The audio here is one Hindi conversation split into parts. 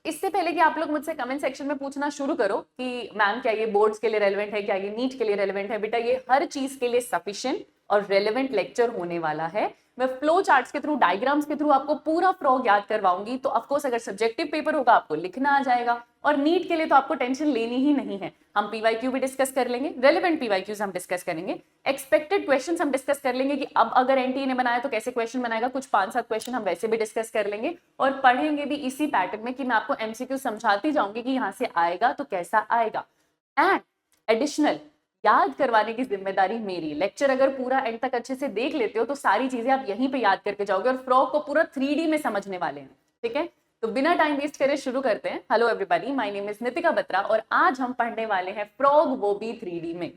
इससे पहले कि आप लोग मुझसे कमेंट सेक्शन में पूछना शुरू करो कि मैम क्या ये बोर्ड्स के लिए रेलेवेंट है, क्या ये नीट के लिए रेलेवेंट है, बेटा ये हर चीज के लिए सफिशिएंट और रेलेवेंट लेक्चर होने वाला है। मैं फ्लो चार्ट्स के थ्रू, डायग्राम्स के थ्रू आपको पूरा फ्रॉग याद करवाऊंगी। तो ऑफकोर्स अगर सब्जेक्टिव पेपर होगा आपको लिखना आ जाएगा, और नीट के लिए तो आपको टेंशन लेनी ही नहीं है। हम पीवाईक्यू भी डिस्कस कर लेंगे, रेलेवेंट पीवाईक्यूज हम डिस्कस करेंगे, एक्सपेक्टेड क्वेश्चंस हम डिस्कस कर लेंगे कि अब अगर एनटीए ने बनाया तो कैसे क्वेश्चन बनाएगा, कुछ 5-7 क्वेश्चन हम वैसे भी डिस्कस कर लेंगे, और पढ़ेंगे भी इसी पैटर्न में कि मैं आपको एमसीक्यू समझाती जाऊंगी कि यहाँ से आएगा तो कैसा आएगा। एंड एडिशनल याद करवाने की जिम्मेदारी मेरी। लेक्चर अगर पूरा एंड तक अच्छे से देख लेते हो तो सारी चीजें आप यहीं पे याद करके जाओगे, और फ्रॉग को पूरा 3D में समझने वाले हैं। ठीक है, तो बिना टाइम वेस्ट करे शुरू करते हैं। Hello everybody, my name is Nitika Batra, और आज हम पढ़ने वाले हैं फ्रॉग, वो भी 3D में।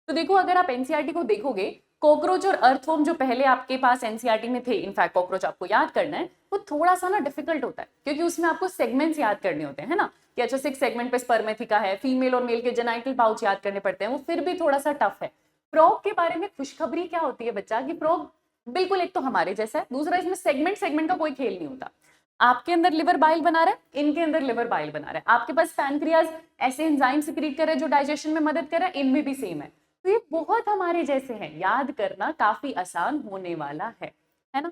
तो देखो, अगर आप एनसीईआरटी को देखोगे, कॉकरोच और अर्थवर्म जो पहले आपके पास एनसीईआरटी में थे, इनफैक्ट कॉकरोच आपको याद करना है, वो थोड़ा सा ना डिफिकल्ट होता है, क्योंकि उसमें आपको सेगमेंट्स याद करने होते हैं, है ना, कि अच्छा 6 सेगमेंट पे स्पर्मेथिका है, फीमेल और मेल के जेनाइटल पाउच याद करने पड़ते हैं, वो फिर भी थोड़ा सा टफ है। फ्रॉग के बारे में खुशखबरी क्या होती है बच्चा, कि फ्रॉग बिल्कुल एक तो हमारे जैसा है, दूसरा इसमें सेगमेंट सेगमेंट का कोई खेल नहीं होता। आपके अंदर लिवर बाइल बना रहा है, इनके अंदर लिवर बाइल बना रहा है, आपके पास पैनक्रियाज ऐसे एंजाइम सिक्रीट कर रहा है जो डाइजेशन में मदद कर रहा है, इनमें भी सेम है। तो ये बहुत हमारे जैसे हैं, याद करना काफी आसान होने वाला है ना।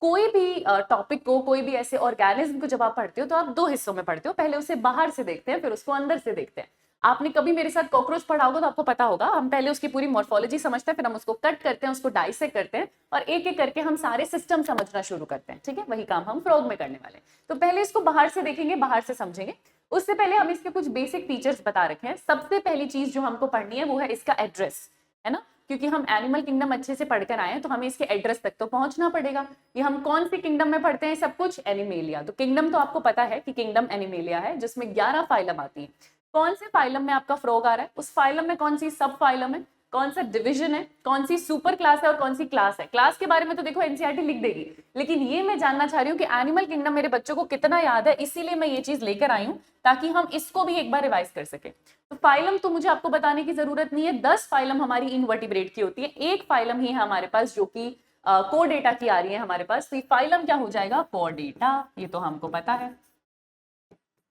कोई भी टॉपिक को, कोई भी ऐसे ऑर्गेनिज्म को जब आप पढ़ते हो तो आप 2 हिस्सों में पढ़ते हो, पहले उसे बाहर से देखते हैं, फिर उसको अंदर से देखते हैं। आपने कभी मेरे साथ कॉकरोच पढ़ा होगा तो आपको पता होगा, हम पहले उसकी पूरी मॉर्फोलॉजी समझते हैं, फिर हम उसको कट करते हैं, उसको डाइसेक्ट करते हैं, और एक एक करके हम सारे सिस्टम समझना शुरू करते हैं। ठीक है, वही काम हम फ्रॉग में करने वाले हैं। तो पहले इसको बाहर से देखेंगे, बाहर से समझेंगे। उससे पहले हम इसके कुछ बेसिक फीचर्स बता रखे हैं। सबसे पहली चीज जो हमको पढ़नी है वो है इसका एड्रेस, है ना, क्योंकि हम एनिमल किंगडम अच्छे से पढ़कर आए हैं तो हमें इसके एड्रेस तक तो पहुंचना पड़ेगा। ये हम कौन सी किंगडम में पढ़ते हैं, सब कुछ एनिमेलिया। तो किंगडम तो आपको पता है कि किंगडम एनिमेलिया है, जिसमें 11 फाइलम आती है। कौन से फाइलम में आपका फ्रॉग आ रहा है, उस फाइलम में कौन सी सब फाइलम है, कौन सा डिवीजन है, कौन सी सुपर क्लास है और कौन सी क्लास है। क्लास के बारे में तो देखो एनसीईआरटी लिख देगी, लेकिन ये मैं जानना चाह रही हूँ कि एनिमल किंगडम मेरे बच्चों को कितना याद है, इसीलिए मैं ये चीज लेकर आई हूँ ताकि हम इसको भी एक बार रिवाइज कर सके। तो फाइलम तो मुझे आपको बताने की जरूरत नहीं है, 10 फाइलम हमारी इनवर्टिब्रेट की होती है, एक फाइलम ही है हमारे पास जो कि कोडेटा की आ रही है हमारे पास। तो फाइलम क्या हो जाएगा, कोडेटा, ये तो हमको पता है।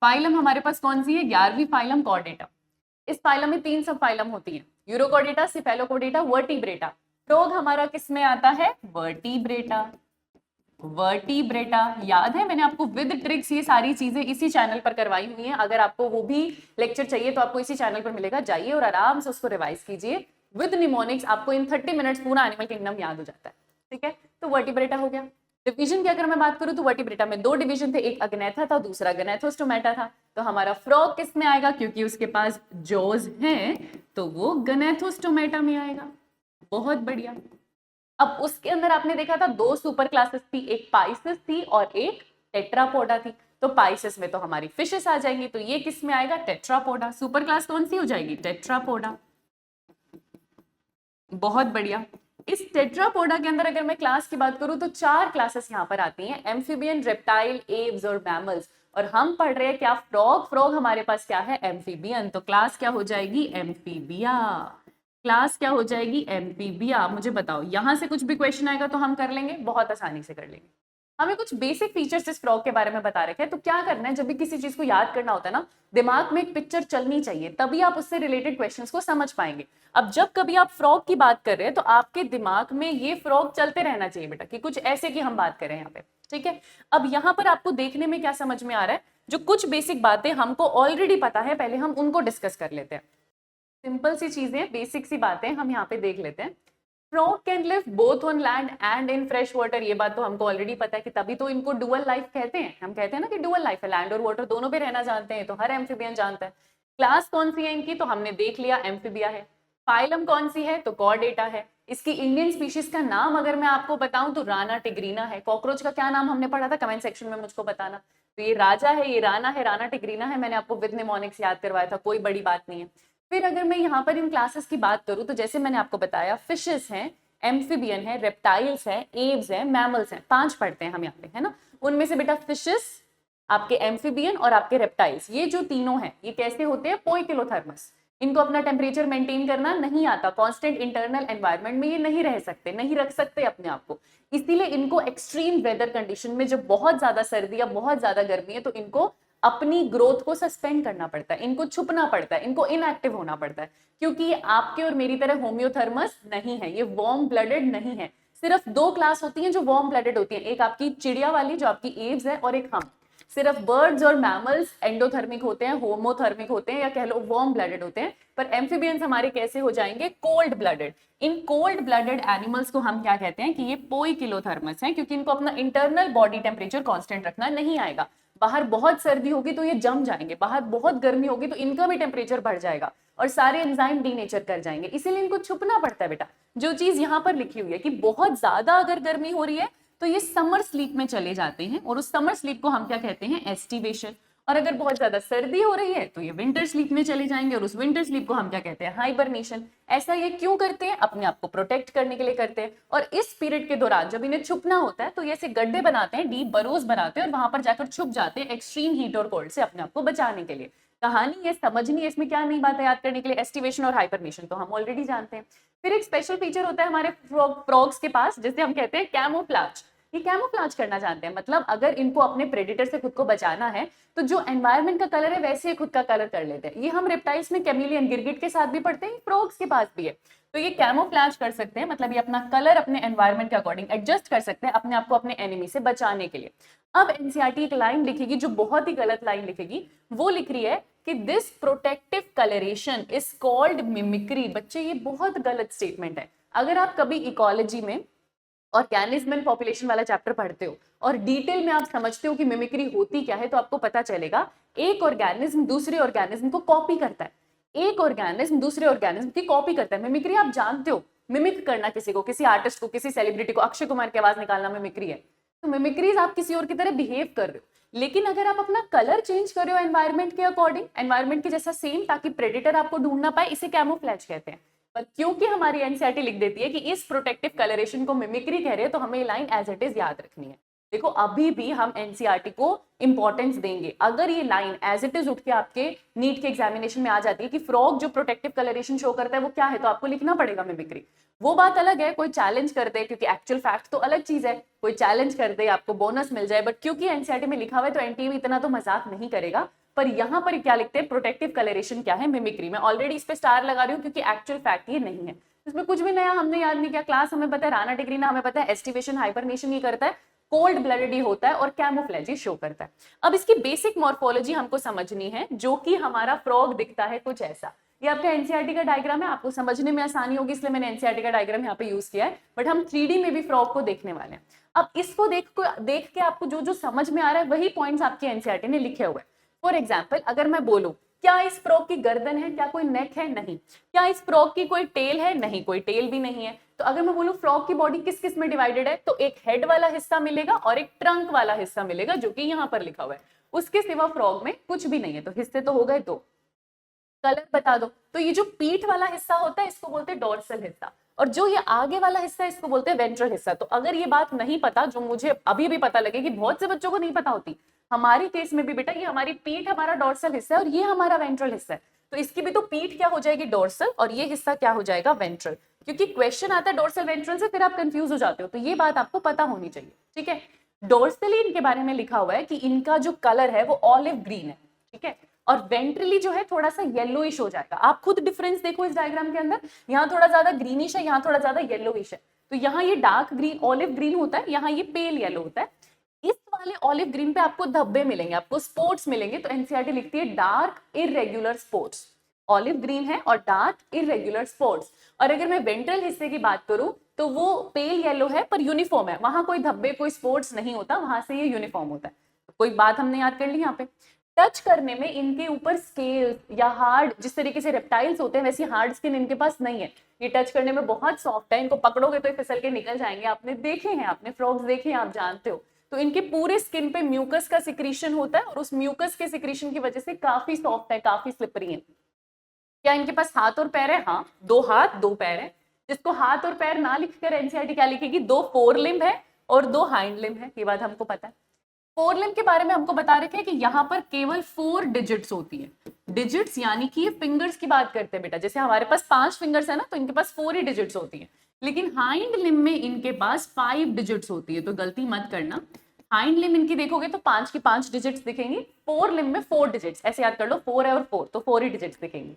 फाइलम हमारे पास कौन सी है, 11वीं फाइलम कोडेटा। इस फाइलम में 3 सब फाइलम होती है, यूरोकोडेटा, सिफेलोकोडेटा, वर्टिब्रेटा। फ्रॉग हमारा किसमें आता है, वर्टिब्रेटा। वर्टिब्रेटा याद है, मैंने आपको विद ट्रिक्स ये सारी चीजें इसी चैनल पर करवाई हुई हैं। अगर आपको वो भी लेक्चर चाहिए तो आपको इसी चैनल पर मिलेगा, जाइए और आराम से उसको रिवाइज कीजिए विद निमोनिक्स। आपको इन 30 मिनट्स पूरा एनिमल किंगडम याद हो जाता है। ठीक है, तो वर्टिब्रेटा हो गया। डिवीजन की अगर मैं बात करूं तो वर्टिब्रेटा में 2 डिवीजन थे, एक अग्नेथा था, दूसरा गनेथोस्टोमेटा था। तो हमारा फ्रॉग किस में आएगा, क्योंकि उसके पास जॉज हैं तो वो गनेथोस्टोमेटा में आएगा। बहुत बढ़िया। अब उसके अंदर आपने देखा था 2 सुपर क्लासेस थी, एक पाइसेस थी और एक टेट्रापोडा थी। तो पाइसेस में तो हमारी फिशेस आ जाएंगी, तो ये किस में आएगा, टेट्रापोडा। सुपर क्लास कौन सी हो जाएगी, टेट्रापोडा। बहुत बढ़िया। इस टेट्रापोडा के अंदर अगर मैं क्लास की बात करूं तो 4 क्लासेस यहाँ पर आती हैं, एम्फीबियन, रेप्टाइल, एव्स और मैमल्स। और हम पढ़ रहे हैं क्या, फ्रॉग। फ्रॉग हमारे पास क्या है, एम्फीबियन। तो क्लास क्या हो जाएगी, एम्फीबिया। क्लास क्या हो जाएगी, एम्फीबिया। मुझे बताओ, यहां से कुछ भी क्वेश्चन आएगा तो हम कर लेंगे, बहुत आसानी से कर लेंगे। हमें कुछ बेसिक फीचर्स इस फ्रॉग के बारे में बता रखे हैं। तो क्या करना है, जब भी किसी चीज को याद करना होता है ना, दिमाग में एक पिक्चर चलनी चाहिए, तभी आप उससे रिलेटेड क्वेश्चंस को समझ पाएंगे। अब जब कभी आप फ्रॉग की बात कर रहे हैं तो आपके दिमाग में ये फ्रॉग चलते रहना चाहिए बेटा, कि कुछ ऐसे की हम बात करें यहाँ पे। ठीक है, अब यहाँ पर आपको देखने में क्या समझ में आ रहा है, जो कुछ बेसिक बातें हमको ऑलरेडी पता है, पहले हम उनको डिस्कस कर लेते हैं। सिंपल सी चीजें, बेसिक सी बातें हम यहाँ पे देख लेते हैं। Frog can live both on land and in fresh water, ये बात तो हमको ऑलरेडी पता है, कि तभी तो इनको डुअल लाइफ कहते हैं। हम कहते हैं ना कि डुअल लाइफ है, लैंड और वाटर दोनों पे रहना जानते हैं, तो हर एम्फीबियन जानता है। क्लास कौन सी है इनकी, तो हमने देख लिया, एम्फीबिया है। फाइलम कौन सी है, तो कॉर्डेटा है। इसकी इंडियन स्पीशीज का नाम अगर मैं आपको बताऊं तो राना टिग्रीना है। कॉकरोच का क्या नाम हमने पढ़ा था, कमेंट सेक्शन में मुझको बताना। तो ये राजा है, ये राना है, राना टिग्रीना है। मैंने आपको विद निमोनिक्स याद करवाया था, कोई बड़ी बात नहीं है। फिर अगर मैं यहाँ पर इन क्लासेस की बात करूं तो जैसे मैंने आपको बताया, फिशेस हैं, एम्फीबियन है, रेप्टाइल्स है, एव्स है, मैमल्स हैं। 5 पढ़ते हैं हम यहाँ पे, है ना। उनमें से बेटा फिशेस, आपके एम्फीबियन और आपके रेप्टाइल्स, ये जो तीनों हैं ये कैसे होते हैं, पोइकिलोथर्मस। इनको अपना टेम्परेचर मेंटेन करना नहीं आता, कांस्टेंट इंटरनल एनवायरनमेंट में ये नहीं रह सकते, नहीं रख सकते अपने आप को। इसीलिए इनको एक्सट्रीम वेदर कंडीशन में, जब बहुत ज्यादा सर्दी या बहुत ज्यादा गर्मी है, तो इनको अपनी ग्रोथ को सस्पेंड करना पड़ता है, इनको छुपना पड़ता है, इनको इनएक्टिव होना पड़ता है, क्योंकि ये आपके और मेरी तरह होम्योथर्मस नहीं है, ये वार्म ब्लडेड नहीं है। सिर्फ दो क्लास होती हैं जो वार्म ब्लडेड होती हैं, एक आपकी चिड़िया वाली जो आपकी एव्स है, और एक हम। सिर्फ बर्ड्स और मैमल्स एंडोथर्मिक होते हैं, होमोथर्मिक होते हैं, या कह लो वार्म ब्लडेड होते हैं। पर एम्फीबियंस हमारे कैसे हो जाएंगे? Cold blooded. In cold blooded animals को हम क्या कहते हैं कि ये पोइकिलोथर्मस हैं, क्योंकि इनको अपना इंटरनल बॉडी टेम्परेचर कांस्टेंट रखना नहीं आएगा। बाहर बहुत सर्दी होगी तो ये जम जाएंगे, बाहर बहुत गर्मी होगी तो इनका भी टेम्परेचर बढ़ जाएगा और सारे एंजाइम डीनेचर कर जाएंगे, इसीलिए इनको छुपना पड़ता है बेटा। जो चीज यहाँ पर लिखी हुई है कि बहुत ज्यादा अगर गर्मी हो रही है तो ये समर स्लीप में चले जाते हैं, और उस समर स्लीप को हम क्या कहते हैं? एस्टिवेशन। और अगर बहुत ज्यादा सर्दी हो रही है तो ये विंटर स्लीप में चले जाएंगे, और उस विंटर स्लीप को हम क्या कहते हैं? हाइबरनेशन। ऐसा ये क्यों करते हैं? अपने आप को प्रोटेक्ट करने के लिए करते हैं। और इस पीरियड के दौरान जब इन्हें छुपना होता है तो ये ऐसे गड्ढे बनाते हैं, डीप बरोज बनाते हैं, और वहां पर जाकर छुप जाते हैं एक्सट्रीम हीट और कोल्ड से अपने आप को बचाने के लिए। कहानी ये समझनी है, इसमें क्या नहीं बात है याद करने के लिए? एस्टिवेशन और हाइबरनेशन तो हम ऑलरेडी जानते हैं। फिर एक स्पेशल फीचर होता है हमारे फ्रॉग्स के पास, जिसे हम कहते हैं कैमोफ्लाज। ये कैमोफ्लाज करना जानते हैं, मतलब अगर इनको अपने प्रेडिटर से खुद को बचाना है तो जो एनवायरनमेंट का कलर है वैसे ही खुद का कलर कर लेते हैं। ये हम रेप्टाइल्स में कैमिलियन, गिरगिट के साथ भी पढ़ते हैं, फ्रॉग्स के पास भी है। तो ये कैमोफ्लाज कर सकते हैं, मतलब ये अपना कलर अपने एनवायरनमेंट के अकॉर्डिंग एडजस्ट कर सकते हैं अपने आप को अपने एनिमी से बचाने के लिए। अब एनसीईआरटी एक लाइन लिखेगी जो बहुत ही गलत लाइन लिखेगी, वो लिख रही है कि this protective colouration is called mimicry. बच्चे ये बहुत गलत स्टेटमेंट है। अगर आप कभी इकोलॉजी में ऑर्गेनिज्म एंड पॉपुलेशन वाला चैप्टर पढ़ते हो और डिटेल में आप समझते हो कि मिमिक्री होती क्या है, तो आपको पता चलेगा एक ऑर्गेनिज्म दूसरे ऑर्गेनिज्म को कॉपी करता है, एक ऑर्गेनिज्म दूसरे ऑर्गेनिज्म की कॉपी करता है। मिमिक्री आप जानते हो, मिमिक करना किसी को, किसी आर्टिस्ट को, किसी सेलिब्रिटी को, अक्षय कुमार की आवाज निकालना मिमिक्री है। तो मिमिक्रीज आप किसी और की तरह बिहेव कर रहे हो। लेकिन अगर आप अपना कलर चेंज कर रहे हो एनवायरनमेंट के अकॉर्डिंग, एनवायरनमेंट के जैसा सेम, ताकि प्रेडेटर आपको ढूंढ ना पाए, इसे कैमोफ्लेज कहते हैं। पर क्योंकि हमारी एनसीईआरटी लिख देती है कि इस प्रोटेक्टिव कलरेशन को मिमिक्री कह रहे हैं, तो हमें ये लाइन एज इट इज याद रखनी है। देखो अभी भी हम एनसीईआरटी को इंपॉर्टेंस देंगे। अगर ये लाइन एज इट इज उठ के आपके नीट के एग्जामिनेशन में आ जाती है कि फ्रॉग जो प्रोटेक्टिव कलरेशन शो करता है वो क्या है, तो आपको लिखना पड़ेगा मिमिक्री। वो बात अलग है, कोई चैलेंज कर दे, क्योंकि एक्चुअल फैक्ट तो अलग चीज है। कोई चैलेंज कर दे, आपको बोनस मिल जाए, बट क्योंकि एनसीईआरटी में लिखा हुआ है तो एनटीए में इतना तो मजाक नहीं करेगा। पर यहाँ पर क्या लिखते हैं? प्रोटेक्टिव कलरेशन क्या है? मिमिक्री। मैं ऑलरेडी इस पे स्टार लगा रही हूँ क्योंकि एक्चुअल फैक्ट ये नहीं है, इसमें कुछ भी नया हमने याद नहीं किया। क्लास हमें पता है, राणा टिग्रीना हमें पता है, एस्टिवेशन हाइबरनेशन ये करता है, कोल्ड ब्लडेड ही होता है, और कैमोफ्लेज ही शो करता है। अब इसकी बेसिक मॉर्फोलॉजी हमको समझनी है, जो कि हमारा फ्रॉग दिखता है कुछ ऐसा। ये आपका एनसीईआरटी का डायग्राम है, आपको समझने में आसानी होगी इसलिए मैंने एनसीईआरटी का डायग्राम यहाँ पे यूज किया है, बट हम 3D में भी फ्रॉग को देखने वाले हैं। अब इसको देख के आपको जो जो समझ में आ रहा है वही पॉइंट्स आपकी एनसीईआरटी ने लिखे हुए हैं। फॉर एग्जाम्पल, अगर मैं बोलूं क्या इस फ्रॉग की गर्दन है, क्या कोई नेक है? नहीं। क्या इस फ्रॉग की कोई टेल है? नहीं, कोई टेल भी नहीं है। तो अगर मैं बोलूं फ्रॉग की बॉडी किस किस में डिवाइडेड है, तो एक हेड वाला हिस्सा मिलेगा और एक ट्रंक वाला हिस्सा मिलेगा, जो कि यहाँ पर लिखा हुआ है। उसके सिवा फ्रॉग में कुछ भी नहीं है। तो हिस्से तो हो गए दो। कलर बता दो। तो ये जो पीठ वाला हिस्सा होता है इसको बोलते हैं डोर्सल हिस्सा, और जो ये आगे वाला हिस्सा है इसको बोलते हैं वेंट्रल हिस्सा। तो अगर ये बात नहीं पता, जो मुझे अभी भी पता लगेगी, बहुत से बच्चों को नहीं पता होती, हमारी केस में भी बेटा ये हमारी पीठ हमारा डोर्सल हिस्सा है और ये हमारा वेंट्रल हिस्सा है। तो इसकी भी तो पीठ क्या हो जाएगी? डोर्सल, और ये हिस्सा क्या हो जाएगा? वेंट्रल। क्योंकि क्वेश्चन आता है डोर्सल वेंट्रल से, फिर आप कंफ्यूज हो जाते हो, तो ये बात आपको पता होनी चाहिए। ठीक है, डोर्सली इनके बारे में लिखा हुआ है कि इनका जो कलर है वो ऑलिव ग्रीन है। ठीक है, और वेंट्रली जो है थोड़ा सा येलोइश हो जाएगा। आप खुद डिफरेंस देखो इस डायग्राम के अंदर, यहाँ थोड़ा ज्यादा ग्रीनिश है, यहाँ थोड़ा ज्यादा येलोइश है। तो यहाँ ये डार्क ग्रीन ऑलिव ग्रीन होता है, यहाँ ये पेल येलो होता है। इस वाले ऑलिव ग्रीन पे आपको धब्बे मिलेंगे, आपको स्पॉट्स मिलेंगे। तो एनसीईआरटी लिखती है dark irregular spots. Olive green है और डार्क इररेगुलर स्पॉट्स। और अगर मैं वेंट्रल हिस्से की बात करूं तो वो पेल येलो है पर यूनिफॉर्म है, वहां कोई धब्बे कोई स्पॉट्स नहीं होता, वहां से ये यूनिफॉर्म होता है। कोई बात हमने याद कर ली यहाँ पे। टच करने में इनके ऊपर स्केल या हार्ड, जिस तरीके से रेप्टाइल्स होते हैं वैसी हार्ड स्किन इनके पास नहीं है। ये टच करने में बहुत सॉफ्ट है, इनको पकड़ोगे तो ये फिसल के निकल जाएंगे। आपने देखे हैं, आपने फ्रॉग्स देखे हैं, आप जानते हो। तो इनके पूरे स्किन पे म्यूकस का सिक्रीशन होता है और उस म्यूकस के सिक्रीशन की वजह से काफी सॉफ्ट है, काफी स्लिपरी है। क्या इनके पास हाथ और पैर है? हाँ, 2 हाथ 2 पैर है। जिसको हाथ और पैर ना लिखकर एनसीईआरटी क्या लिखेगी? 2 फोर लिम्ब है और 2 हाइंड लिम्ब है। ये बात हमको पता है। फोर लिम्ब के बारे में हमको बता रखे हैं कि यहाँ पर केवल 4 डिजिट्स होती है। डिजिट्स यानी कि ये फिंगर्स की बात करते हैं बेटा। जैसे हमारे पास 5 फिंगर्स है ना, तो इनके पास 4 ही डिजिट्स होती है। लेकिन हाइंड लिम्ब में इनके पास 5 डिजिट्स होती है। तो गलती मत करना, हाइंड लिम्ब इनकी देखोगे तो 5 की 5 डिजिट्स दिखेंगी, फोर लिम्ब में 4 डिजिट्स, ऐसे याद कर लो, 4 है और 4 तो 4 ही डिजिट्स दिखेंगी।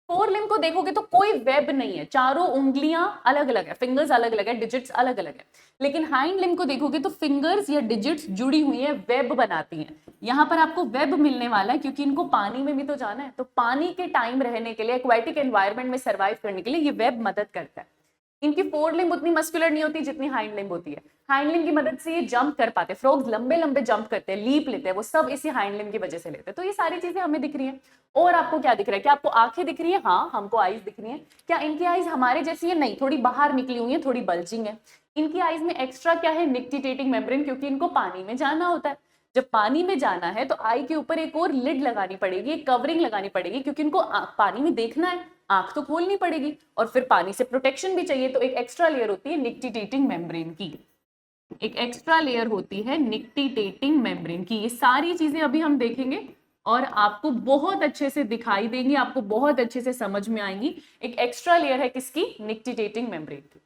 फोर लिम्ब को देखोगे तो कोई वेब नहीं है, चारों उंगलियां अलग अलग है, फिंगर्स अलग अलग है, डिजिट्स अलग अलग है। लेकिन हाइंड लिम्ब को देखोगे तो फिंगर्स या डिजिट्स जुड़ी हुई है, वेब बनाती हैं। यहाँ पर आपको वेब मिलने वाला है क्योंकि इनको पानी में भी तो जाना है, तो पानी के टाइम रहने के लिए, एक्वाटिक एनवायरनमेंट में सर्वाइव करने के लिए ये वेब मदद करता है। इनकी फोर लिम्ब उतनी मस्कुलर नहीं होती जितनी हाइंड लिम्ब होती है। हाइंड लिम्ब की मदद से ये जंप कर पाते हैं, फ्रॉग्स लंबे लंबे जंप करते हैं, लीप लेते हैं, वो सब इसी हाइंड लिम्ब की वजह से लेते हैं। तो ये सारी चीजें हमें दिख रही है। और आपको क्या दिख रहा है? क्या आपको आंखें दिख रही है? हाँ, हमको आईज दिख रही है। क्या इनकी आईज हमारे जैसी है? नहीं, थोड़ी बाहर निकली हुई है, थोड़ी बल्जिंग है। इनकी आईज में एक्स्ट्रा क्या है? निक्टिटेटिंग मेम्ब्रेन, क्योंकि इनको पानी में जाना होता है। जब पानी में जाना है तो आई के ऊपर एक और लिड लगानी पड़ेगी, एक कवरिंग लगानी पड़ेगी, क्योंकि इनको पानी में देखना है, आंख तो खोलनी पड़ेगी, और फिर पानी से प्रोटेक्शन भी चाहिए। तो एक एक्स्ट्रा लेयर होती है निक्टिटेटिंग मेम्ब्रेन की, एक एक्स्ट्रा लेयर होती है निक्टिटेटिंग मेम्ब्रेन की। ये सारी चीजें अभी हम देखेंगे और आपको बहुत अच्छे से दिखाई देंगी, आपको बहुत अच्छे से समझ में आएंगी। एक एक्स्ट्रा लेयर है किसकी? निक्टिटेटिंग मेम्ब्रेन की।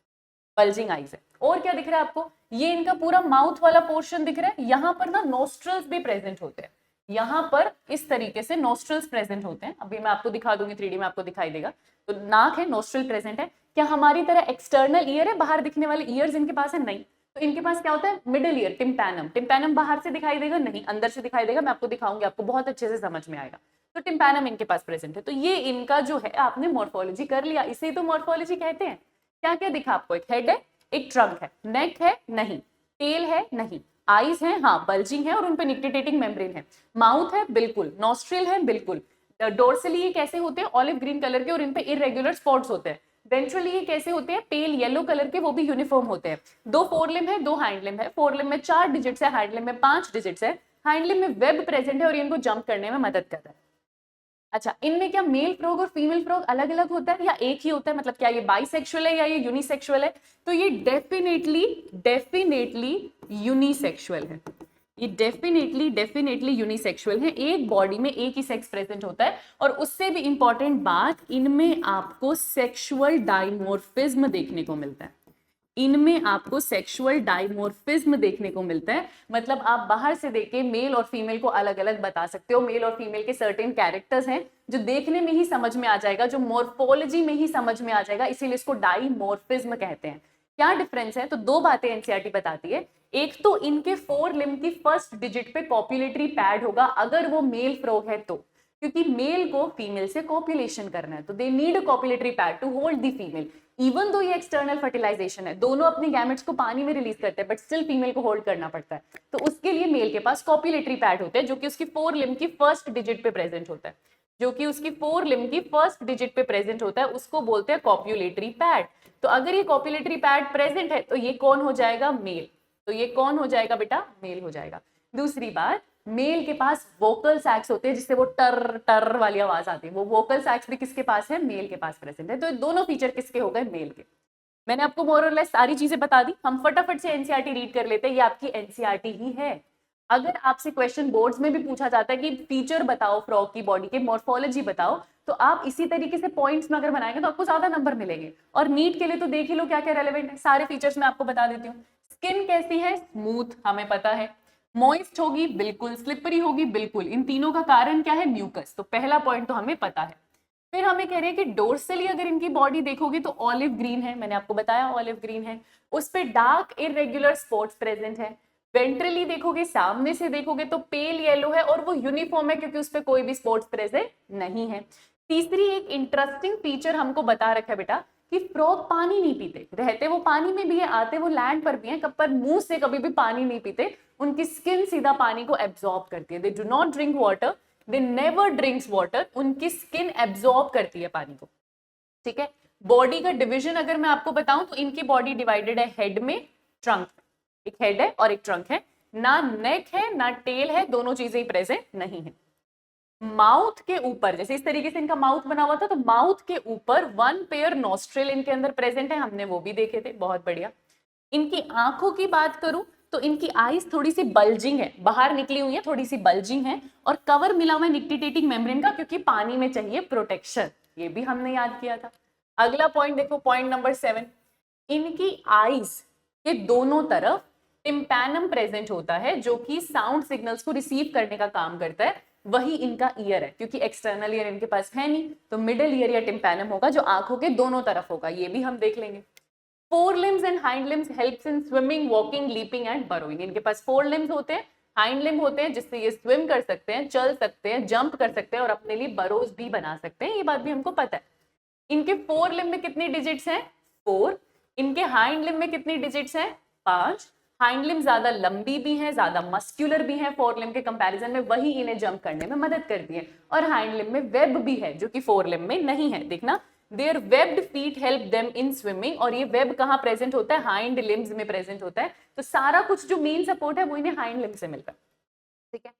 बल्जिंग आईज है। और क्या दिख रहा है आपको? ये इनका पूरा माउथ वाला पोर्शन दिख रहा है। यहाँ पर ना नोस्ट्रल्स भी प्रेजेंट होते हैं, यहाँ पर इस तरीके से नोस्ट्रल्स प्रेजेंट होते हैं। अभी मैं आपको दिखा दूंगी, 3D में आपको दिखाई देगा। तो नाक है, नोस्ट्रल प्रेजेंट है। क्या हमारी तरह एक्सटर्नल ईयर है, बाहर दिखने वाले ईयर्स इनके पास है? नहीं। तो इनके पास क्या होता है? Middle ear, tympanum. टिम्पैनम बाहर से दिखाई देगा? नहीं, अंदर से दिखाई देगा। मैं आपको दिखाऊंगी, आपको बहुत अच्छे से समझ में आएगा। तो टिम्पैनम इनके पास प्रेजेंट है। तो ये इनका जो है, आपने मॉर्फोलॉजी कर लिया, इसे तो मॉर्फोलॉजी कहते हैं। क्या क्या दिखा आपको? एक हेड है, एक ट्रंक है, नेक है? नहीं। टेल है? नहीं। आईज है? हाँ, बल्जिंग है और उन पे निक्टिटेटिंग मेम्ब्रेन है। माउथ है? बिल्कुल। नॉस्ट्रिल है? बिल्कुल। डोर्सली ये कैसे होते हैं? ऑलिव ग्रीन कलर के, और इन पे इरेगुलर स्पॉट्स होते हैं। वेंट्रली ये कैसे होते हैं? पेल येलो कलर के, वो भी यूनिफॉर्म होते हैं। दो फोर लिम्ब है, दो हाइंड लिम्ब है। फोर लिम्ब में 4 डिजिट्स है, हाइंड लिम्ब में 5 डिजिट्स है। हाइंड लिम्ब में वेब प्रेजेंट है और ये इनको जंप करने में मदद कर रहा है। अच्छा, इनमें क्या मेल फ्रॉग और फीमेल फ्रॉग अलग अलग होता है या एक ही होता है? मतलब क्या ये बाइसेक्सुअल है या ये यूनिसेक्सुअल है? तो ये डेफिनेटली यूनिसेक्सुअल है। ये डेफिनेटली यूनिसेक्सुअल है। एक बॉडी में एक ही सेक्स प्रेजेंट होता है। और उससे भी इंपॉर्टेंट बात, इनमें आपको सेक्सुअल डाइमॉर्फिज्म देखने को मिलता है। इनमें आपको सेक्सुअल डाइमॉर्फिज्म देखने को मिलता है। मतलब आप बाहर से देख के मेल और फीमेल को अलग अलग बता सकते हो। मेल और फीमेल के सर्टेन कैरेक्टर्स हैं जो देखने में ही समझ में आ जाएगा, जो मॉर्फोलॉजी में ही समझ में आ जाएगा, इसीलिए इसको डाइमॉर्फिज्म कहते हैं। क्या डिफरेंस है? तो दो बातें एनसीईआरटी बताती है। एक तो इनके फोर लिम्ब की फर्स्ट डिजिट पे कॉपुलेटरी पैड होगा अगर वो मेल फ्रॉग है तो, क्योंकि मेल को फीमेल से कॉपुलेशन करना है, तो they need a copulatory pad to hold the female. Even though ये एक्सटर्नल फर्टिलाइजेशन है, दोनों अपने गैमेट्स को पानी में रिलीज करते हैं, बट स्टिल फीमेल को होल्ड करना पड़ता है। तो उसके लिए मेल के पास कॉपुलेटरी पैड होते हैं, जो कि उसकी फोर लिम्ब की फर्स्ट डिजिट पे प्रेजेंट होता है। जो कि उसकी फोर लिम्ब की फर्स्ट डिजिट पे प्रेजेंट होता है, उसको बोलते हैं कॉपुलेटरी पैड। तो अगर ये कॉपुलेटरी पैड प्रेजेंट है तो ये कौन हो जाएगा? मेल। तो ये कौन हो जाएगा बेटा? मेल हो जाएगा। दूसरी बात, मेल के पास वोकल सैक्स होते हैं, जिससे वो टर टर वाली आवाज आती है। वो वोकल सैक्स भी किसके पास है? मेल के पास प्रेजेंट है। तो दोनों फीचर किसके हो गए? मेल के। मैंने आपको मोर और लेस सारी चीजें बता दी। हम फटाफट से एनसीईआरटी रीड कर लेते हैं, ये आपकी एनसीईआरटी ही है। अगर आपसे क्वेश्चन बोर्ड्स में भी पूछा जाता है कि फीचर बताओ फ्रॉग की बॉडी के, मॉर्फोलॉजी बताओ, तो आप इसी तरीके से पॉइंट्स में अगर बनाएंगे तो आपको ज्यादा नंबर मिलेंगे। और नीट के लिए तो देख ही लो क्या क्या रेलेवेंट है, सारे फीचर्स मैं आपको बता देती हूँ। स्किन कैसी है? स्मूथ, हमें पता है। मॉइस्ट होगी? बिल्कुल। स्लिपरी होगी? बिल्कुल। इन तीनों का कारण क्या है? म्यूकस। तो पहला पॉइंट तो हमें पता है। फिर हमें कह रहे हैं कि डोर्सली अगर इनकी बॉडी देखोगे तो ऑलिव ग्रीन है, मैंने आपको बताया ऑलिव ग्रीन है। उस पे डार्क इरेगुलर स्पॉट्स प्रेजेंट है। वेंट्रली देखोगे, सामने से देखोगे तो पेल येलो है और वो यूनिफॉर्म है क्योंकि उस पे कोई भी स्पॉट्स प्रेजेंट नहीं है। तीसरी एक इंटरेस्टिंग फीचर हमको बता रखा है बेटा कि फ्रॉग पानी नहीं पीते, रहते वो पानी में भी है, आते वो लैंड पर भी है, पर मुंह से कभी भी पानी नहीं पीते। उनकी स्किन सीधा पानी को एब्जॉर्ब करती है। They do not drink water, they never drinks water. उनकी स्किन एब्जॉर्ब करती है पानी को। ठीक है। बॉडी का डिवीजन अगर मैं आपको बताऊं तो इनकी बॉडी डिवाइडेड है हेड में, ट्रंक। एक हेड है और एक ट्रंक है। ना नेक है ना टेल है, दोनों चीजें ही प्रेजेंट नहीं है। माउथ के ऊपर, जैसे इस तरीके से इनका माउथ बना हुआ था, तो माउथ के ऊपर 1 पेयर नॉस्ट्रिल इनके अंदर प्रेजेंट है, हमने वो भी देखे थे, बहुत बढ़िया। इनकी आंखों की बात करूं तो इनकी आईज थोड़ी सी बल्जिंग है, बाहर निकली हुई है, थोड़ी सी बल्जिंग है, और कवर मिला हुआ है निक्टिटेटिंग मेम्ब्रेन का, क्योंकि पानी में चाहिए प्रोटेक्शन। ये भी हमने याद किया था। अगला पॉइंट देखो, पॉइंट नंबर 7। इनकी आईज के दोनों तरफ टिम्पैनम प्रेजेंट होता है जो कि साउंड सिग्नल्स को रिसीव करने का काम करता है, वही इनका ईयर है, क्योंकि एक्सटर्नल ईयर इनके पास है नहीं, तो मिडिल ईयर या टिम्पैनम होगा जो आंखों के दोनों तरफ होगा, ये भी हम देख लेंगे। Four limbs and hind limbs helps in swimming, walking, leaping and burrowing. इनके पास फोर लिम्स होते हैं, हाइंड लिम्ब होते हैं जिससे ये स्विम कर सकते हैं, चल सकते हैं, जंप कर सकते हैं और अपने लिए बरोज भी बना सकते हैं, ये बात भी हमको पता है। इनके फोर लिम्ब में कितनी डिजिट्स हैं? 4। इनके हाइंड लिम्ब में कितनी डिजिट्स हैं? 5। हाइंड लिम्ब ज्यादा लंबी भी है, ज्यादा मस्क्यूलर भी है फोर लिम्ब के कंपैरिजन में, वही इन्हें जंप करने में मदद करती है। और हाइंड लिम्ब में वेब भी है जो कि फोर लिम्ब में नहीं है, देखना, their webbed feet help them in swimming, और ये वेब कहाँ प्रेजेंट होता है? हाइंड लिम्ब्स में प्रेजेंट होता है। तो सारा कुछ जो मेन सपोर्ट है वो इन्हें हाइंड लिम्ब से मिलता है, ठीक है।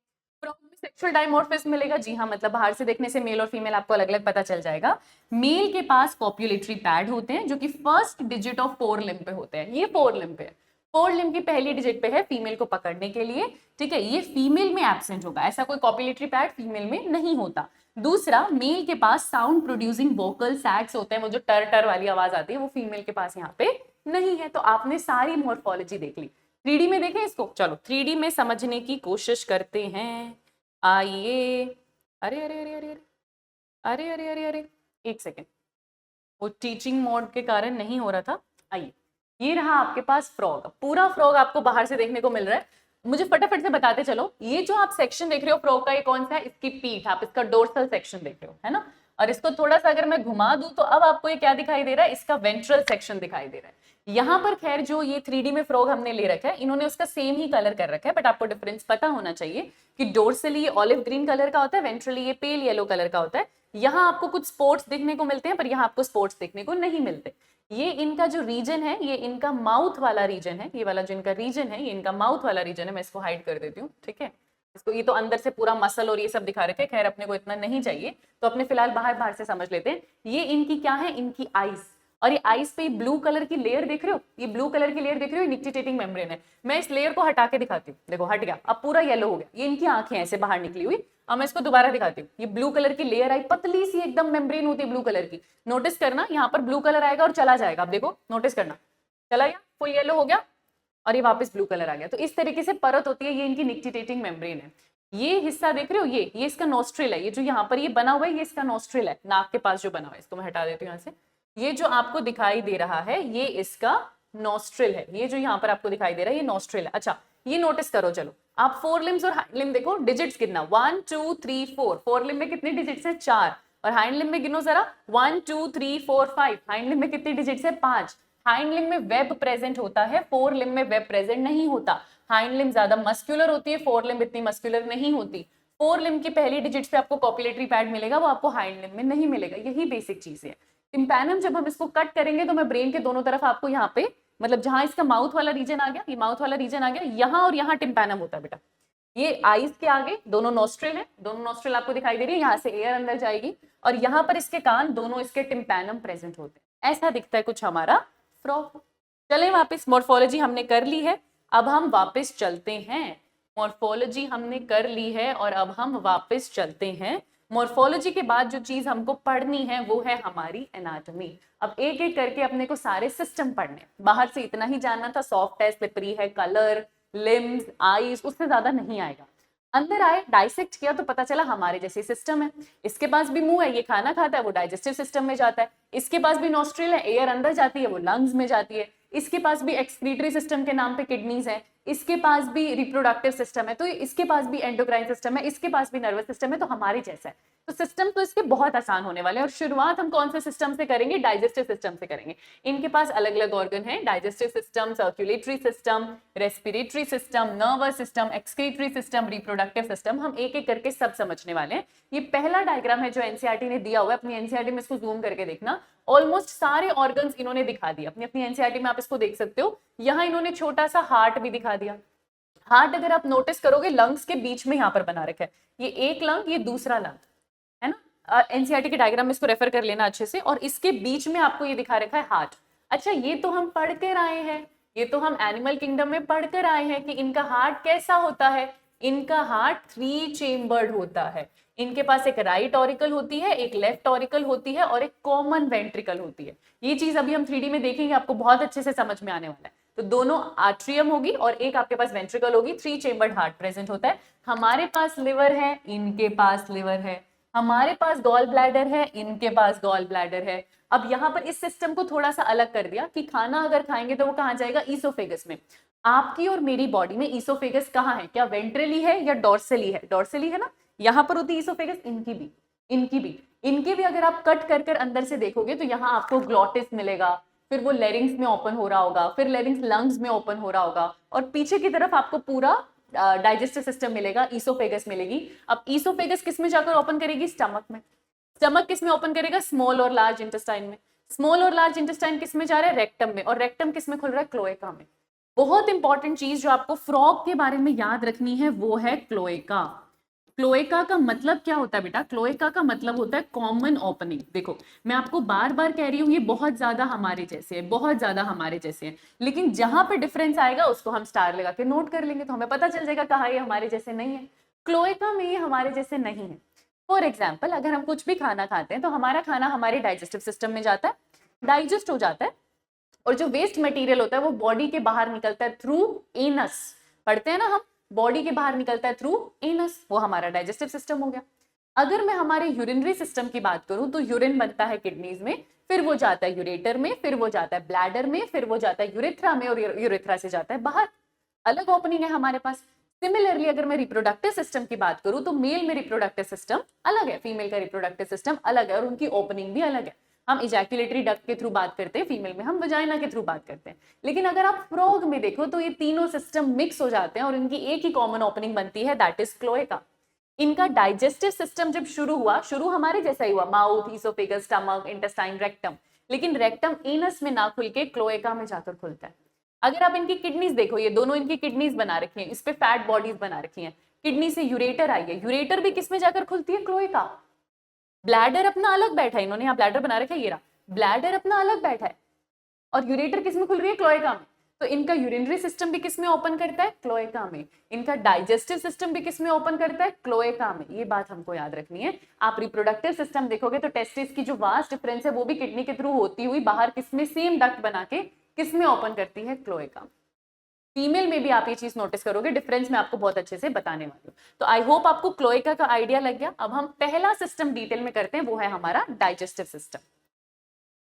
सेक्सुअल डायमॉर्फिज्म मिलेगा, जी हाँ, मतलब बाहर से देखने से मेल और फीमेल आपको अलग अलग पता चल जाएगा। मेल के पास कॉप्युलेटरी पैड होते हैं जो कि first digit of four limb पे होते हैं, ये फोर लिम्ब पे है, फोर लिम्ब की पहली डिजिट पे है फीमेल को पकड़ने के लिए, ठीक है। ये फीमेल में एब्सेंट होगा, ऐसा कोई कॉप्युलेटरी पैड फीमेल में नहीं होता। दूसरा, मेल के पास साउंड प्रोड्यूसिंग वोकल सैक्स होते हैं, वो जो टर टर वाली आवाज आती है वो फीमेल के पास यहाँ पे नहीं है। तो आपने सारी मॉर्फोलॉजी देख ली। 3D में देखें इसको, चलो 3D में समझने की कोशिश करते हैं, आइए। अरे अरे अरे अरे अरे अरे अरे अरे एक सेकेंड, वो टीचिंग मोड के कारण नहीं हो रहा था। आइए, ये रहा आपके पास फ्रॉग, पूरा फ्रॉग आपको बाहर से देखने को मिल रहा है। मुझे फटाफट से बताते चलो, ये जो आप सेक्शन देख रहे हो फ्रॉग का, ये कौन सा है? इसकी पीठ, आप इसका डोर्सल सेक्शन देख रहे हो, है ना। और इसको थोड़ा सा अगर मैं घुमा दूं तो अब आपको ये क्या दिखाई दे रहा है? इसका वेंट्रल सेक्शन दिखाई दे रहा है। यहाँ पर खैर जो ये 3D में फ्रॉग हमने ले रखा है, इन्होंने उसका सेम ही कलर कर रखा है, बट आपको डिफरेंस पता होना चाहिए कि डोर्सली ये ऑलिव ग्रीन कलर का होता है, वेंट्रली ये पेल येलो कलर का होता है। यहाँ आपको कुछ स्पॉट्स देखने को मिलते हैं, पर यहाँ आपको स्पॉट्स देखने को नहीं मिलते। ये इनका जो रीजन है, ये इनका माउथ वाला रीजन है, ये वाला जो इनका रीजन है, ये इनका माउथ वाला रीजन है। मैं इसको हाइड कर देती हूँ, ठीक है। इसको, ये तो अंदर से पूरा मसल और ये सब दिखा रखे, खैर अपने को इतना नहीं चाहिए, तो अपने फिलहाल बाहर बाहर से समझ लेते हैं। ये इनकी क्या है? इनकी आईज, और ये आईज पे ब्लू कलर की लेयर देख रहे हो, ये ब्लू कलर की लेयर देख रहे हो, निक्टिटेटिंग मेम्ब्रेन है। मैं इस लेयर को हटा के दिखाती हूँ, देखो हट गया, अब पूरा येलो हो गया, ये इनकी आंखें ऐसे बाहर निकली हुई। अब मैं इसको दोबारा दिखाती हूँ, ये ब्लू कलर की लेयर आई, पतली सी एकदम मेम्ब्रेन होती है ब्लू कलर की। नोटिस करना, यहाँ पर ब्लू कलर आएगा और चला जाएगा, अब देखो नोटिस करना, चला गया, फुल येलो हो गया और ये वापस ब्लू कलर आ गया। तो इस तरीके से परत होती है, ये इनकी निक्टिटेटिंग मेम्ब्रेन है। ये हिस्सा देख रहे हो, ये इसका नोस्ट्रिल है, ये जो यहाँ पर ये बना हुआ है, ये इसका नोस्ट्रिल है, नाक के पास जो बना हुआ है। इसको मैं हटा देती हूँ यहाँ से। ये जो आपको दिखाई दे रहा है, ये इसका नोस्ट्रिल है, ये जो यहाँ पर आपको दिखाई दे रहा है, ये नोस्ट्रिल है। अच्छा, ये नोटिस करो, चलो आप फोर लिम्स और हाइंड लिम्ब देखो, डिजिट्स कितना, 1 2 3 4। फोर लिम्ब में कितनी डिजिट्स है? 4। और हाइंड लिम्ब में गिनो जरा, 1 2 3 4 5। हाइंड लिम्ब में कितनी डिजिट्स है? 5। हाइंड लिम्ब में वेब प्रेजेंट होता है, फोर लिम्ब में वेब प्रेजेंट नहीं होता। हाइंड लिम्ब ज्यादा मस्क्यूलर होती है, फोर लिम्ब इतनी मस्क्यूलर नहीं होती। फोर लिम्ब की पहली डिजिट्स पे आपको कॉपुलेटरी पैड मिलेगा, वो आपको हाइंड लिम्ब में नहीं मिलेगा, यही बेसिक चीज है। टिम्पैनम जब हम इसको कट करेंगे तो मैं ब्रेन के दोनों तरफ आपको यहाँ पे, मतलब जहां इसका माउथ वाला रीजन आ गया, ये माउथ वाला रीजन आ गया, यहाँ और यहाँ टिम्पैनम होता है बेटा। ये आईज के आगे दोनों नोस्ट्रिल है, दोनों नोस्ट्रिल आपको दिखाई दे रही है, यहाँ से एयर अंदर जाएगी, और यहाँ पर इसके कान, दोनों इसके टिम्पैनम प्रेजेंट होते हैं। ऐसा दिखता है कुछ हमारा फ्रॉग। चले वापस, मॉर्फोलॉजी हमने कर ली है, अब हम वापस चलते हैं। मॉर्फोलॉजी हमने कर ली है और अब हम वापस चलते हैं। मॉर्फोलॉजी के बाद जो चीज हमको पढ़नी है वो है हमारी एनाटॉमी। अब एक एक करके अपने को सारे सिस्टम पढ़ने, बाहर से इतना ही जानना था, सॉफ्ट है, स्लिपरी है, कलर, लिम्स, आईज, उससे ज्यादा नहीं आएगा। अंदर आए, डाइसेक्ट किया तो पता चला हमारे जैसे सिस्टम है। इसके पास भी मुंह है, ये खाना खाता है, वो डाइजेस्टिव सिस्टम में जाता है। इसके पास भी नोस्ट्रिल है, एयर अंदर जाती है, वो लंग्स में जाती है। इसके पास भी एक्सक्रीटरी सिस्टम के नाम पे किडनीज है। इसके पास भी रिप्रोडक्टिव सिस्टम है, तो इसके पास भी एंडोक्राइन सिस्टम है, इसके पास भी नर्वस सिस्टम है, तो हमारे जैसा है। तो सिस्टम तो इसके बहुत आसान होने वाले हैं। और शुरुआत हम कौन से सिस्टम से करेंगे? डाइजेस्टिव सिस्टम से करेंगे। इनके पास अलग अलग ऑर्गन है, digestive system, circulatory system, respiratory system, nervous system, excretory system, reproductive system. हम एक एक करके सब समझने वाले हैं। ये पहला डायग्राम है जो एनसीईआरटी ने दिया हुआ है, अपनी एनसीईआरटी में इसको जूम करके देखना। ऑलमोस्ट सारे ऑर्गन्स इन्होंने दिखा दिया अपनी एनसीईआरटी में, आप इसको देख सकते हो। यहाँ इन्होंने छोटा सा हार्ट भी दिखा दिया। हार्ट अगर आप नोटिस करोगे, लंग्स के बीच में यहाँ पर बना रखा है, ये एक लंग, ये दूसरा लंग है ना। एनसीईआरटी के डायग्राम में इसको रेफर कर लेना अच्छे से। और इसके बीच में आपको ये दिखा रखा है हार्ट। अच्छा, ये तो हम पढ़ कर आए हैं, ये तो हम एनिमल किंगडम में पढ़ कर आए हैं कि इनका हार्ट कैसा होता है। इनका हार्ट 3 चेम्बर्ड होता है। इनके पास एक राइट ऑरिकल होती है, एक लेफ्ट ऑरिकल होती है और एक कॉमन वेंट्रिकल होती है। ये चीज अभी हम 3D में देखेंगे, आपको बहुत अच्छे से समझ में आने वाला है। तो दोनों आर्ट्रियम होगी और एक आपके पास वेंट्रिकल होगी, 3 चेम्बर्ड हार्ट प्रेजेंट होता है। हमारे पास लिवर है, इनके पास लिवर है, हमारे पास गॉल ब्लैडर है, इनके पास गॉल ब्लैडर है। अब यहाँ पर इस सिस्टम को थोड़ा सा अलग कर दिया कि खाना अगर खाएंगे तो वो कहाँ जाएगा, ईसोफेगस में। आपकी और मेरी बॉडी में ईसोफेगस कहाँ है, क्या वेंट्रली है या डॉर्सली है, डॉर्सली है ना, यहाँ पर होती है ईसोफेगस, इनकी भी अगर आप कट कर कर अंदर से देखोगे तो यहाँ आपको ग्लॉटिस मिलेगा, फिर वो लेरिंग्स में ओपन हो रहा होगा, फिर लेरिंग्स लंग्स में ओपन हो रहा होगा, और पीछे की तरफ आपको पूरा डाइजेस्टिव सिस्टम मिलेगा, ईसोफेगस मिलेगी। अब ईसोफेगस किस में जाकर ओपन करेगी, स्टमक में। स्टमक किस में ओपन करेगा, स्मॉल और लार्ज इंटेस्टाइन में। स्मॉल और लार्ज इंटेस्टाइन किस में जा रहा है, रेक्टम में, और रेक्टम किस में खुल रहा है, क्लोएका में। बहुत इंपॉर्टेंट चीज जो आपको फ्रॉग के बारे में याद रखनी है वो है क्लोएका। क्लोएका का मतलब क्या होता है बेटा, क्लोएका का मतलब होता है कॉमन ओपनिंग। देखो मैं आपको बार बार कह रही हूँ ये बहुत ज्यादा हमारे जैसे है, बहुत ज्यादा हमारे जैसे है, लेकिन जहां पे डिफरेंस आएगा उसको हम स्टार लगा के नोट कर लेंगे तो हमें पता चल जाएगा कहाँ ये हमारे जैसे नहीं है। क्लोएका में ये हमारे जैसे नहीं है। फॉर एग्जाम्पल अगर हम कुछ भी खाना खाते हैं तो हमारा खाना हमारे डाइजेस्टिव सिस्टम में जाता है, डाइजेस्ट हो जाता है, और जो वेस्ट मटेरियल होता है वो बॉडी के बाहर निकलता है थ्रू एनस। पढ़ते हैं ना हम, बॉडी के बाहर निकलता है थ्रू एनस, वो हमारा डाइजेस्टिव सिस्टम हो गया। अगर मैं हमारे यूरिनरी सिस्टम की बात करूं तो यूरिन बनता है किडनीज में, फिर वो जाता है यूरेटर में, फिर वो जाता है ब्लैडर में, फिर वो जाता है यूरेथ्रा में, और यूरेथ्रा से जाता है बाहर। अलग ओपनिंग है हमारे पास। सिमिलरली अगर मैं रिप्रोडक्टिव सिस्टम की बात करूं तो मेल में रिप्रोडक्टिव सिस्टम अलग है, फीमेल का रिप्रोडक्टिव सिस्टम अलग है, और उनकी ओपनिंग भी अलग है। हम इजैकुलेटरी डक्ट के थ्रू बात करते हैं, फीमेल में हम वजाइना के थ्रू बात करते हैं। लेकिन अगर आप फ्रॉग में देखो तो ये तीनों सिस्टम मिक्स हो जाते हैं और इनकी एक ही कॉमन ओपनिंग बनती है, दैट इज क्लोएका। इनका डाइजेस्टिव सिस्टम जब शुरू हुआ, शुरू हमारे जैसा ही हुआ, mouth, oesophagus, stomach, intestine, rectum, लेकिन रेक्टम एनस में ना खुल के क्लोएका में जाकर खुलता है। अगर आप इनकी किडनीज देखो, ये दोनों इनकी किडनीज बना रखी हैं, इस पे फैट बॉडीज बना रखी हैं, किडनी से यूरेटर आई है, यूरेटर भी किस में जाकर खुलती है, क्लोएका। ब्लैडर अपना अलग बैठा है, इन्होंने यहाँ ब्लैडर बना रखा है, ये रहा ब्लैडर अपना अलग बैठा है, और यूरेटर किस में खुल रही है, क्लोएका में। तो इनका यूरिनरी सिस्टम भी किस में ओपन करता है, क्लोएका में। इनका डाइजेस्टिव सिस्टम भी किस में ओपन करता है, क्लोएका में। ये बात हमको याद रखनी है। आप रिप्रोडक्टिव सिस्टम देखोगे तो टेस्टिस की जो वास्ट डिफरेंस है वो भी किडनी के थ्रू होती हुई बाहर किस में, सेम डक्ट बना के किस में ओपन करती है, क्लोएका। फीमेल में भी आप ये चीज नोटिस करोगे, डिफरेंस मैं आपको बहुत अच्छे से बताने वाली हूँ। तो आई होप आपको क्लोएका का आइडिया लग गया। अब हम पहला सिस्टम डिटेल में करते हैं, वो है हमारा डाइजेस्टिव सिस्टम।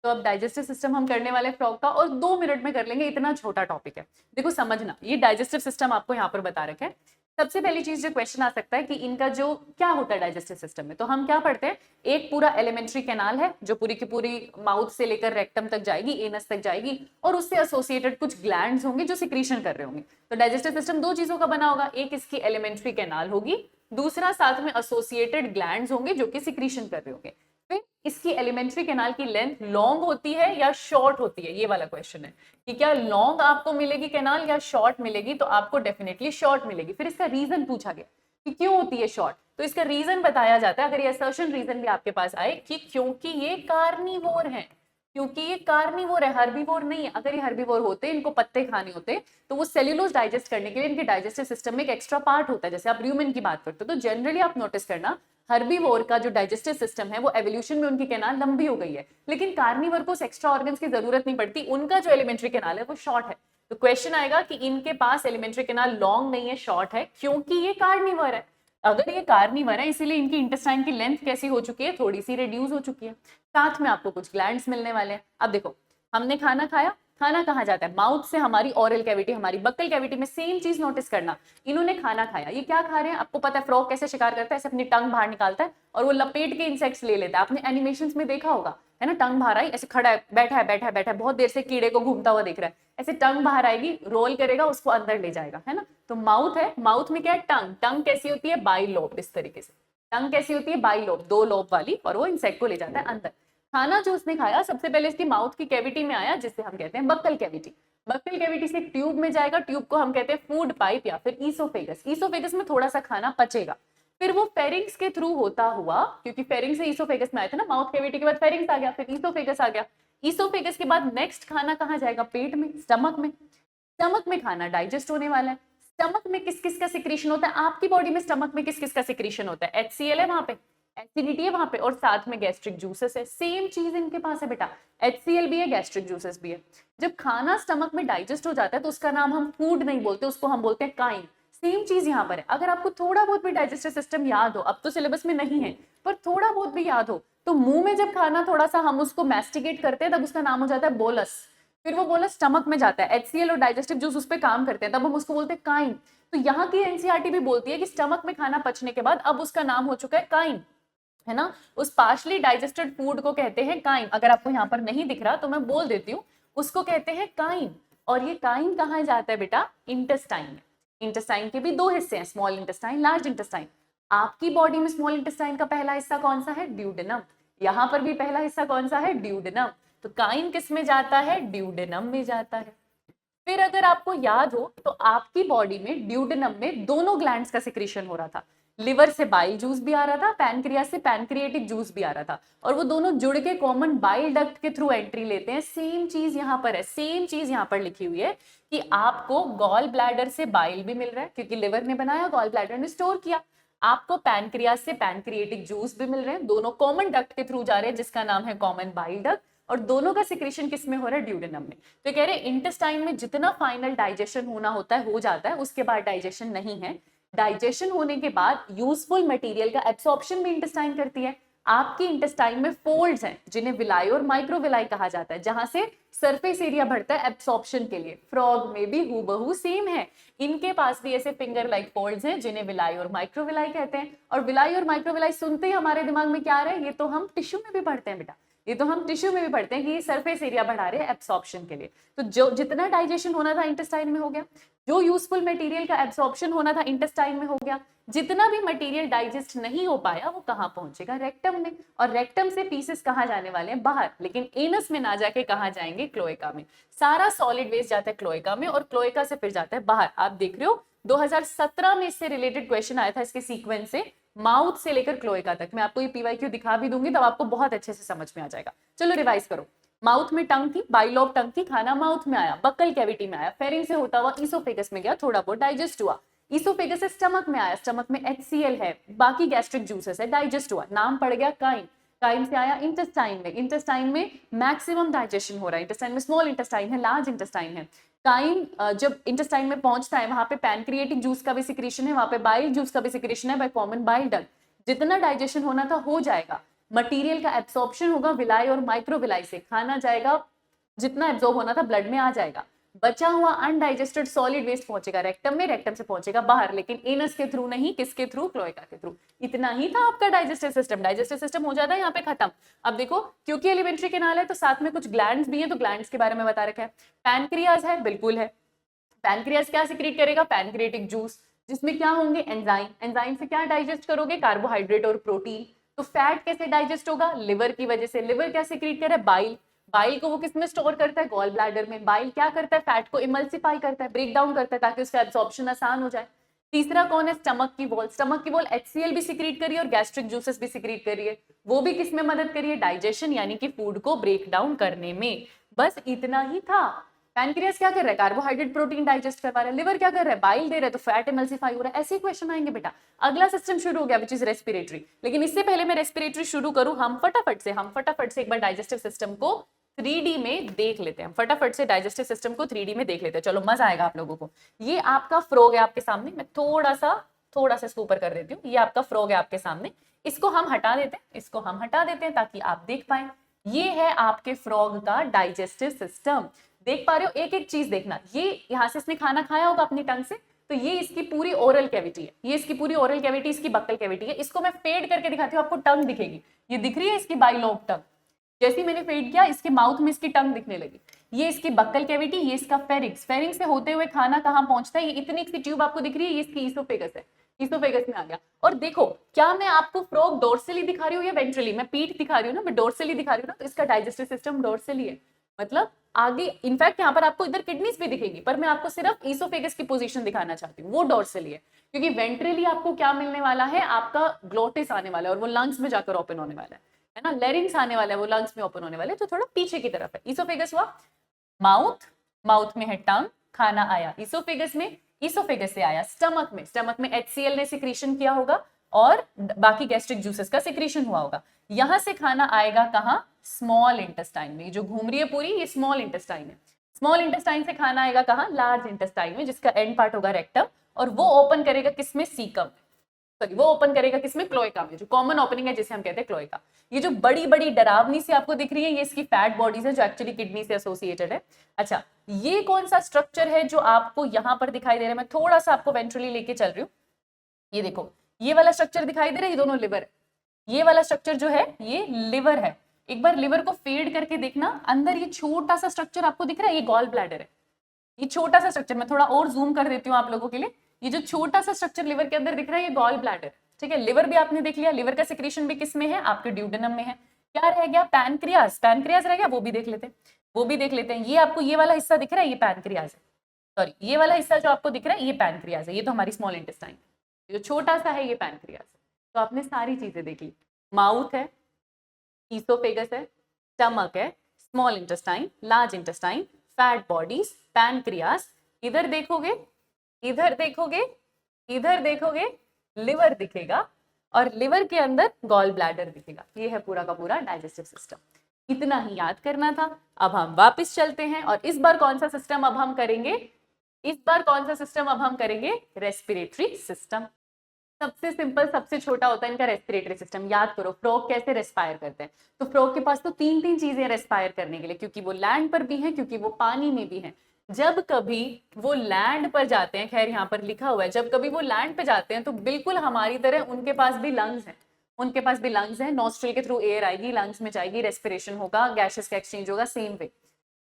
तो अब डाइजेस्टिव सिस्टम हम करने वाले फ्रॉग का, और 2 मिनट में कर लेंगे, इतना छोटा टॉपिक है। देखो समझना, ये डाइजेस्टिव सिस्टम आपको यहाँ पर बता रखा है। सबसे पहली चीज जो क्वेश्चन आ सकता है कि इनका जो क्या होता है डाइजेस्टिव सिस्टम में, तो हम क्या पढ़ते हैं, एक पूरा एलिमेंट्री कैनाल है जो पूरी की पूरी माउथ से लेकर रेक्टम तक जाएगी, एनस तक जाएगी, और उससे एसोसिएटेड कुछ ग्लैंड्स होंगे जो सिक्रीशन कर रहे होंगे। तो डाइजेस्टिव सिस्टम 2 चीजों का बना होगा, एक इसकी एलिमेंट्री कैनाल होगी, दूसरा साथ में एसोसिएटेड ग्लैंड्स होंगे जो कि सिक्रीशन कर रहे होंगे। फिर इसकी एलिमेंट्री कैनाल की लेंथ लॉन्ग होती है या शॉर्ट होती है, ये वाला क्वेश्चन है कि क्या लॉन्ग आपको मिलेगी कैनाल या शॉर्ट मिलेगी, तो आपको डेफिनेटली शॉर्ट मिलेगी। फिर इसका रीजन पूछा गया कि क्यों होती है शॉर्ट, तो इसका रीजन बताया जाता है। अगर ये असर्शन रीजन भी आपके पास आए कि क्योंकि ये कार्निवोर है, क्योंकि ये कार्निवोर है, हर्बीवोर नहीं है। अगर ये हर्बीवोर होते, इनको पत्ते खाने होते, तो वो सेल्यूलोज डाइजेस्ट करने के लिए इनके डाइजेस्टिव सिस्टम में एक एक्स्ट्रा पार्ट होता है, जैसे आप र्यूमेन की बात करते हो। तो जनरली आप नोटिस करना, हर्बीवोर का जो डाइजेस्टिव सिस्टम है वो एवोल्यूशन में उनकी कैनाल लंबी हो गई है, लेकिन कार्निवर को एक्स्ट्रा ऑर्गन्स की जरूरत नहीं पड़ती, उनका जो एलिमेंट्री कैनाल है वो शॉर्ट है। तो क्वेश्चन आएगा कि इनके पास एलिमेंट्री कैनाल लॉन्ग नहीं है, शॉर्ट है, क्योंकि ये कार्निवर है। अगर ये कार्निवर है इसीलिए इनकी इंटेस्टाइन की लेंथ कैसी हो चुकी है, थोड़ी सी रिड्यूस हो चुकी है। साथ में आपको कुछ ग्लैंड्स मिलने वाले हैं। अब देखो, हमने खाना खाया, खाना कहाँ जाता है, माउथ से हमारी ओरल कैविटी, हमारी बक्कल कैविटी में। सेम चीज नोटिस करना, इन्होंने खाना खाया, ये क्या खा रहे हैं, आपको पता है फ्रॉग कैसे शिकार करता है, ऐसे अपनी टंग बाहर निकालता है और वो लपेट के इंसेक्ट्स ले लेता है। आपने एनिमेशंस में देखा होगा, है ना, टंग बाहर आई, ऐसे खड़ा है, बैठा है, बैठा है, बैठा है, बहुत देर से कीड़े को घूमता हुआ देख रहा है, ऐसे टंग बाहर आएगी, रोल करेगा, उसको अंदर ले जाएगा, है ना। तो माउथ है, माउथ में क्या है, टंग। टंग कैसी होती है, बाई लोब, इस तरीके से टंग कैसी होती है, बाई लोब, 2 लोब वाली, और वो इंसेक्ट को ले जाता है अंदर। खाना जो उसने खाया सबसे पहले इसकी माउथ की कैविटी में आया, जिससे हम कहते हैं बक्कल कैविटी। बक्कल कैविटी से ट्यूब में जाएगा, ट्यूब को हम कहते हैं फूड पाइप या फिर ईसोफेगस। ईसोफेगस में थोड़ा सा खाना पचेगा, फिर वो फेरिंग्स के थ्रू होता हुआ, क्योंकि फेरिंग्स से ईसोफेगस में आया था ना, माउथ कैविटी के बाद फेरिंग्स आ गया, फिर ईसोफेगस आ गया। ईसोफेगस के बाद नेक्स्ट खाना कहाँ जाएगा, पेट में, स्टमक में। स्टमक में खाना डाइजेस्ट होने वाला है। स्टमक में किस किस का सिक्रीशन होता है, आपकी बॉडी में स्टमक में किस किस का सिक्रीशन होता है, HCl है वहां पे, एसिडिटी है वहां पे और साथ में गैस्ट्रिक जूसेस है, सेम चीज इनके पास है बेटा, HCl भी है, गैस्ट्रिक जूसेस भी है। जब खाना स्टमक में डाइजेस्ट हो जाता है तो उसका नाम हम फूड नहीं बोलते, उसको हम बोलते हैं काइन। सेम चीज यहाँ पर है। अगर आपको थोड़ा बहुत भी डाइजेस्टिव सिस्टम याद हो, अब तो सिलेबस में नहीं है पर थोड़ा बहुत भी याद हो, तो मुंह में जब खाना थोड़ा सा हम उसको मैस्टिकेट करते हैं तब उसका नाम हो जाता है बोलस, फिर वो बोलस स्टमक में जाता है, HCl और डाइजेस्टिव जूस उस पर काम करते हैं, तब हम उसको बोलते हैं काइन। तो यहाँ की एनसीईआरटी भी बोलती है कि स्टमक में खाना पचने के बाद अब उसका नाम हो चुका है काइन, है ना। उस पार्शली डाइजेस्टेड फूड को कहते हैं काइन। अगर आपको यहाँ पर नहीं दिख रहा तो मैं बोल देती हूँ, उसको कहते हैं काइन। और ये काइन कहाँ जाता है बेटा, इंटेस्टाइन में। इंटेस्टाइन के भी दो हिस्से हैं, स्मॉल इंटेस्टाइन, लार्ज इंटेस्टाइन। आपकी बॉडी में स्मॉल इंटेस्टाइन का पहला हिस्सा कौन सा है, ड्यूडेनम। यहाँ पर भी पहला हिस्सा कौन सा है, ड्यूडेनम। तो काइन किस में जाता है, ड्यूडेनम में जाता है। फिर अगर आपको याद हो तो आपकी बॉडी में ड्यूडेनम में दोनों ग्लैंड्स का सिक्रीशन हो रहा था, लिवर से बाइल जूस भी आ रहा था, पैनक्रियास से पैनक्रिएटिक जूस भी आ रहा था, और वो दोनों जुड़ के कॉमन बाइल डक्ट के थ्रू एंट्री लेते हैं। सेम चीज यहाँ पर है, सेम चीज यहाँ पर लिखी हुई है कि आपको गॉल ब्लैडर से बाइल भी मिल रहा है क्योंकि लिवर ने बनाया, गॉल ब्लैडर ने स्टोर किया। आपको पैनक्रियास से पैनक्रिएटिक जूस भी मिल रहे हैं, दोनों कॉमन डक्ट के थ्रू जा रहे हैं जिसका नाम है कॉमन बाइल डक्ट, और दोनों का सिक्रीशन किस में हो रहा है, ड्यूडेनम में। तो कह रहे हैं इंटेस्टाइन में जितना फाइनल डाइजेशन होना होता है हो जाता है, उसके बाद डाइजेशन नहीं है। डाइजेशन होने के बाद यूजफुल मटेरियल का एब्सॉर्प्शन भी इंटेस्टाइन करती है। आपकी इंटेस्टाइन में फोल्ड्स हैं जिन्हें विलाई और माइक्रोविलाई कहा जाता है, जहां से सरफेस एरिया बढ़ता है एब्सॉर्प्शन के लिए। फ्रॉग में भी हूबहू सेम है, इनके पास भी ऐसे फिंगर लाइक फोल्ड्स हैं जिन्हें विलाई और माइक्रोविलाई कहते हैं। और विलाई और माइक्रोविलाई सुनते ही हमारे दिमाग में क्या आ रहा है, ये तो हम टिश्यू में भी पढ़ते हैं बेटा, ये तो हम टिश्यू में भी पढ़ते हैं कि ये सरफेस एरिया बढ़ा रहे हैं एब्सॉर्प्शन के लिए। तो जो जितना डाइजेशन होना था इंटेस्टाइन में हो गया, जो यूजफुल मटेरियल का एब्सॉर्प्शन होना था इंटेस्टाइन में हो गया। जितना भी मटेरियल डाइजेस्ट नहीं हो पाया वो कहाँ पहुंचेगा, रेक्टम में, और रेक्टम से पीसेस कहाँ जाने वाले हैं, बाहर, लेकिन एनस में ना जाके कहाँ जाएंगे, क्लोएका में। सारा सॉलिड वेस्ट जाता है क्लोएका में और क्लोएका से फिर जाता है बाहर। आप देख रहे हो 2017 में इससे रिलेटेड क्वेश्चन आया था इसके सीक्वेंस से, माउथ से लेकर क्लोएका तक। मैं आपको ये पीवाईक्यू दिखा भी दूंगी तब आपको बहुत अच्छे से समझ में आ जाएगा। चलो रिवाइज करो। माउथ में टंग थी, बाइलोब टंग थी, खाना माउथ में आया, बक्कल कैविटी में आया, फेरिंग से होता हुआ ईसोफेगस में गया, थोड़ा बहुत डाइजेस्ट हुआ, ईसोफेगस से स्टमक में आया, स्टमक में HCl है, बाकी गैस्ट्रिक जूसेस है, डाइजेस्ट हुआ, नाम पड़ गया काइन। काइन से आया इंटेस्टाइन में, इंटेस्टाइन में मैक्सिमम डाइजेशन हो रहा है, इंटेस्टाइन में स्मॉल इंटेस्टाइन है, लार्ज इंटेस्टाइन है। काइन जब इंटेस्टाइन में पहुंचता है वहां पे पैनक्रिएटिक जूस का भी सिक्रीशन है, वहां पे बाइल जूस का भी सिक्रीशन है बाय कॉमन बाइल डक्ट। जितना डाइजेशन होना था हो जाएगा, मटेरियल का एब्सॉर्प्शन होगा विलाई और माइक्रोविलाई से, खाना जाएगा, जितना एब्जॉर्ब होना था ब्लड में आ जाएगा, बचा हुआ अनडाइजेस्टेड सॉलिड वेस्ट पहुंचेगा रेक्टम में, रेक्टम से पहुंचेगा बाहर, लेकिन एनस के थ्रू नहीं, किसके थ्रू, क्लोएका के थ्रू। इतना ही था आपका डाइजेस्टिव सिस्टम। डाइजेस्टिव सिस्टम हो जाता है यहाँ पे खत्म। अब देखो क्योंकि एलिमेंट्री कैनाल है तो साथ में कुछ ग्लैंड्स भी है, तो ग्लैंड्स के बारे में बता रखा है। पैनक्रियाज है, बिल्कुल है। पैनक्रियाज क्या सिक्रीट करेगा, पैनक्रिएटिक जूस, जिसमें क्या होंगे, एंजाइम। एंजाइम से क्या डाइजेस्ट करोगे, कार्बोहाइड्रेट और प्रोटीन। तो फैट कैसे डाइजेस्ट होगा, लिवर की वजह से। लिवर क्या सिक्रीट करे, बाइल। बाइल को वो किसमें स्टोर करता है, गॉल ब्लैडर में। बाइल क्या करता है, फैट को इमल्सिफाई करता है, ब्रेक डाउन करता है ताकि उसका एब्सॉर्प्शन आसान हो जाए। तीसरा कौन है, स्टमक की वॉल। स्टमक की वॉल HCl भी सिक्रीट करिए और गैस्ट्रिक जूसेस भी सिक्रीट करिए, वो भी किसमें मदद करिए, डाइजेशन यानी कि फूड को ब्रेक डाउन करने में। बस इतना ही था। पैनक्रियास क्या कर रहा है, कार्बोहाइड्रेट प्रोटीन डाइजेस्ट करवा रहा है। लिवर क्या कर रहा है, बाइल दे रहा है तो फैट इमल्सिफाई हो रहा है। ऐसे क्वेश्चन आएंगे बेटा। अगला सिस्टम शुरू हो गया विच इज रेस्पिरेटरी। लेकिन इससे पहले मैं रेस्पिरेटरी शुरू करूं, हम फटाफट से एक बार डाइजेस्टिव सिस्टम को 3D में देख लेते हैं। फटाफट से डाइजेस्टिव सिस्टम को 3D में देख लेते हैं। चलो मजा आएगा आप लोगों को। ये आपका फ्रॉग है आपके सामने, मैं थोड़ा सा इसको ऊपर कर देती हूँ। ये आपका फ्रॉग है आपके सामने, इसको हम हटा देते हैं ताकि आप देख पाए। ये है आपके फ्रॉग का डाइजेस्टिव सिस्टम। देख पा रहे हो, एक एक चीज देखना। ये यहाँ से इसने खाना खाया होगा अपनी टंग से, तो ये इसकी पूरी ओरल कैविटी है, ये इसकी पूरी ओरल कैविटी, इसकी बक्कल कैविटी है। इसको मैं फेड करके दिखाती हूँ, आपको टंग दिखेगी। ये दिख रही है इसकी बाइलोब टंग। जैसे मैंने फेड किया, इसके माउथ में इसकी टंग दिखने लगी। ये इसकी बक्कल कैविटी, ये इसका फेरिंक्स। फेरिंक्स से होते हुए खाना कहाँ पहुंचता है, ये इतनी सी ट्यूब आपको दिख रही है, ये इसकी ईसोफेगस है। ईसोफेगस में आ गया। और देखो क्या मैं आपको फ्रॉग डोर्सली दिखा रही हूँ या वेंट्रली, मैं पीठ दिखा रही हूँ ना, मैं डोर्सली दिखा रही हूँ ना, तो इसका डाइजेस्टिव सिस्टम डोर्सली है। मतलब आगे, इनफैक्ट यहाँ पर आपको इधर किडनीज भी दिखेगी, पर मैं आपको सिर्फ ईसोफेगस की पोजीशन दिखाना चाहती हूँ, वो डोर्सली है। क्योंकि वेंट्रली आपको क्या मिलने वाला है, आपका ग्लोटिस आने वाला है और वो लंग्स में जाकर ओपन होने वाला है ना। लेरिंग्स आने वाला है, वो लंग्स में ओपन होने वाले है, तो थोड़ा पीछे की तरफ है। ईसोफेगस हुआ माउथ में है टंग, खाना आया ईसोफेगस में, ईसोफेगस से आया स्टमक में, स्टमक में HCl ने सिक्रीशन किया होगा और बाकी गैस्ट्रिक जूसेस का सिक्रीशन हुआ होगा। यहां से खाना आएगा कहाँ, स्मॉल इंटेस्टाइन में। जो घूम रही है पूरी ये स्मॉल इंटेस्टाइन है। स्मॉल इंटेस्टाइन से खाना आएगा कहाँ, लार्ज इंटेस्टाइन में, जिसका एंड पार्ट होगा रेक्टम, और वो ओपन करेगा किसमें, सीकम, सॉरी वो ओपन करेगा किसमें, क्लोएका में, जो कॉमन ओपनिंग है जिसे हम कहते हैं क्लोएका। ये जो बड़ी बड़ी डरावनी सी आपको दिख रही है, ये इसकी फैट बॉडीज है जो एक्चुअली किडनी से एसोसिएटेड है। अच्छा, ये कौन सा स्ट्रक्चर है जो आपको यहां पर दिखाई दे रहा है, मैं थोड़ा सा आपको वेंट्रली लेके चल रही हूँ। ये देखो, ये वाला स्ट्रक्चर दिखाई दे रहा है, ये दोनों लिवर है। ये वाला स्ट्रक्चर जो है ये लिवर है। एक बार लिवर को फेड करके देखना, अंदर ये छोटा सा स्ट्रक्चर आपको दिख रहा है, ये गॉल ब्लैडर है। ये छोटा सा स्ट्रक्चर मैं थोड़ा और जूम कर देती हूँ आप लोगों के लिए। ये जो छोटा सा स्ट्रक्चर लिवर के अंदर दिख रहा है, ये गॉल ब्लैडर, ठीक है। लिवर भी आपने देख लिया, लिवर का सिक्रीशन भी किसमें है, आपके ड्यूडेनम में है। क्या रह गया, पैनक्रियाज, पैनक्रियाज रह गया, वो भी देख लेते हैं, वो भी देख लेते हैं। ये आपको ये वाला हिस्सा दिख रहा है, ये पैनक्रियाज है, सॉरी ये वाला हिस्सा जो आपको दिख रहा है ये पैनक्रियाज है, ये तो हमारी स्मॉल इंटेस्टाइन, जो छोटा सा है ये पैनक्रियाज है। तो आपने सारी चीजें देख ली, माउथ है, ईसोफेगस है, स्टमक है, small intestine, large intestine, fat bodies, pancreas, इधर देखोगे, इधर देखोगे, इधर देखोगे, लिवर दिखेगा, और लिवर के अंदर गॉल ब्लैडर दिखेगा। ये है पूरा का पूरा डाइजेस्टिव सिस्टम। इतना ही याद करना था। अब हम वापस चलते हैं, और इस बार कौन सा सिस्टम अब हम करेंगे, इस बार कौन सा सिस्टम अब हम करेंगे, रेस्पिरेटरी सिस्टम। सबसे सिंपल, सबसे छोटा होता है इनका रेस्पिरेटरी सिस्टम। याद करो फ्रॉग कैसे रेस्पायर करते हैं, तो फ्रॉग के पास तो तीन तीन चीजें रेस्पायर करने के लिए, क्योंकि वो लैंड पर भी है, क्योंकि वो पानी में भी है। जब कभी वो लैंड पर जाते हैं, खैर यहाँ पर लिखा हुआ है, जब कभी वो लैंड पे जाते हैं तो बिल्कुल हमारी तरह उनके पास भी लंग्स हैं, उनके पास भी लंग्स हैं। नॉस्ट्रिल के थ्रू एयर आएगी, लंग्स में जाएगी, रेस्पिरेशन होगा, गैसेस का एक्सचेंज होगा। सेम वे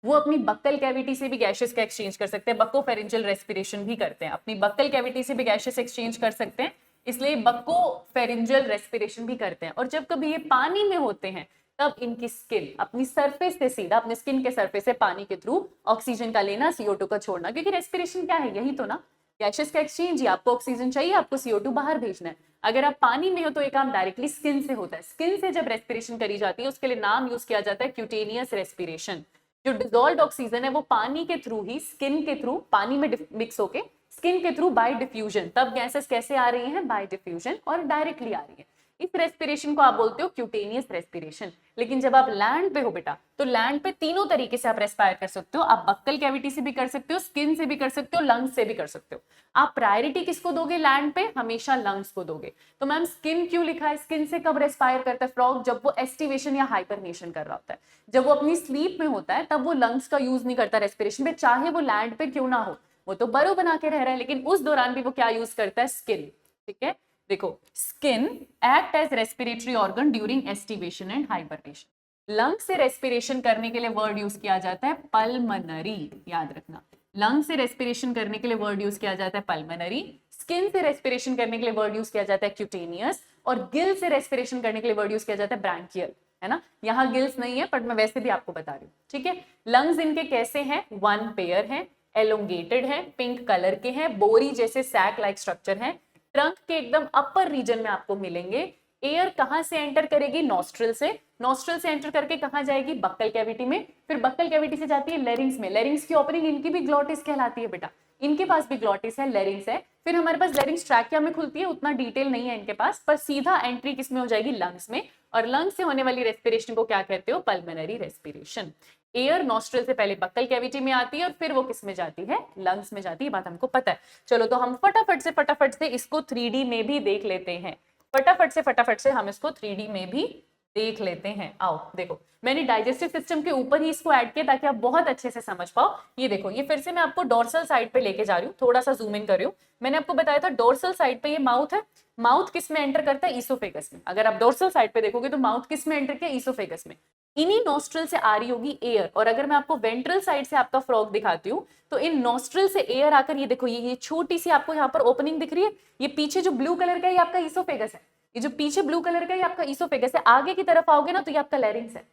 वो अपनी बक्कल कैविटी से भी गैसेस का एक्सचेंज कर सकते हैं, बक्कोफेरेंजियल रेस्पिरेशन भी करते हैं, अपनी बक्कल कैविटी से भी गैसेस एक्सचेंज कर सकते हैं, इसलिए बक्कोफेरेंजियल रेस्पिरेशन भी करते हैं। और जब कभी ये पानी में होते हैं तब इनकी स्किन अपनी सरफेस से सीधा, अपने स्किन के सरफेस से पानी के थ्रू ऑक्सीजन का लेना, CO2 का छोड़ना, क्योंकि रेस्पिरेशन क्या है, यही तो ना, गैसेस का एक्सचेंज ही। आपको ऑक्सीजन चाहिए, आपको CO2 बाहर भेजना है। अगर आप पानी में हो तो ये काम डायरेक्टली स्किन से होता है। स्किन से जब रेस्पिरेशन करी जाती है उसके लिए नाम यूज किया जाता है क्यूटेनियस रेस्पिरेशन। जो डिजोल्व्ड ऑक्सीजन है वो पानी के थ्रू ही, स्किन के थ्रू, पानी में मिक्स होके स्किन के थ्रू बाय डिफ्यूजन, तब गैसेस कैसे आ रही हैं, बाय डिफ्यूजन, और डायरेक्टली आ रही है। इस रेस्पिरेशन को आप बोलते हो क्यूटेनियस रेस्पिरेशन। लेकिन जब आप लैंड पे हो बेटा, तो लैंड पे तीनों तरीके से आप रेस्पायर कर सकते हो। आप बक्कल कैविटी से भी कर सकते हो, स्किन से भी कर सकते हो, लंग्स से भी कर सकते हो। आप प्रायोरिटी किसको दोगे लैंड पे, हमेशा लंग्स को दोगे। तो मैम स्किन क्यों लिखा है, स्किन से कब रेस्पायर करता है फ्रॉग, जब वो एस्टिवेशन या हाइबरनेशन कर रहा होता है। जब वो अपनी स्लीप में होता है तब वो लंग्स का यूज नहीं करता रेस्पिरेशन पे, चाहे वो लैंड पे क्यों ना हो, वो तो बरो बना के रह रहा है, लेकिन उस दौरान भी वो क्या यूज करता है, स्किन। ठीक है, देखो skin act as respiratory organ during aestivation and hibernation. Lung से रेस्पिरेशन करने के लिए वर्ड यूज किया जाता है पल्मनरी, याद रखना। लंग से रेस्पिरेशन करने के लिए वर्ड यूज किया जाता है पल्मनरी, स्किन से रेस्पिरेशन करने के लिए वर्ड यूज किया जाता है क्यूटेनियस, और गिल से रेस्पिरेशन करने के लिए वर्ड यूज किया जाता है ब्रैंकियल, है ना। यहाँ गिल्स नहीं है, पर मैं वैसे भी आपको बता रही हूँ। ठीक है, लंग्स इनके कैसे हैं, वन पेयर है, एलोंगेटेड है, पिंक कलर के हैं, बोरी जैसे सैक लाइक स्ट्रक्चर है, ट्रंक के एकदम अपर रीजन में आपको मिलेंगे। एयर कहां से एंटर करेगी, नॉस्ट्रल से, नॉस्ट्रल से एंटर करके कहां जाएगी, बक्कल कैविटी में, फिर बक्कल कैविटी से जाती है लेरिंग्स में। लेरिंग्स की ओपनिंग इनकी भी ग्लॉटिस कहलाती है बेटा, इनके पास भी ग्लॉटिस है, लेरिंग्स है। फिर हमारे पास लेरिंग्स ट्रैकिया में खुलती है, उतना डिटेल नहीं है इनके पास, पर सीधा एंट्री किसमें हो जाएगी, लंग्स में। और लंग्स से होने वाली रेस्पिरेशन को क्या कहते हो, पल्मोनरी रेस्पिरेशन। एयर नॉस्ट्रल से पहले बक्कल कैविटी में आती है और फिर वो किस में जाती है, लंग्स में जाती है, बात हमको पता है। चलो तो हम फटाफट से इसको 3D में भी देख लेते हैं, फटाफट से हम इसको 3D में भी देख लेते हैं। आओ देखो, मैंने डाइजेस्टिव सिस्टम के ऊपर ही इसको ऐड किया ताकि आप बहुत अच्छे से समझ पाओ। ये देखो, ये फिर से मैं आपको डोर्सल साइड पे लेके जा रही हूँ, थोड़ा सा जूम इन कर रही हूँ। मैंने आपको बताया था डोर्सल साइड पे ये माउथ है, माउथ किस में एंटर करता है, ईसोफेगस में। अगर आप डोर्सल साइड पे देखोगे तो माउथ किस में एंटर किया, ईसोफेगस में। इन्हीं नोस्ट्रल से आ रही होगी एयर, और अगर मैं आपको वेंट्रल साइड से आपका फ्रॉग दिखाती हूँ तो इन नोस्ट्रल से एयर आकर, ये देखो, ये छोटी सी आपको यहाँ पर ओपनिंग दिख रही है, ये पीछे जो ब्लू कलर का है ये आपका ईसोफेगस है, ये जो पीछे ब्लू कलर का है ये आपका ईसोफेगस है। आगे की तरफ आओगे ना तो ये आपका लेरिंग्स है।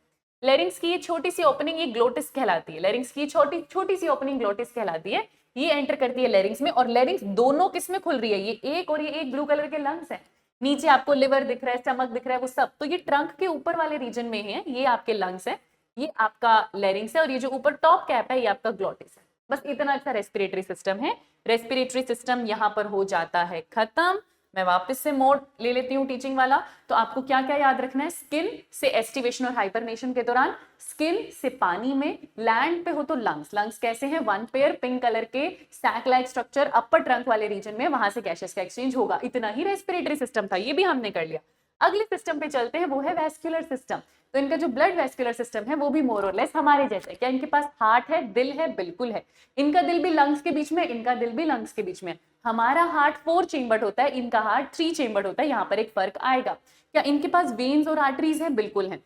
लेरिंग्स की ये छोटी सी ओपनिंग ये ग्लोटिस कहलाती है, लेरिंग्स की छोटी सी ओपनिंग ग्लोटिस कहलाती है। ये एंटर करती है लेरिंग्स में, और लेरिंग्स दोनों किस में खुल रही है, ये एक और ये एक ब्लू कलर के लंग्स है। नीचे आपको लिवर दिख रहा है, स्टमक दिख रहा है, वो सब तो ये ट्रंक के ऊपर वाले रीजन में है, ये आपके लंग्स है, ये आपका लेरिंग्स है, और ये जो ऊपर टॉप कैप है ये आपका ग्लोटिस है। बस इतना अच्छा रेस्पिरेटरी सिस्टम है। रेस्पिरेटरी सिस्टम यहाँ पर हो जाता है खत्म। मैं वापस से मोड ले लेती हूँ टीचिंग वाला। तो आपको क्या क्या याद रखना है, स्किन से एस्टिवेशन और हाइबरनेशन के दौरान, स्किन से पानी में, लैंड पे हो तो लंग्स, लंग्स कैसे हैं, वन पेयर पिंक कलर के sac like structure upper trunk वाले रीजन में, वहां से गैसेस का एक्सचेंज होगा। इतना ही रेस्पिरेटरी सिस्टम था, ये भी हमने कर लिया। अगले सिस्टम पे चलते हैं, वो है वैस्कुलर सिस्टम। तो इनका जो ब्लड वैस्कुलर सिस्टम है वो भी मोर और लेस हमारे जैसे है। क्या इनके पास हार्ट है, दिल है? बिल्कुल है। इनका दिल भी लंग्स के बीच में, इनका दिल भी लंग्स के बीच में। हमारा हार्ट 4 चेम्बर्ड होता है, इनका हार्ट 3 चेम्बर्ड होता है, यहाँ पर एक फर्क आएगा। क्या इनके पास वेन्स और आर्टरीज है? बिल्कुल है।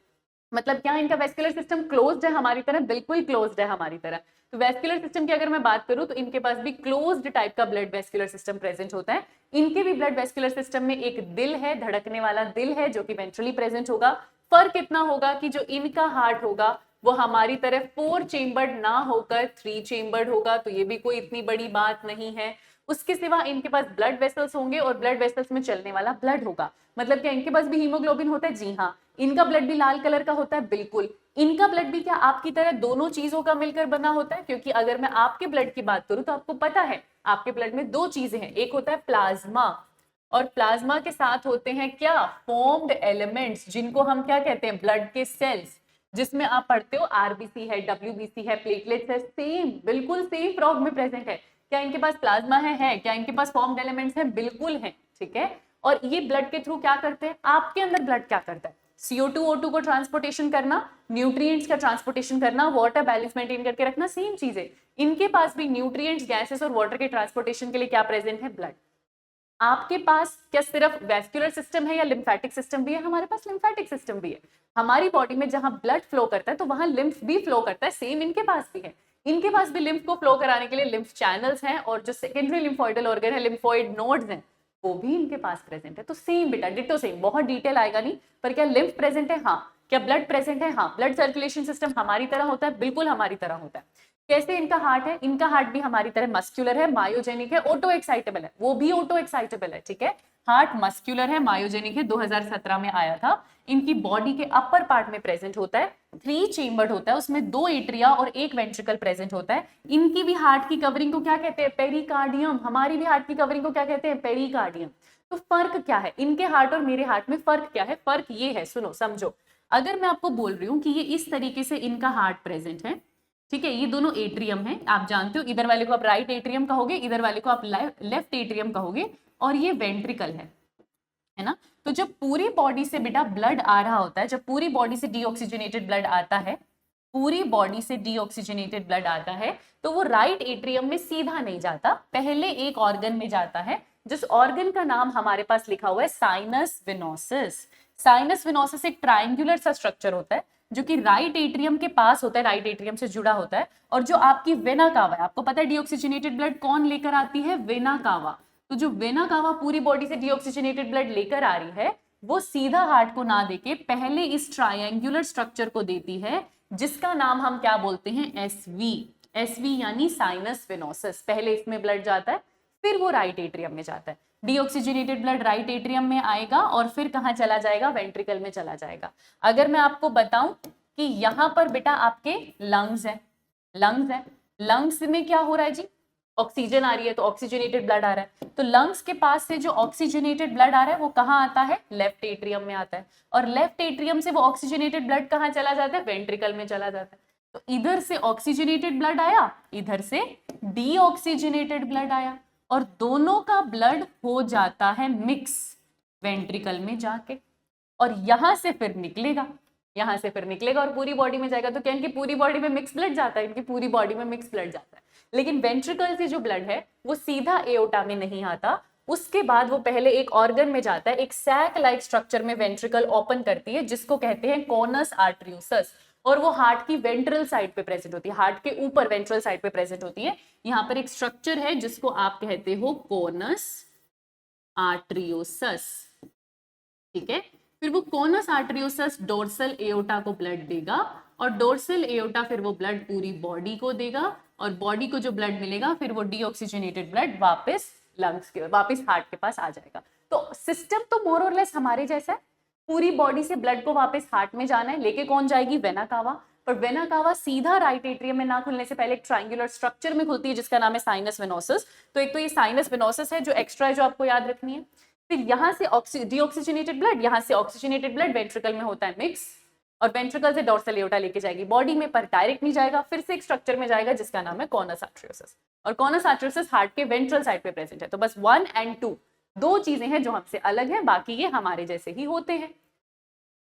मतलब क्या इनका वेस्कुलर सिस्टम क्लोज्ड है हमारी तरह? बिल्कुल क्लोज्ड है हमारी तरह। तो वेस्कुलर सिस्टम की अगर मैं बात करूं तो इनके पास भी क्लोज्ड टाइप का ब्लड वेस्कुलर सिस्टम प्रेजेंट होता है। इनके भी ब्लड वेस्कुलर सिस्टम में एक दिल है, धड़कने वाला दिल है, जो कि वेंट्रली प्रेजेंट होगा। फर्क इतना होगा कि जो इनका हार्ट होगा वो हमारी तरह 4 चेम्बर्ड ना होकर 3 चेम्बर्ड होगा, तो ये भी कोई इतनी बड़ी बात नहीं है। उसके सिवा इनके पास ब्लड वेसल्स होंगे और ब्लड वेसल्स में चलने वाला ब्लड होगा। मतलब क्या इनके पास भी हीमोग्लोबिन होता है? जी हाँ। इनका ब्लड भी लाल कलर का होता है? बिल्कुल। इनका ब्लड भी क्या आपकी तरह दोनों चीजों का मिलकर बना होता है? क्योंकि अगर मैं आपके ब्लड की बात करूं तो आपको पता है आपके ब्लड में 2 चीजें हैं, एक होता है प्लाज्मा, और प्लाज्मा के साथ होते हैं क्या? फॉर्म्ड एलिमेंट्स, जिनको हम क्या कहते हैं? ब्लड के सेल्स, जिसमें आप पढ़ते हो आरबीसी है, डब्ल्यूबीसी है, प्लेटलेट्स है, सेम बिल्कुल सेम फ्रॉग में प्रेजेंट है। क्या इनके पास प्लाज्मा है? क्या इनके पास फॉर्म्ड एलिमेंट्स हैं? बिल्कुल है। ठीक है। और ये ब्लड के थ्रू क्या करते हैं? आपके अंदर ब्लड क्या करता है? CO2 O2 को ट्रांसपोर्टेशन करना, न्यूट्रिएंट्स का ट्रांसपोर्टेशन करना, वाटर बैलेंस मेंटेन करके रखना, सेम चीज है। इनके पास भी न्यूट्रिएंट्स, गैसेस और वाटर के ट्रांसपोर्टेशन के लिए क्या प्रेजेंट है? ब्लड। आपके पास क्या सिर्फ वैस्कुलर सिस्टम है या लिम्फेटिक सिस्टम भी है? हमारे पास लिम्फेटिक सिस्टम भी है। हमारी बॉडी में जहां ब्लड फ्लो करता है तो वहां लिम्फ भी फ्लो करता है, सेम इनके पास भी है। इनके पास भी लिम्फ को फ्लो कराने के लिए लिम्फ चैनल्स हैं, और जो सेकेंडरी लिम्फोइडल ऑर्गन है, लिम्फोइड नोड्स हैं, वो भी इनके पास प्रेजेंट है। तो सेम बेटा, डिटो सेम, बहुत डिटेल आएगा नहीं, पर क्या लिम्फ प्रेजेंट है? हाँ। क्या ब्लड प्रेजेंट है? हाँ। ब्लड सर्कुलेशन सिस्टम हमारी तरह होता है? बिल्कुल हमारी तरह होता है। कैसे इनका हार्ट है? इनका हार्ट भी हमारी तरह मस्क्यूलर है, मायोजेनिक है, ऑटो एक्साइटेबल है, वो भी ऑटो एक्साइटेबल है। ठीक है। हार्ट मस्क्यूलर है, मायोजेनिक है, 2017 में आया था। इनकी बॉडी के अपर पार्ट में प्रेजेंट होता है, 3 चेम्बर्ड होता है, उसमें 2 एट्रिया और 1 वेंट्रिकल प्रेजेंट होता है। इनकी भी हार्ट की कवरिंग को क्या कहते हैं? पेरिकार्डियम। हमारी भी हार्ट की कवरिंग को क्या कहते हैं? पेरिकार्डियम। तो फर्क क्या है इनके हार्ट और मेरे हार्ट में? फर्क क्या है? फर्क ये है, सुनो समझो। अगर मैं आपको बोल रही हूँ कि ये इस तरीके से इनका हार्ट प्रेजेंट है, ठीक है, ये दोनों एट्रियम है, आप जानते हो, इधर वाले को आप राइट एट्रियम कहोगे, इधर वाले को आप लेफ्ट एट्रियम कहोगे, और ये वेंट्रिकल है ना। तो जब पूरी बॉडी से बेटा ब्लड आ रहा होता है, जब पूरी बॉडी से डीऑक्सीजनेटेड ब्लड आता है, पूरी बॉडी से डीऑक्सीजनेटेड ब्लड आता है, तो वो राइट एट्रियम में सीधा नहीं जाता, पहले एक ऑर्गन में जाता है, जिस ऑर्गन का नाम हमारे पास लिखा हुआ है साइनस विनोसिस। साइनस विनोसिस एक ट्राइंगुलर सा स्ट्रक्चर होता है जो कि राइट एट्रियम के पास होता है, राइट एट्रियम से जुड़ा होता है। और जो आपकी वेना कावा है, आपको पता है डीऑक्सीजनेटेड ब्लड कौन लेकर आती है? Vena cava. तो जो वेना कावा पूरी बॉडी से डीऑक्सीजनेटेड ब्लड लेकर आ रही है, वो सीधा हार्ट को ना देके पहले इस ट्रायंगुलर स्ट्रक्चर को देती है, जिसका नाम हम क्या बोलते हैं? एसवी। एसवी यानी साइनस विनोसिस। पहले इसमें ब्लड जाता है, फिर वो राइट एट्रियम में जाता है। डीऑक्सीजनेटेड ब्लड राइट एट्रियम में आएगा और फिर कहां चला जाएगा? वेंट्रिकल में चला जाएगा। अगर मैं आपको बताऊं कि यहां पर बेटा आपके लंग्स है, लंग्स है, लंग्स में क्या हो रहा है जी? ऑक्सीजन आ रही है, तो ऑक्सीजनेटेड ब्लड आ रहा है। तो लंग्स के पास से जो ऑक्सीजनेटेड ब्लड आ रहा है वो कहाँ आता है? लेफ्ट एट्रियम में आता है। और लेफ्ट एट्रियम से वो ऑक्सीजनेटेड ब्लड कहाँ चला जाता है? वेंट्रिकल में चला जाता है। तो इधर से ऑक्सीजनेटेड ब्लड आया, इधर से डीऑक्सीजनेटेड ब्लड आया, और दोनों का ब्लड हो जाता है मिक्स वेंट्रिकल में जाके, और यहां से फिर निकलेगा, यहां से फिर निकलेगा और पूरी बॉडी में जाएगा। तो क्या इनकी पूरी बॉडी में मिक्स ब्लड जाता है? इनकी पूरी बॉडी में मिक्स ब्लड जाता है। लेकिन वेंट्रिकल से जो ब्लड है वो सीधा एओर्टा में नहीं आता, उसके बाद वो पहले एक ऑर्गन में जाता है, एक सैक लाइक स्ट्रक्चर में वेंट्रिकल ओपन करती है, जिसको कहते हैं कॉनस आर्टरियोसस, और वो हार्ट की वेंट्रल साइड पे प्रेजेंट होती है, हार्ट के ऊपर वेंट्रल साइड पे प्रेजेंट होती है। यहाँ पर एक स्ट्रक्चर है जिसको आप कहते हो कॉनस आर्टरियोसस। ठीक है। फिर वो कॉनस आर्टरियोसस डोर्सल एओर्टा को ब्लड देगा, और डोर्सल एओर्टा फिर वो ब्लड पूरी बॉडी को देगा, और बॉडी को जो ब्लड मिलेगा फिर वो डीऑक्सीजनेटेड ब्लड वापस लंग्स के, वापस हार्ट के पास आ जाएगा। तो सिस्टम तो मोर और लेस हमारे जैसा है, पूरी बॉडी से ब्लड को वापस हार्ट में जाना है, लेके कौन जाएगी? Vena cava. पर वेना कावा सीधा राइट एट्रियम में ना खुलने से पहले एक ट्रायंगुलर स्ट्रक्चर में खुलती है जिसका नाम है साइनस विनोसिस। तो एक तो ये साइनस विनोसिस है जो एक्स्ट्रा है, जो आपको याद रखनी है। फिर यहाँ से डीऑक्सीजनेटेड ब्लड, यहाँ से ऑक्सीजनेटेड ब्लड वेंट्रिकल में होता है मिक्स, और वेंट्रिकल से डॉर्सल एओर्टा लेके जाएगी बॉडी में, पर डायरेक्ट नहीं जाएगा, फिर से एक स्ट्रक्चर में जाएगा जिसका नाम है कॉनस आर्टरियोसिस, और कॉनस आर्टरियोसिस हार्ट के वेंट्रल साइड पे प्रेजेंट है। तो बस 1 और 2 दो चीजें हैं जो हमसे अलग है, बाकी ये हमारे जैसे ही होते हैं।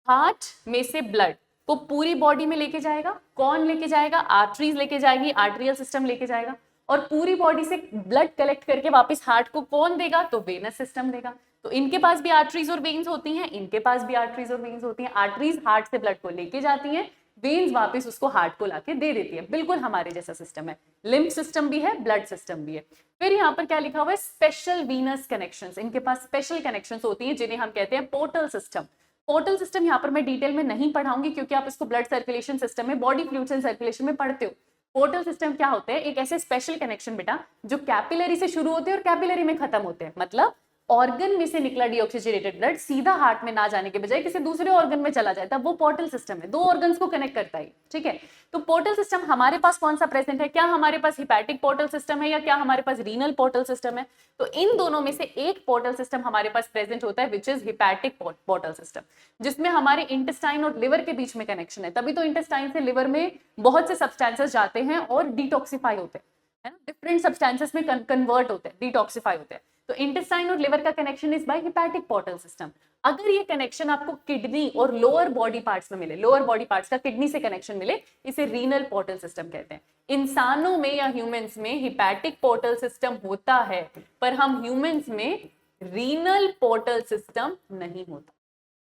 हार्ट में से ब्लड को पूरी बॉडी में लेके जाएगा, कौन लेके जाएगा? आर्टरीज लेके जाएगी, आर्टरियल सिस्टम लेके जाएगा, और पूरी बॉडी से ब्लड कलेक्ट करके वापस हार्ट को कौन देगा? तो वेनस सिस्टम देगा। तो इनके पास भी आर्टरीज और वेन्स होती हैं, इनके पास भी आर्टरीज और वेन्स होती हैं। आर्टरीज हार्ट से ब्लड को लेके जाती हैं, वेन्स वापस उसको हार्ट को लाके दे देती है। बिल्कुल हमारे जैसा सिस्टम है, लिम्फ सिस्टम भी है, ब्लड सिस्टम भी है। फिर यहाँ पर क्या लिखा हुआ है? Special Venus connections. इनके पास स्पेशल कनेक्शंस होती हैं जिन्हें हम कहते हैं पोर्टल सिस्टम। पोर्टल सिस्टम यहाँ पर मैं डिटेल में नहीं पढ़ाऊंगी क्योंकि आप इसको ब्लड सर्कुलेशन सिस्टम में, बॉडी फ्लूइड्स एंड सर्कुलेशन में पढ़ते हो। पोर्टल सिस्टम क्या होते हैं? एक ऐसे स्पेशल कनेक्शन बेटा जो कैपिलरी से शुरू होते हैं और कैपिलरी में खत्म होते हैं। मतलब ऑर्गन में से निकला डीऑक्सीजनेटेड ब्लड सीधा हार्ट में ना जाने के बजाय किसी दूसरे ऑर्गन में चला जाता है, वो पोर्टल सिस्टम है। दो ऑर्गन्स को कनेक्ट करता है, ठीक है। तो पोर्टल सिस्टम हमारे पास कौन सा प्रेजेंट है? क्या हमारे पास हिपैटिक पोर्टल सिस्टम है या क्या हमारे पास रीनल पोर्टल सिस्टम है? तो इन दोनों में से एक पोर्टल सिस्टम हमारे पास प्रेजेंट होता है, which is hepatic portal system, जिसमें हमारे इंटेस्टाइन और लिवर के बीच में कनेक्शन है। तभी तो इंटेस्टाइन से लिवर में बहुत से सब्सटेंसेस जाते हैं और डिटॉक्सिफाई होते हैं, है ना, डिफरेंट सब्सटेंसेस में कन्वर्ट होते हैं, डिटॉक्सिफाई होते हैं। तो इंटेस्टाइन और लिवर का connection is by hepatic portal system. अगर ये कनेक्शन आपको किडनी और लोअर बॉडी पार्ट्स में मिले, लोअर बॉडी पार्ट्स का किडनी से कनेक्शन मिले, इसे रीनल पोर्टल सिस्टम कहते हैं। इंसानों में या ह्यूमंस में हिपैटिक पोर्टल सिस्टम होता है, पर हम ह्यूमंस में रीनल पोर्टल सिस्टम नहीं होता।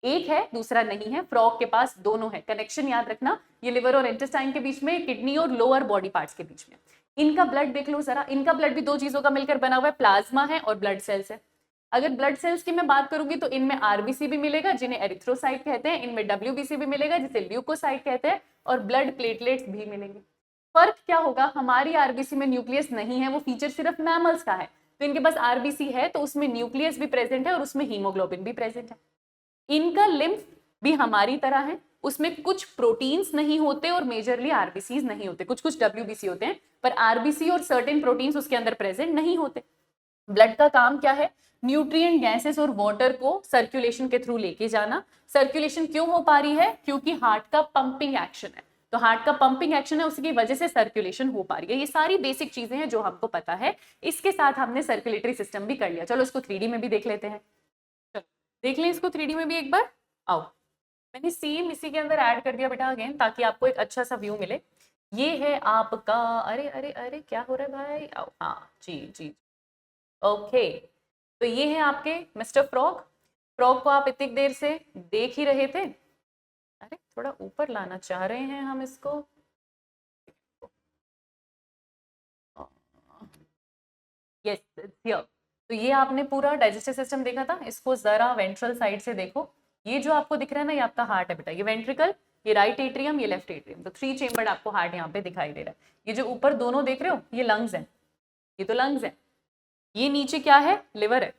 एक है, दूसरा नहीं है। फ्रॉग के पास दोनों है। कनेक्शन याद रखना, ये लिवर और इंटेस्टाइन के बीच में, किडनी और लोअर बॉडी पार्ट्स के बीच में। इनका ब्लड देख लो जरा, इनका ब्लड भी दो चीजों का मिलकर बना हुआ है, प्लाज्मा है और ब्लड सेल्स है। अगर ब्लड सेल्स की मैं बात करूंगी तो इनमें आरबीसी भी मिलेगा जिन्हें एरिथ्रोसाइट कहते हैं, इनमें डब्ल्यूबीसी भी मिलेगा जिसे ल्यूकोसाइट कहते हैं, और ब्लड प्लेटलेट्स भी मिलेंगे। फर्क क्या होगा? हमारी आरबीसी में न्यूक्लियस नहीं है, वो फीचर सिर्फ मैमल्स का है। तो इनके पास आरबीसी है तो उसमें न्यूक्लियस भी प्रेजेंट है और उसमें हीमोग्लोबिन भी प्रेजेंट है। इनका लिम्फ भी हमारी तरह है, उसमें कुछ प्रोटीन्स नहीं होते और मेजरली आरबीसीज नहीं होते, कुछ कुछ डब्ल्यूबीसी होते हैं, पर आरबीसी और सर्टेन प्रोटीन्स उसके अंदर प्रेजेंट नहीं होते। ब्लड का काम क्या है? न्यूट्रिएंट, गैसेस और वाटर को सर्कुलेशन के थ्रू लेके जाना। सर्कुलेशन क्यों हो पा रही है? क्योंकि हार्ट का पंपिंग एक्शन है। तो हार्ट का पंपिंग एक्शन है, उसकी वजह से सर्कुलेशन हो पा रही है। ये सारी बेसिक चीजें हैं जो हमको पता है। इसके साथ हमने सर्कुलेटरी सिस्टम भी कर लिया। चलो इसको 3D में भी देख लेते हैं। चलो देख लें इसको 3D में भी एक बार। आओ, मैंने सेम इसी के अंदर ऐड कर दिया बेटा अगेन, ताकि आपको एक अच्छा सा व्यू मिले। ये है आपका, अरे अरे अरे क्या हो रहा है भाई? आओ, हाँ जी जी, ओके। तो ये है आपके मिस्टर फ्रॉग। फ्रॉग को आप इतनी देर से देख ही रहे थे। अरे थोड़ा ऊपर लाना चाह रहे हैं हम इसको। यस, तो ये आपने पूरा डाइजेस्टिव सिस्टम देखा था। इसको जरा वेंट्रल साइड से देखो। ये जो आपको दिख रहा है ना, ये आपका हार्ट है बेटा। ये वेंट्रिकल, ये राइट एट्रियम, ये लेफ्ट एट्रियम। तो 3 चेम्बर्ड आपको हार्ट यहाँ पे दिखाई दे रहा है। ये जो ऊपर दोनों देख रहे हो, ये लंग्स है। ये तो लंग्स है। ये नीचे क्या है? लिवर है।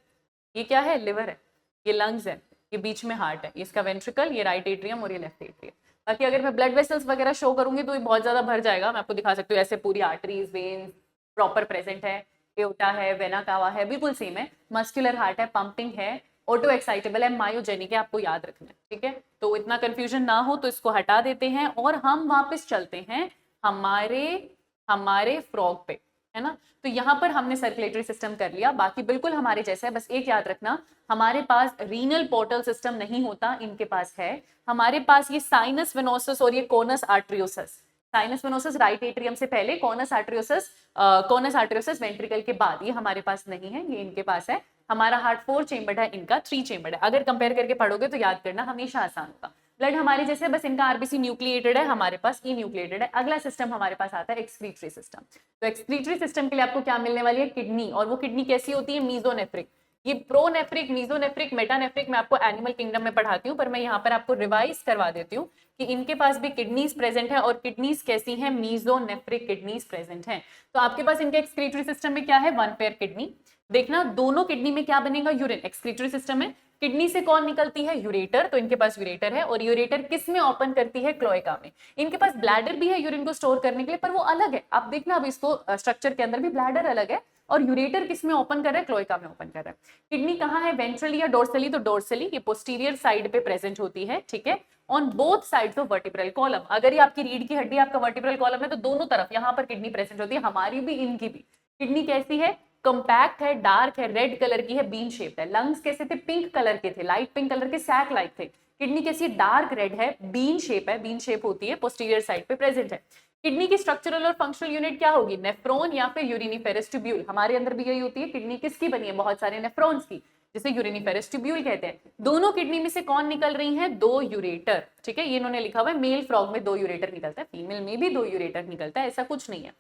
ये क्या है? लिवर है। ये लंग्स है। ये बीच में हार्ट है। इसका वेंट्रिकल, ये राइट एट्रियम और ये लेफ्ट एट्रियम। बाकी अगर मैं ब्लड वेसल्स वगैरह शो करूंगी तो ये बहुत ज्यादा भर जाएगा। मैं आपको दिखा सकती हूँ ऐसे पूरी आर्टरीज, वेन्स प्रॉपर प्रेजेंट है, एओर्टा है, वेना कावा है, बिल्कुल सेम है। मस्कुलर हार्ट है, पंपिंग है, ऑटो एक्साइटेबल है, मायोजेनिक है, आपको याद रखना है, ठीक है। तो इतना कंफ्यूजन ना हो तो इसको हटा देते हैं और हम वापस चलते हैं हमारे फ्रॉग पे, है ना। तो यहाँ पर हमने सर्कुलेटरी सिस्टम कर लिया, बाकी बिल्कुल हमारे जैसा है। बस एक याद रखना, हमारे पास रीनल पोर्टल सिस्टम नहीं होता, इनके पास है। हमारे पास ये साइनस वेनोसस और ये conus arteriosus. Sinus venosus right atrium से पहले, कोनस आर्टरियोसस वेंट्रिकल के बाद। ये हमारे पास नहीं है, ये इनके पास है। हमारा हार्ट 4 चेम्बर्ड है, इनका 3 चेम्बर्ड है। अगर कंपेयर करके पढ़ोगे तो याद करना हमेशा आसान होगा। ब्लड हमारे जैसे, बस इनका आरबीसी न्यूक्लिएटेड है, हमारे पास ई न्यूक्लिएटेड है। अगला सिस्टम हमारे पास आता है एक्सक्रीटरी सिस्टम। तो एक्सक्रीटरी सिस्टम के लिए आपको क्या मिलने वाली है? किडनी। और वो किडनी कैसी होती है? मीजोनेफ्रिक। ये प्रोनेफ्रिक, मीजोनेफ्रिक, मेटानेफ्रिक मैं आपको एनिमल किंगडम में पढ़ाती हूँ, पर मैं यहाँ पर आपको रिवाइज करवा देती हूँ कि इनके पास भी किडनीज प्रेजेंट है। और किडनीज कैसी हैं? मीजोनेफ्रिक किडनीज प्रेजेंट हैं। तो आपके पास इनके एक्सक्रीटरी सिस्टम में क्या है? 1 पेयर किडनी। देखना दोनों किडनी में क्या बनेगा? यूरिन। एक्सक्रीटरी सिस्टम में किडनी से कौन निकलती है? यूरेटर। तो इनके पास यूरेटर है। और यूरेटर किस में ओपन करती है? क्लोएका में। इनके पास ब्लैडर भी है यूरिन को स्टोर करने के लिए, पर वो अलग है। आप देखना अब इसको स्ट्रक्चर के अंदर भी ब्लैडर अलग है और यूरेटर किस में ओपन कर रहा है, क्लोएका में ओपन कर रहा है। किडनी कहाँ है, वेंट्रली या डोर्सली, तो डोर्सली, ये पोस्टीरियर साइड पे प्रेजेंट होती है, ठीक है, on both sides of vertebral column. अगर ये आपकी रीढ़ की हड्डी आपका वर्टिब्रल कॉलम है तो दोनों तरफ यहाँ पर किडनी प्रेजेंट होती है, हमारी भी इनकी भी। किडनी कैसी है, कंपैक्ट है, डार्क है, रेड कलर की है, बीन शेप्ड है। लंग्स कैसे थे, पिंक कलर के थे, लाइट पिंक कलर के सैक लाइक थे। किडनी कैसी है, डार्क रेड है, बीन शेप है, बीन शेप होती है, पोस्टीरियर साइड पे प्रेजेंट है। किडनी की स्ट्रक्चरल और फंक्शनल यूनिट क्या होगी, नेफ्रॉन या फिर यूरिनिफेरस ट्यूब्यूल। हमारे अंदर भी यही होती है। किडनी किसकी बनी है, बहुत सारे नेफ्रॉन्स की, जिसे यूरिनिफेरस ट्यूब्यूल कहते हैं। दोनों किडनी में से कौन निकल रही हैं, दो यूरेटर, ठीक है, ये इन्होंने लिखा हुआ है मेल फ्रॉग में दो यूरेटर निकलता है, फीमेल में भी दो यूरेटर निकलता है, ऐसा कुछ नहीं है।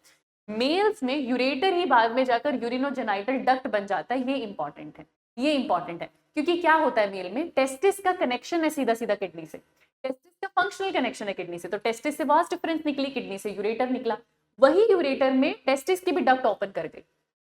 मेल्स में यूरेटर ही बाद में जाकर यूरिनोजेनाइटल डक्ट बन जाता है, ये इंपॉर्टेंट है, ये इंपॉर्टेंट है, क्योंकि क्या होता है मेल में, टेस्टिस का कनेक्शन है सीधा सीधा किडनी से, टेस्टिस का फंक्शनल कनेक्शन है किडनी से, तो टेस्टिस से वास्ट डिफरेंस निकली, किडनी से यूरेटर निकला, वही यूरेटर में टेस्टिस की भी डक्ट ओपन कर गई,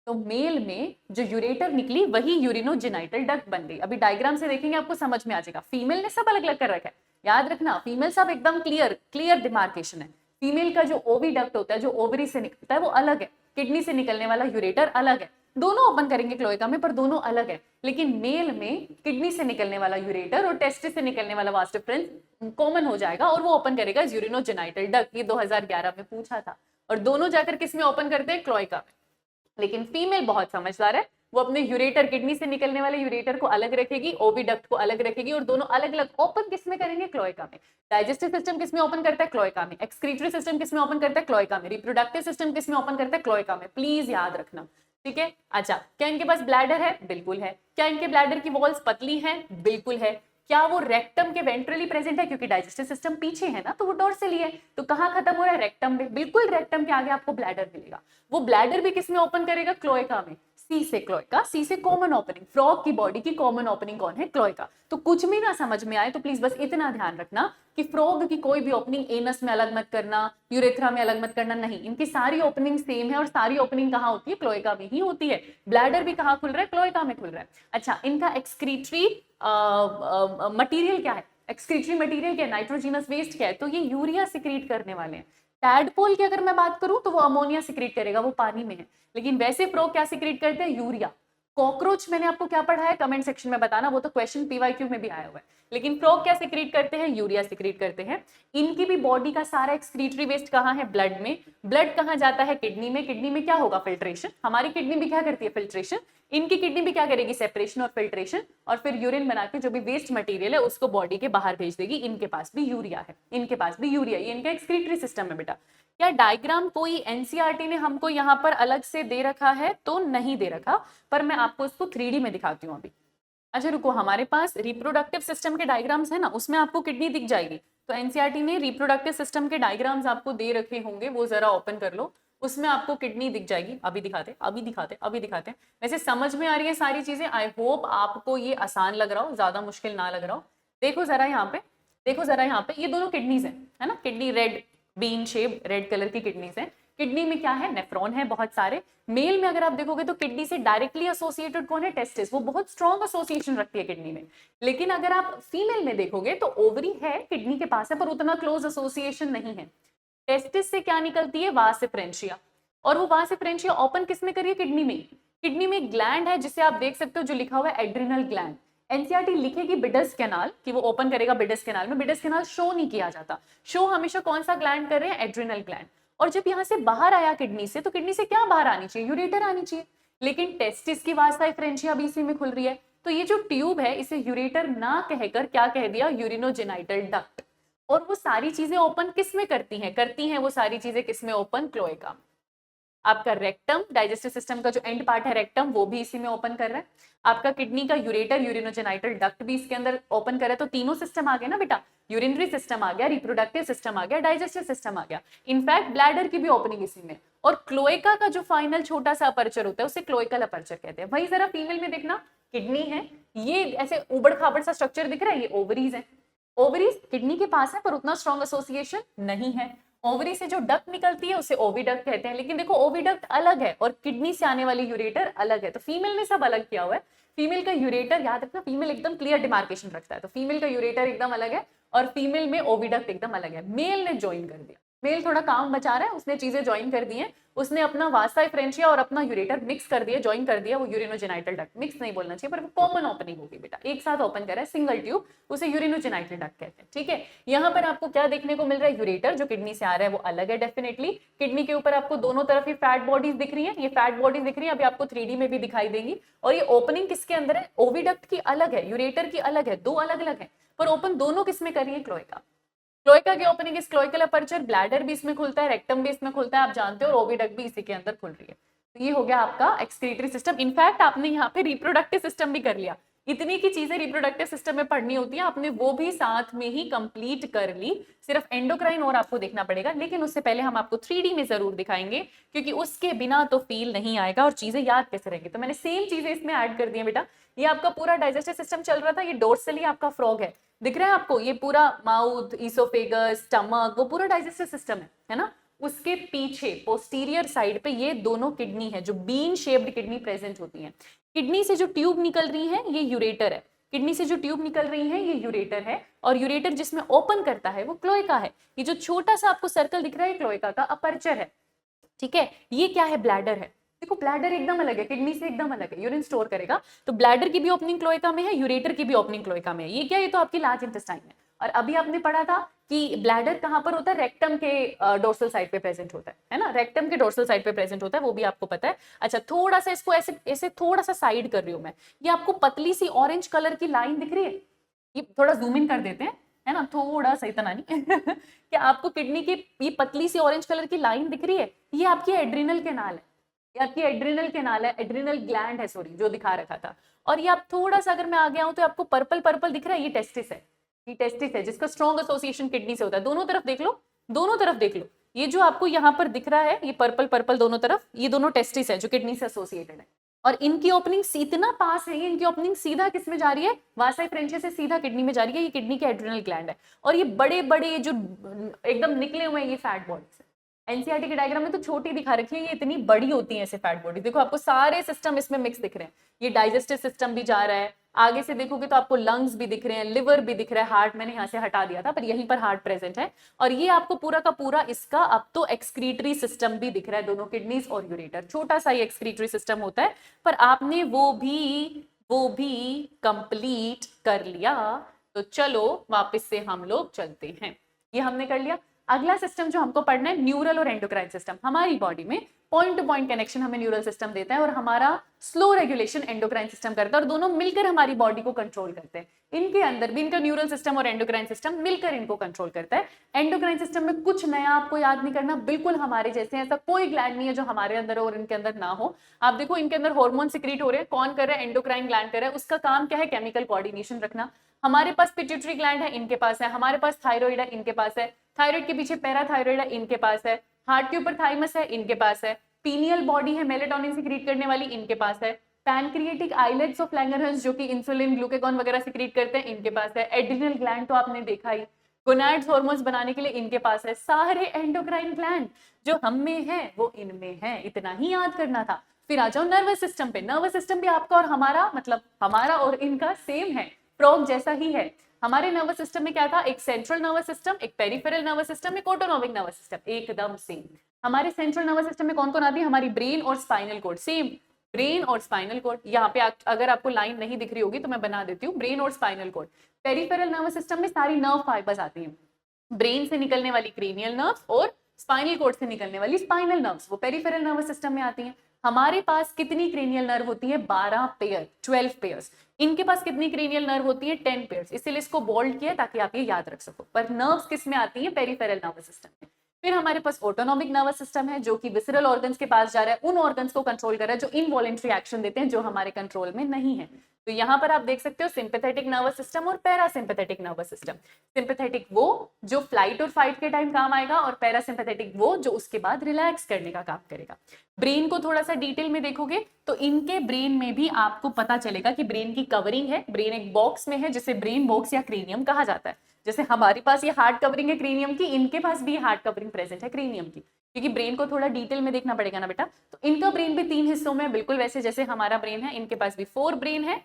तो मेल में जो यूरेटर निकली वही यूरिनोजेनाइटल डक्ट बन गई। अभी डायग्राम से देखेंगे आपको समझ में आ जाएगा। फीमेल ने सब अलग अलग कर रखा है, याद रखना, फीमेल सब एकदम क्लियर डिमार्केशन है। फीमेल का जो ओवी डक्ट होता है, जो ओवरी से निकलता है, वो अलग है, किडनी से निकलने वाला यूरेटर अलग है, दोनों ओपन करेंगे क्लोएका में, पर दोनों अलग है। लेकिन मेल में किडनी से निकलने वाला यूरेटर और टेस्टिस से निकलने वाला वास्ट डिफरेंस कॉमन हो जाएगा और वो ओपन करेगा यूरिनोजेनाइटल डक्ट। ये 2011 में पूछा था, और दोनों जाकर किस में ओपन करते हैं, क्लोएका में। लेकिन फीमेल बहुत समझदार है, वो अपने यूरेटर, किडनी से निकलने वाले यूरेटर को अलग रखेगी, ओविडक्ट को अलग रखेगी, और दोनों अलग अलग ओपन किस में करेंगे, क्लोएका में। डाइजेस्टिव सिस्टम किस में ओपन करता है, क्लोएका में। एक्सक्रीटरी सिस्टम किस में ओपन करता है, क्लोएका में। रिप्रोडक्टिव सिस्टम किस में ओपन करता है, क्लोएका में। प्लीज याद रखना, ठीक है। अच्छा, क्या इनके पास ब्लैडर है, बिल्कुल है। क्या इनके ब्लैडर की वॉल्स पतली हैं, बिल्कुल है। क्या वो रेक्टम के वेंट्रली प्रेजेंट है, क्योंकि डाइजेस्टिव सिस्टम पीछे है ना, तो वो डोर्सली है, तो कहां खत्म हो रहा है, रेक्टम में, बिल्कुल रेक्टम के आगे आपको ब्लैडर मिलेगा। वो ब्लैडर भी किसमें ओपन करेगा, क्लोएका में। सी से क्लोएका, सी से कॉमन ओपनिंग। फ्रॉग की बॉडी की कॉमन ओपनिंग कौन है, क्लोएका। तो कुछ भी ना समझ में आए तो प्लीज बस इतना ध्यान रखना कि फ्रॉग की कोई भी ओपनिंग एनस में अलग मत करना, यूरेथ्रा में अलग मत करना, नहीं, इनकी सारी ओपनिंग सेम है, और सारी ओपनिंग कहाँ होती है, क्लोएका में ही होती है। ब्लैडर भी कहाँ खुल रहा है, क्लोएका में खुल रहा है। अच्छा, इनका एक्सक्रीटरी मटीरियल क्या है, एक्सक्रीटरी मटीरियल क्या है, नाइट्रोजिनस वेस्ट क्या है, तो ये यूरिया सिक्रीट करने वाले हैं। टैडपोल की अगर मैं बात करूं तो वो अमोनिया सिक्रीट करेगा, वो पानी में है, लेकिन वैसे फ्रॉग क्या सिक्रीट करते हैं, यूरिया। कॉकरोच मैंने आपको क्या पढ़ाया है, कमेंट सेक्शन में बताना, वो तो क्वेश्चन पीवाईक्यू में भी आया हुआ है। लेकिन फ्रॉग क्या सिक्रीट करते हैं, यूरिया सिक्रीट करते हैं। इनकी भी बॉडी का सारा एक्सक्रीटरी वेस्ट कहाँ है, ब्लड में। ब्लड कहाँ जाता है, किडनी में। किडनी में क्या होगा, फिल्ट्रेशन। हमारी किडनी भी क्या करती है, फिल्ट्रेशन। इनकी किडनी भी क्या करेगी, सेपरेशन और फिल्ट्रेशन, और फिर यूरिन बना के जो भी वेस्ट मटेरियल है उसको बॉडी के बाहर भेज देगी। इनके पास भी यूरिया है, इनके पास भी यूरिया, ये इनका एक्सक्रीटरी सिस्टम है बेटा। क्या डायग्राम कोई एनसीईआरटी ने हमको यहाँ पर अलग से दे रखा है, तो नहीं दे रखा, पर मैं आपको इसको 3D में दिखाती हूँ अभी। अच्छा रुको, हमारे पास रिप्रोडक्टिव सिस्टम के डायग्राम्स है ना, उसमें आपको किडनी दिख जाएगी। तो एनसीईआरटी ने रिप्रोडक्टिव सिस्टम के डायग्राम्स आपको दे रखे होंगे, वो जरा ओपन कर लो, उसमें आपको किडनी दिख जाएगी। अभी दिखाते, अभी दिखाते, अभी दिखाते। वैसे समझ में आ रही है सारी चीजें, आई होप आपको ये आसान लग रहा हो, ज्यादा मुश्किल ना लग रहा हो। देखो जरा यहाँ पे, देखो जरा यहाँ पे, ये दोनों किडनीज है ना, kidney red bean shape, red colour की किडनीज है। किडनी में क्या है, नेफ्रॉन है बहुत सारे। मेल में अगर आप देखोगे तो किडनी से डायरेक्टली एसोसिएटेड कौन है, टेस्टिस, वो बहुत स्ट्रॉन्ग एसोसिएशन रखती है किडनी में। लेकिन अगर आप फीमेल में देखोगे तो ओवरी है किडनी के पास है, पर उतना क्लोज एसोसिएशन नहीं है। टेस्टिस से क्या निकलती है, वासिफ्रेंशिया, और वो वासिफ्रेंशिया ओपन किस में करिए, किडनी में। किडनी में ग्लैंड है जिसे आप देख सकते हो, जो लिखा हुआ है एड्रिनल ग्लैंड। एनसीईआरटी लिखेगी बिडस कैनाल, कि वो ओपन करेगा बिडस कैनाल में। बिडस कैनाल शो नहीं किया जाता, शो हमेशा कौन सा ग्लैंड कर रहे हैं, एड्रिनल ग्लैंड। और जब यहाँ से बाहर आया किडनी से, तो किडनी से क्या बाहर आनी चाहिए, यूरेटर आनी चाहिए। लेकिन टेस्टिस की वासाइफ्रेंशिया भी इसी में खुल रही है, तो ये जो ट्यूब है इसे यूरेटर ना कहकर क्या कह दिया, यूरिनोजेनाइटल डक्ट। और वो सारी चीजें ओपन किस में करती हैं वो सारी चीजें किस में ओपन, क्लोएका में। आपका रेक्टम, डाइजेस्टिव सिस्टम का जो एंड पार्ट है रेक्टम, वो भी इसी में ओपन कर रहा है। आपका किडनी का यूरेटर, यूरिनोजेनाइटल डक्ट भी इसके अंदर ओपन कर रहा है। तो तीनों सिस्टम आ गए ना बेटा, यूरिनरी सिस्टम आ गया, रिप्रोडक्टिव सिस्टम आ गया, डाइजेस्टिव सिस्टम आ गया। इनफैक्ट ब्लैडर की भी ओपनिंग इसी में। और क्लोएका का जो फाइनल छोटा सा अपर्चर होता है उसे क्लोएकल अपर्चर कहते हैं। वही जरा फीमेल में देखना, किडनी है, ये ऐसे उबड़ खाबड़ सा स्ट्रक्चर दिख रहा है, ये ओवरीज है। ओवरीज किडनी के पास है, पर उतना स्ट्रॉन्ग एसोसिएशन नहीं है। ओवरी से जो डक्ट निकलती है उसे ओविडक्ट कहते हैं। लेकिन देखो ओविडक्ट अलग है और किडनी से आने वाली यूरेटर अलग है, तो फीमेल ने सब अलग किया हुआ है। फीमेल का यूरेटर, याद रखना, फीमेल एकदम क्लियर डिमार्केशन रखता है, तो फीमेल का यूरेटर एकदम अलग है और फीमेल में ओविडक्ट एकदम अलग है। मेल ने ज्वाइन कर दिया, मेल थोड़ा काम बचा रहा है, उसने चीजें ज्वाइन कर दी हैं, उसने अपना वासा एफरेंशिया और अपना यूरेटर मिक्स कर दिया, ज्वाइन कर दिया, वो यूरिनोजेनाइटल डक्ट, मिक्स नहीं बोलना चाहिए पर वो कॉमन ओपनिंग होगी बेटा, एक साथ ओपन कर रहा है सिंगल ट्यूब, उसे यूरिनोजेनाइटल डक्ट कहते हैं। ठीक है, यहाँ पर आपको क्या देखने को मिल रहा है, यूरेटर जो किडनी से आ रहा है वो अलग है डेफिनेटली, किडनी के ऊपर आपको दोनों तरफ ये फैट बॉडीज दिख रही है, ये फैट बॉडीज दिख रही है, अभी आपको 3D में भी दिखाई देंगी, और ये ओपनिंग किसके अंदर है, ओविडक्ट की अलग है, यूरेटर की अलग है, दो अलग अलग है, पर ओपन दोनों किसमें कर रही है, क्लोएका। क्लोएका की ओपनिंग इस क्लोइकल अपर्चर, ब्लैडर भी इसमें खुलता है, रेक्टम भी इसमें खुलता है, आप जानते हो, और ओविडक्ट भी इसी के अंदर खुल रही है। तो ये हो गया आपका एक्सक्रीटरी सिस्टम। इनफैक्ट आपने यहाँ पे रिप्रोडक्टिव सिस्टम भी कर लिया, इतनी की चीजें रिप्रोडक्टिव सिस्टम में पढ़नी होती है, आपने वो भी साथ में ही कंप्लीट कर ली, सिर्फ एंडोक्राइन और आपको देखना पड़ेगा, लेकिन उससे पहले हम आपको 3D में जरूर दिखाएंगे, क्योंकि उसके बिना तो फील नहीं आएगा और चीजें याद कैसे रहेंगी। तो मैंने सेम चीजें इसमें ऐड कर दी है बेटा, ये आपका पूरा डाइजेस्टिव सिस्टम चल रहा था, ये डोर्सली आपका फ्रॉग है, दिख रहा है आपको, ये पूरा माउथ, इसोफेगस, स्टमक, वो पूरा डाइजेस्टिव सिस्टम है ना। उसके पीछे पोस्टीरियर साइड पे ये दोनों किडनी है, जो बीन शेप्ड किडनी प्रेजेंट होती है। किडनी से जो ट्यूब निकल रही है ये यूरेटर है, किडनी से जो ट्यूब निकल रही है ये यूरेटर है, और यूरेटर जिसमें ओपन करता है वो क्लोएका है। ये जो छोटा सा आपको सर्कल दिख रहा है क्लोएका का अपर्चर है। ठीक है, ये क्या है, ब्लैडर है। देखो ब्लैडर एकदम अलग है, किडनी से एकदम अलग है, यूरिन स्टोर करेगा, तो ब्लैडर की भी ओपनिंग क्लोएका में है, यूरेटर की भी ओपनिंग क्लोएका में है। ये क्या, ये तो आपकी लार्ज इंटेस्टाइन है। और अभी आपने पढ़ा था कि ब्लैडर कहां पर होता है, रेक्टम के डोर्सल साइड पे प्रेजेंट होता है ना, रेक्टम के डोर्सल साइड पे प्रेजेंट होता है, वो भी आपको पता है। अच्छा, थोड़ा सा इसको ऐसे ऐसे थोड़ा सा साइड कर रही हूं मैं, ये आपको पतली सी ऑरेंज कलर की लाइन दिख रही है, ये थोड़ा जूम इन कर देते हैं, है ना, थोड़ा सा, इतना नहीं क्या आपको किडनी की ये पतली सी ऑरेंज कलर की लाइन दिख रही है, ये आपकी एड्रिनल कैनाल है, ये आपकी एड्रिनल कैनाल है, एड्रिनल ग्लैंड है, सॉरी, जो दिखा रखा था। और ये आप थोड़ा सा अगर मैं आ गया हूं तो आपको पर्पल पर्पल दिख रहा है, ये टेस्टिस है, ये टेस्टिस है, जिसका स्ट्रॉन्ग एसोसिएशन किडनी से होता है। दोनों तरफ देख लो, दोनों तरफ देख लो, ये जो आपको यहाँ पर दिख रहा है, ये पर्पल पर्पल दोनों तरफ, ये दोनों टेस्टिस है जो किडनी से एसोसिएटेड है। और इनकी ओपनिंग इतना पास है, इनकी ओपनिंग सीधा किस में जा रही है, वासा फ्रेंचे से सीधा किडनी में जा रही है, ये किडनी के एड्रिनल ग्लैंड है। और ये बड़े बड़े जो एकदम निकले हुए हैं ये फैट बॉडीज है। एनसीईआरटी के डायग्राम में तो छोटी दिखा रखी है, ये इतनी बड़ी होती है ऐसे फैट बॉडी। देखो आपको सारे सिस्टम इसमें मिक्स दिख रहे हैं, ये डाइजेस्टिव सिस्टम भी जा रहा है, आगे से देखोगे तो आपको लंग्स भी दिख रहे हैं, लिवर भी दिख रहा है, हार्ट मैंने यहाँ से हटा दिया था पर यहीं पर हार्ट प्रेजेंट है। और ये आपको पूरा का पूरा इसका अब तो एक्सक्रीटरी सिस्टम भी दिख रहा है, दोनों किडनीज और यूरेटर, छोटा सा ही एक्सक्रीटरी सिस्टम होता है, पर आपने वो भी कंप्लीट कर लिया। तो चलो वापस से हम लोग चलते हैं, ये हमने कर लिया। अगला सिस्टम जो हमको पढ़ना है, न्यूरल और एंडोक्राइन सिस्टम। हमारी बॉडी में पॉइंट टू पॉइंट कनेक्शन हमें न्यूरल सिस्टम देता है और हमारा स्लो रेगुलेशन एंडोक्राइन सिस्टम करता है, और दोनों मिलकर हमारी बॉडी को कंट्रोल करते हैं। इनके अंदर भी इनका न्यूरल सिस्टम और एंडोक्राइन सिस्टम मिलकर इनको कंट्रोल करता है। एंडोक्राइन सिस्टम में कुछ नया आपको याद नहीं करना, बिल्कुल हमारे जैसे, ऐसा कोई ग्लैंड नहीं है जो हमारे अंदर हो और इनके अंदर ना हो। आप देखो इनके अंदर हार्मोन सिक्रीट हो रहे हैं, कौन कर रहा है, एंडोक्राइन ग्लैंड कर रहा है, उसका काम क्या है, केमिकल कोऑर्डिनेशन रखना। हमारे पास पिट्यूटरी ग्लैंड है, इनके पास है, हमारे पास थायराइड है, इनके पास है, थायराइड के पीछे पैराथायराइड है, इनके पास है, हार्ट के ऊपर थाइमस है, इनके पास है, पीनियल बॉडी है मेलेटोनिन सिक्रीट करने वाली, इनके पास है, पैनक्रिएटिक आइलेट्स ऑफ लैंगरहंस जो कि इंसुलिन ग्लूकागॉन वगैरह सिक्रीट करते हैं, इनके पास है, एड्रिनल ग्लैंड तो आपने देखा ही, गोनाड्स हार्मोन्स बनाने के लिए इनके पास है। सारे एंडोक्राइन ग्लैंड जो हम में है वो इनमें है, इतना ही याद करना था। फिर आ जाओ नर्वस सिस्टम पे। नर्वस सिस्टम भी आपका और हमारा, मतलब हमारा और इनका सेम है, फ्रॉग जैसा ही है। हमारे नर्वस सिस्टम में क्या था, एक सेंट्रल नर्वस सिस्टम, एक पेरिफेरल नर्वस सिस्टम, एक ऑटोनॉमिक नर्वस सिस्टम, एकदम सेम। हमारे सेंट्रल नर्वस सिस्टम में कौन कौन आती है, हमारी ब्रेन और स्पाइनल कोड, सेम ब्रेन और स्पाइनल कोड। यहाँ पे अगर आपको लाइन नहीं दिख रही होगी तो मैं बना देती हूँ, ब्रेन और spinal cord. Peripheral nervous system में सारी नर्व फाइबर्स आती हैं, ब्रेन से निकलने वाली क्रेनियल नर्व्स और स्पाइनल कोड से निकलने वाली स्पाइनल नर्व्स, वो पेरिफेरल नर्वस सिस्टम में आती हैं। हमारे पास कितनी क्रेनियल नर्व होती है, 12 पेयर, 12 पेयर्स। इनके पास कितनी क्रेनियल नर्व होती है, 10 पेयर्स, इसीलिए इसको बोल्ड किया ताकि आप ये याद रख सको। पर नर्व्स किस में आती है, पेरिफेरल नर्वस सिस्टम में। फिर हमारे पास ऑटोनॉमिक नर्वस सिस्टम है जो कि विसरल ऑर्गन्स के पास जा रहा है, उन ऑर्गन्स को कंट्रोल कर रहा है जो इनवॉलेंट्री एक्शन देते हैं, जो हमारे कंट्रोल में नहीं है। तो यहाँ पर आप देख सकते हो सिंपैथेटिक नर्वस सिस्टम और पैरासिम्पैथेटिक नर्वस सिस्टम। सिंपैथेटिक वो जो फ्लाइट और फाइट के टाइम काम आएगा, और पैरासिम्पैथेटिक वो जो उसके बाद रिलैक्स करने का काम करेगा। ब्रेन को थोड़ा सा डिटेल में देखोगे तो इनके ब्रेन में भी आपको पता चलेगा कि ब्रेन की कवरिंग है, ब्रेन एक बॉक्स में है जिसे ब्रेन बॉक्स या क्रेनियम कहा जाता है। जैसे हमारे पास ये हार्ड कवरिंग है क्रेनियम की, इनके पास भी हार्ड कवरिंग प्रेजेंट है क्रेनियम की, क्योंकि ब्रेन को थोड़ा डिटेल में देखना पड़ेगा ना बेटा। तो इनका ब्रेन भी 3 हिस्सों में, बिल्कुल वैसे जैसे हमारा ब्रेन है। इनके पास भी 4 ब्रेन है,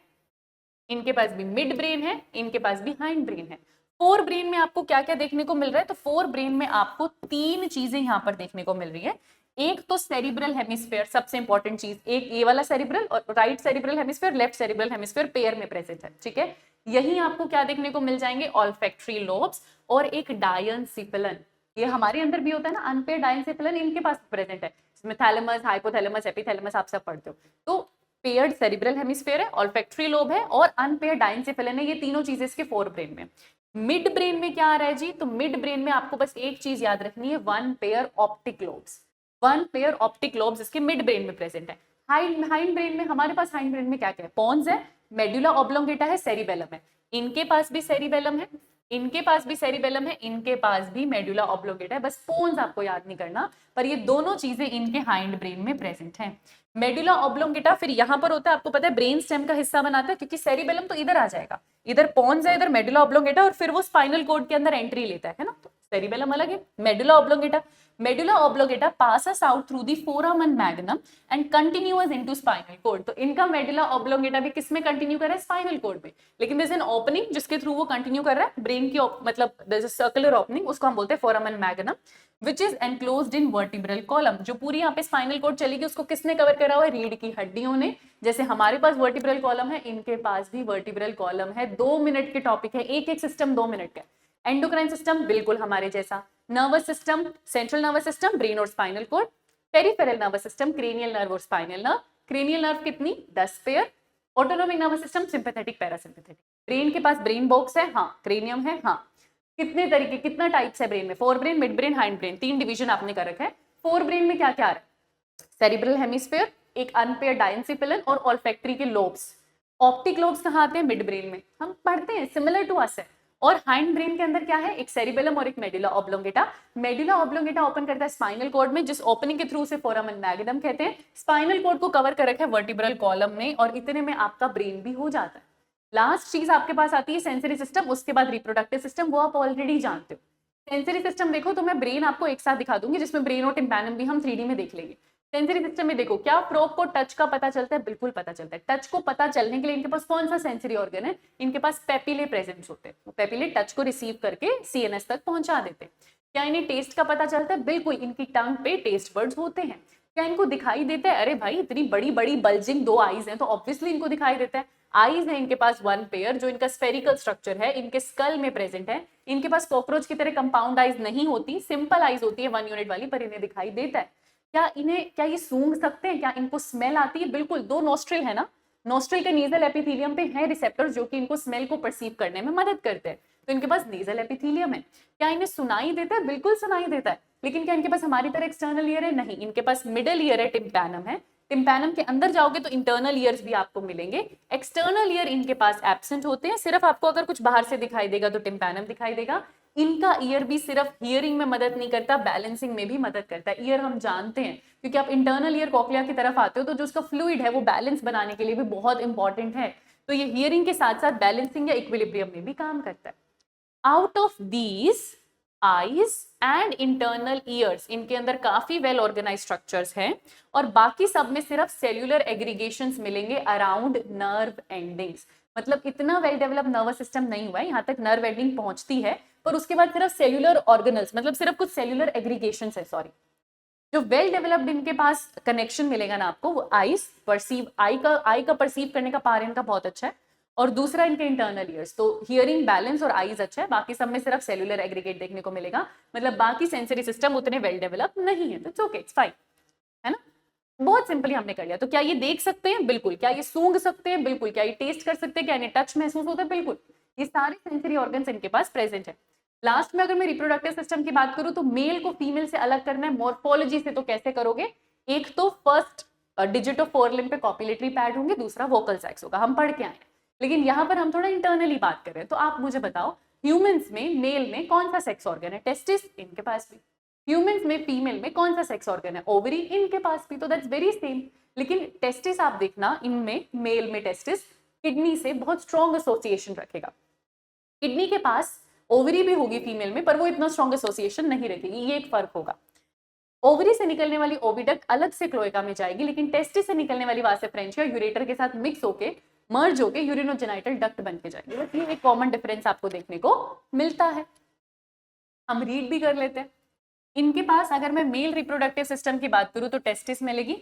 इनके पास भी मिड ब्रेन है, इनके पास भी हाइंड ब्रेन है। फोर ब्रेन में आपको क्या क्या देखने को मिल रहा है? तो फोर ब्रेन में आपको तीन चीजें यहाँ पर देखने को मिल रही है। एक तो सेरिब्रल हेमिस्फीयर, सबसे इंपॉर्टेंट चीज, एक ये वाला सेरिब्रल और right cerebral hemisphere, left cerebral hemisphere pair में प्रेजेंट है, ठीक है। यही आपको क्या देखने को मिल जाएंगे? ऑल्फैक्टरी लोब्स और एक डायनसिफिलन। ये हमारे अंदर भी होता है ना, अनपेयर्ड डायनसिफिलन इनके पास प्रेजेंट है, जिसमें थैलेमस, हाइपोथैलेमस, एपिथैलेमस आप सब पढ़ते हो। तो पेयर्ड सेरिब्रल हेमिस्फीयर है, ऑल्फैक्टरी लोब है और अनपेयर्ड डायनसिफिलन है, ये तीनों चीजें इसके फोर ब्रेन में। मिड ब्रेन में क्या आ रहा है जी? तो मिड ब्रेन में आपको बस एक चीज याद रखनी है, one pair optic lobes, one pair optic lobes इसके मिड ब्रेन में प्रेजेंट है। हाइंड ब्रेन में हमारे पास हाइंड ब्रेन में क्या क्या है? पॉन्स है, मेडुला ऑब्लोंगेटा है, सेरिबेलम है। इनके पास भी सेरिबेलम है, इनके पास भी सेरिबेलम है, इनके पास भी मेडुला ऑब्लोंगेटा है, बस पोन्स आपको याद नहीं करना, पर ये दोनों चीजें इनके हाइंड ब्रेन में प्रेजेंट हैं। मेडुला ऑब्लोंगेटा फिर यहाँ पर होता है, आपको पता है ब्रेन स्टेम का हिस्सा बनाता है, क्योंकि सेरिबेलम तो इधर आ जाएगा, इधर पोन्स है, इधर मेडुला ऑब्लोंगेटा, और फिर वो स्पाइनल कॉर्ड के अंदर एंट्री लेता है ना। तो सेरिबेलम अलग है, medulla oblongata. Medulla oblongata passes out through the foramen magnum and continues into spinal cord। तो इनका मेडुला ऑब्लोंगेटा भी किस में कंटिन्यू कर रहा है? स्पाइनल कॉर्ड में। लेकिन देयर इज एन ओपनिंग जिसके थ्रू वो कंटिन्यू कर रहा है ब्रेन की, मतलब there is a circular opening, उसको हम बोलते हैं foramen magnum, which is enclosed in vertebral column. जो पूरी यहाँ पे स्पाइनल कॉर्ड चलेगी उसको किसने कवर करा हुआ है? रीढ़ की हड्डियों ने। जैसे हमारे पास वर्टिब्रल कॉलम है, इनके पास भी वर्टिब्रल कॉलम है। 2 मिनट के टॉपिक है, एक एक सिस्टम 2 मिनट का। एंडोक्राइन सिस्टम बिल्कुल हमारे जैसा, nervous system, central nervous system, brain और spinal cord, peripheral nervous system, cranial nerve और स्पाइनल नर्व। क्रेनियल नर्व कितनी? 10 pair. Autonomic nervous system, sympathetic, parasympathetic. Brain के पास ब्रेन बॉक्स है, हाँ, क्रेनियम है, हाँ। कितने तरीके, कितना टाइप्स है ब्रेन में? Fore brain, mid brain, hind brain, 3 division आपने कर रखा है। फोर ब्रेन में क्या क्या आ रहा है? सेरिब्रल हेमिस्फीयर, एक अनपेयर्ड डायनसिफिलन और ऑल्फैक्टरी के लोब्स। ऑप्टिक लोब्स कहाँ आते हैं? मिड ब्रेन में, हम पढ़ते हैं, सिमिलर टू अस है। और हाइंड ब्रेन के अंदर क्या है? एक सेरिबेलम और एक medulla oblongata. Medulla oblongata open करता है स्पाइनल कॉर्ड में, जिस ओपनिंग के थ्रू से फोरामेन मैग्नम कहते हैं। स्पाइनल कॉर्ड को कवर कर रखा है वर्टिब्रल कॉलम ने, और इतने में आपका ब्रेन भी हो जाता है। लास्ट चीज आपके पास आती है सेंसरी सिस्टम, उसके बाद रिप्रोडक्टिव सिस्टम, वो आप ऑलरेडी जानते हो। सेंसरी सिस्टम देखो तो मैं ब्रेन आपको एक साथ दिखा दूंगी, जिसमें ब्रेन और टिम्पैनम भी हम 3D में देख लेंगे। सेंसरी सिस्टम में देखो, क्या फ्रॉग को टच का पता चलता है? बिल्कुल पता चलता है। टच को पता चलने के लिए इनके पास कौन सा सेंसरी ऑर्गन है? इनके पास पेपिले प्रेजेंट होते हैं। पेपिले टच को रिसीव करके CNS तक पहुंचा देते हैं। क्या इन्हें टेस्ट का पता चलता है? बिल्कुल, इनकी टंग पे टेस्ट बर्ड्स होते हैं। क्या इनको दिखाई देता है? अरे भाई, इतनी बड़ी बड़ी बल्जिंग 2 आईज हैं, तो ऑब्वियसली इनको दिखाई देता है। आईज है इनके पास 1 पेयर, जो इनका स्फेरिकल स्ट्रक्चर है, इनके स्कल में प्रेजेंट है। इनके पास कॉकरोच की तरह कंपाउंड आईज नहीं होती, सिंपल आईज होती है 1 यूनिट वाली, पर इन्हें दिखाई देता है। क्या ये सूंघ सकते हैं? क्या इनको स्मेल आती है? बिल्कुल, 2 नोस्ट्रिल है ना, नोस्ट्रिल के नेजल एपिथेलियम पे है रिसेप्टर जो कि इनको स्मेल को परसीव करने में मदद करते हैं, तो इनके पास नेजल एपिथेलियम है। क्या इन्हें सुनाई देता है? बिल्कुल सुनाई देता है। लेकिन क्या इनके पास हमारी तरह एक्सटर्नल ईयर है? नहीं, इनके पास मिडल ईयर है, टिम्पैनम है। टिम्पैनम के अंदर जाओगे तो इंटरनल ईयर्स भी आपको मिलेंगे। एक्सटर्नल ईयर इनके पास एब्सेंट होते हैं, सिर्फ आपको अगर कुछ बाहर से दिखाई देगा तो टिम्पैनम दिखाई देगा। इनका ईयर भी सिर्फ हियरिंग में मदद नहीं करता, बैलेंसिंग में भी मदद करता है। ईयर हम जानते हैं क्योंकि आप इंटरनल ईयर कॉक्लिया की तरफ आते हो, तो जो उसका फ्लूइड है वो बैलेंस बनाने के लिए भी बहुत इंपॉर्टेंट है। तो ये हियरिंग के साथ साथ बैलेंसिंग या इक्विलिब्रियम में भी काम करता है। Out of these eyes and internal years, इनके अंदर काफी वेल ऑर्गेनाइज स्ट्रक्चर्स हैं, और बाकी सब में सिर्फ सेल्यूलर एग्रीगेशंस मिलेंगे अराउंड नर्व एंडिंग्स। मतलब इतना वेल डेवलप नर्वस सिस्टम नहीं हुआ है, यहाँ तक नर्व एंडिंग पहुंचती है, पर उसके बाद सिर्फ सेल्यूलर ऑर्गेनल्स, मतलब सिर्फ कुछ सेल्यूलर एग्रीगेशंस है, सॉरी। जो वेल डेवलप्ड इनके पास कनेक्शन मिलेगा ना आपको, वो आईज परसीव, आई का परसीव करने का पावर इनका बहुत अच्छा है, और दूसरा इनके इंटरनल ईयर्स। तो हियरिंग, बैलेंस और आईज अच्छा है, बाकी सब में सिर्फ सेल्यूलर एग्रीगेट देखने को मिलेगा। मतलब बाकी सेंसरी सिस्टम उतने वेल डेवलप नहीं है, तो इट्स ओके, इट्स फाइन, है ना। बहुत सिंपली हमने कर लिया। तो क्या ये देख सकते हैं? बिल्कुल। क्या ये सूंघ सकते हैं? बिल्कुल। क्या ये टेस्ट कर सकते हैं? क्या इन्हें टच महसूस होता है? बिल्कुल। ये सारे सेंसरी ऑर्गन्स इनके पास प्रेजेंट है। लास्ट में अगर मैं रिप्रोडक्टिव सिस्टम की बात करूं, तो मेल को फीमेल से अलग करना है मॉर्फोलॉजी से, तो कैसे करोगे? एक तो first digit of four limb पे कॉपुलेटरी पैड होंगे, दूसरा वोकल सैक्स होगा, हम पढ़ के आए। लेकिन यहाँ पर हम थोड़ा इंटरनली बात कर रहे हैं, तो आप मुझे बताओ, ह्यूमंस में मेल में कौन सा सेक्स ऑर्गन है? टेस्टिस, इनके पास भी। ह्यूमंस में फीमेल में कौन सा सेक्स ऑर्गन है? ओवरी, इनके पास भी। तो दैट्स वेरी सेम। लेकिन टेस्टिस आप देखना, इनमें मेल में टेस्टिस किडनी से बहुत स्ट्रॉन्ग एसोसिएशन रखेगा। किडनी के पास ओवरी भी होगी फीमेल में, पर वो इतना स्ट्रॉन्ग एसोसिएशन नहीं रखेगी, ये एक फर्क होगा। ओवरी से निकलने वाली ओविडक्ट अलग से क्लोएका में जाएगी, लेकिन टेस्टिस से निकलने वाली वासेफ्रेंचिया यूरेटर के साथ मिक्स होके मर्ज होके यूरिनोजेनाइटल डक्ट बन के जाएंगे। बस ये एक कॉमन डिफरेंस आपको देखने को मिलता है। हम रीड भी कर लेते हैं। इनके पास अगर मैं मेल रिप्रोडक्टिव सिस्टम की बात करूं तो टेस्टिस मिलेगी,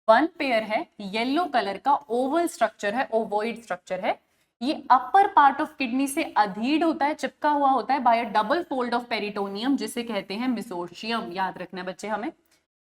वन पेयर है, येलो कलर का ओवल स्ट्रक्चर है, ओवोइड स्ट्रक्चर है। ये अपर पार्ट ऑफ किडनी से अधीड होता है, चिपका हुआ होता है by a double fold of peritoneum, जिसे कहते हैं मेसोर्शियम। याद रखना बच्चे हमें,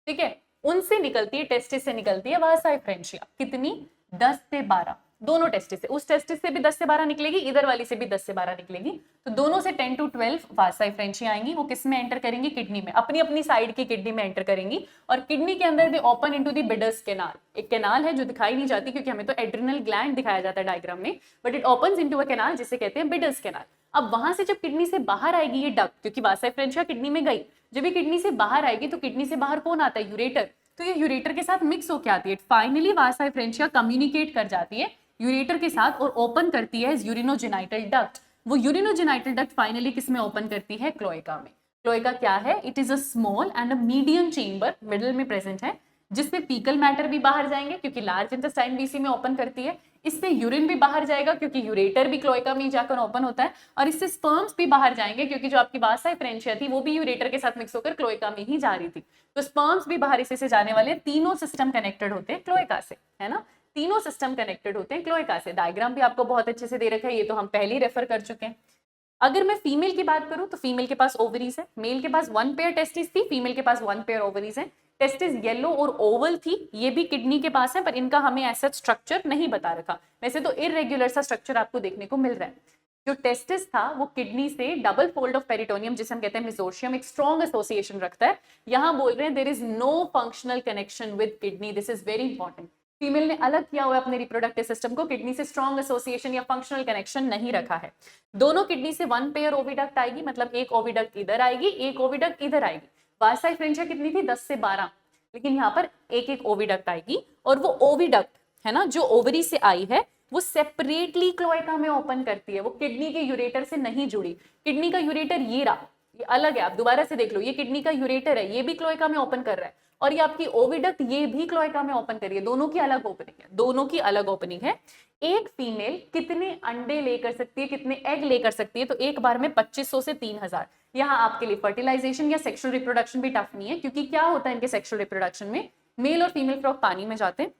ठीक है। उनसे निकलती है, टेस्टिस से निकलती है वासा एफ्रेंशिया। कितनी? 10 से 12, दोनों टेस्टिस से। उस टेस्टिस से भी 10 से 12 निकलेगी, इधर वाली से भी 10 से 12 निकलेगी, तो दोनों से 10 to 12 वासा एफ्रेंशिया आएंगी। वो किस में एंटर करेंगी? किडनी में, अपनी अपनी साइड की किडनी में एंटर करेंगी। और किडनी के अंदर दे open into the bids canal. एक कैनाल है जो दिखाई नहीं जाती क्योंकि हमें तो एड्रिनल ग्लैंड दिखाया जाता है डायग्राम में, but it opens into a canal जिसे कहते हैं बिडस कैनाल। अब वहां से जब किडनी से बाहर आएगी ये डक्ट, क्योंकि वासा एफ्रेंशिया किडनी में गई, जब ये किडनी से बाहर आएगी तो किडनी से बाहर कौन आता है? यूरेटर। तो ये यूरेटर के साथ मिक्स होकर आती है। फाइनली वासा एफ्रेंशिया कम्युनिकेट कर जाती है यूरेटर के साथ और ओपन करती है यूरिनोजेनाइटल डक्ट। वो यूरिनोजेनाइटल डक्ट फाइनली किस में ओपन करती है? क्लोएका में। क्लोएका क्या है? It is a small and a medium chamber, middle में प्रेजेंट है, जिससे फीकल मैटर भी बाहर जाएंगे क्योंकि लार्ज इंटेस्टाइन भी इसी में ओपन करती है। इससे यूरिन भी बाहर जाएगा क्योंकि यूरेटर भी क्लोएका में जाकर ओपन होता है। और इससे स्पर्म्स भी बाहर जाएंगे क्योंकि जो आपकी वासा एफ्रेंशिया थी वो भी यूरेटर के साथ मिक्स होकर क्लोएका में ही जा रही थी, तो स्पर्म्स भी बाहर इसी से जाने वाले। तीनों सिस्टम कनेक्टेड होते हैं क्लोएका से, है ना। तीनों सिस्टम कनेक्टेड होते हैं क्लोएका से। डायग्राम भी आपको बहुत अच्छे से दे रखा है, ये तो हम पहले ही रेफर कर चुके हैं। अगर मैं फीमेल की बात करूं तो फीमेल के पास ओवरीज है, मेल के पास वन पेयर टेस्टिस थी, फीमेल के पास वन पेयर ओवरीज है। टेस्टिस येलो और ओवल थी, ये भी किडनी के पास है, पर इनका हमें ऐसा स्ट्रक्चर नहीं बता रखा। वैसे तो इररेगुलर सा स्ट्रक्चर आपको देखने को मिल रहा है। जो टेस्टिस था वो किडनी से डबल फोल्ड ऑफ पेरिटोनियम, जिसे हम कहते हैं मेसोर्शियम, एक स्ट्रॉन्ग एसोसिएशन रखता है। यहां बोल रहे हैं there is no functional connection with kidney, this is very important. Female ने अलग किया हुआ है अपने रिप्रोडक्टिव सिस्टम को, किडनी से स्ट्रॉन्ग एसोसिएशन या फंक्शनल कनेक्शन नहीं रखा है। दोनों किडनी से वन पेयर ओविडक्ट आएगी, मतलब एक ओविडक्ट इधर आएगी, एक ओविडक्ट इधर आएगी। वासा एफ्रेंशिया कितनी थी? 10 से 12, लेकिन यहाँ पर एक एक ओविडक्ट आएगी। और वो ओविडक्ट है ना, जो ओवरी से आई है, वो सेपरेटली क्लोएका में ओपन करती है, वो किडनी के यूरेटर से नहीं जुड़ी। किडनी का यूरेटर ये रहा, ये अलग है, आप दोबारा से देख लो, ये किडनी का यूरेटर है, ये भी क्लोएका में ओपन कर रहा है, और ये आपकी ओविडक्ट ये भी क्लोएका में ओपन करिए। दोनों की अलग ओपनिंग है, दोनों की अलग ओपनिंग है। एक फीमेल कितने अंडे लेकर सकती है, कितने एग लेकर सकती है? तो एक बार में 2500 से 3000। यहाँ आपके लिए फर्टिलाइजेशन या सेक्सुअल रिप्रोडक्शन भी टफ नहीं है, क्योंकि क्या होता है इनके सेक्सुअल रिप्रोडक्शन में, मेल और फीमेल फ्रॉग पानी में जाते हैं।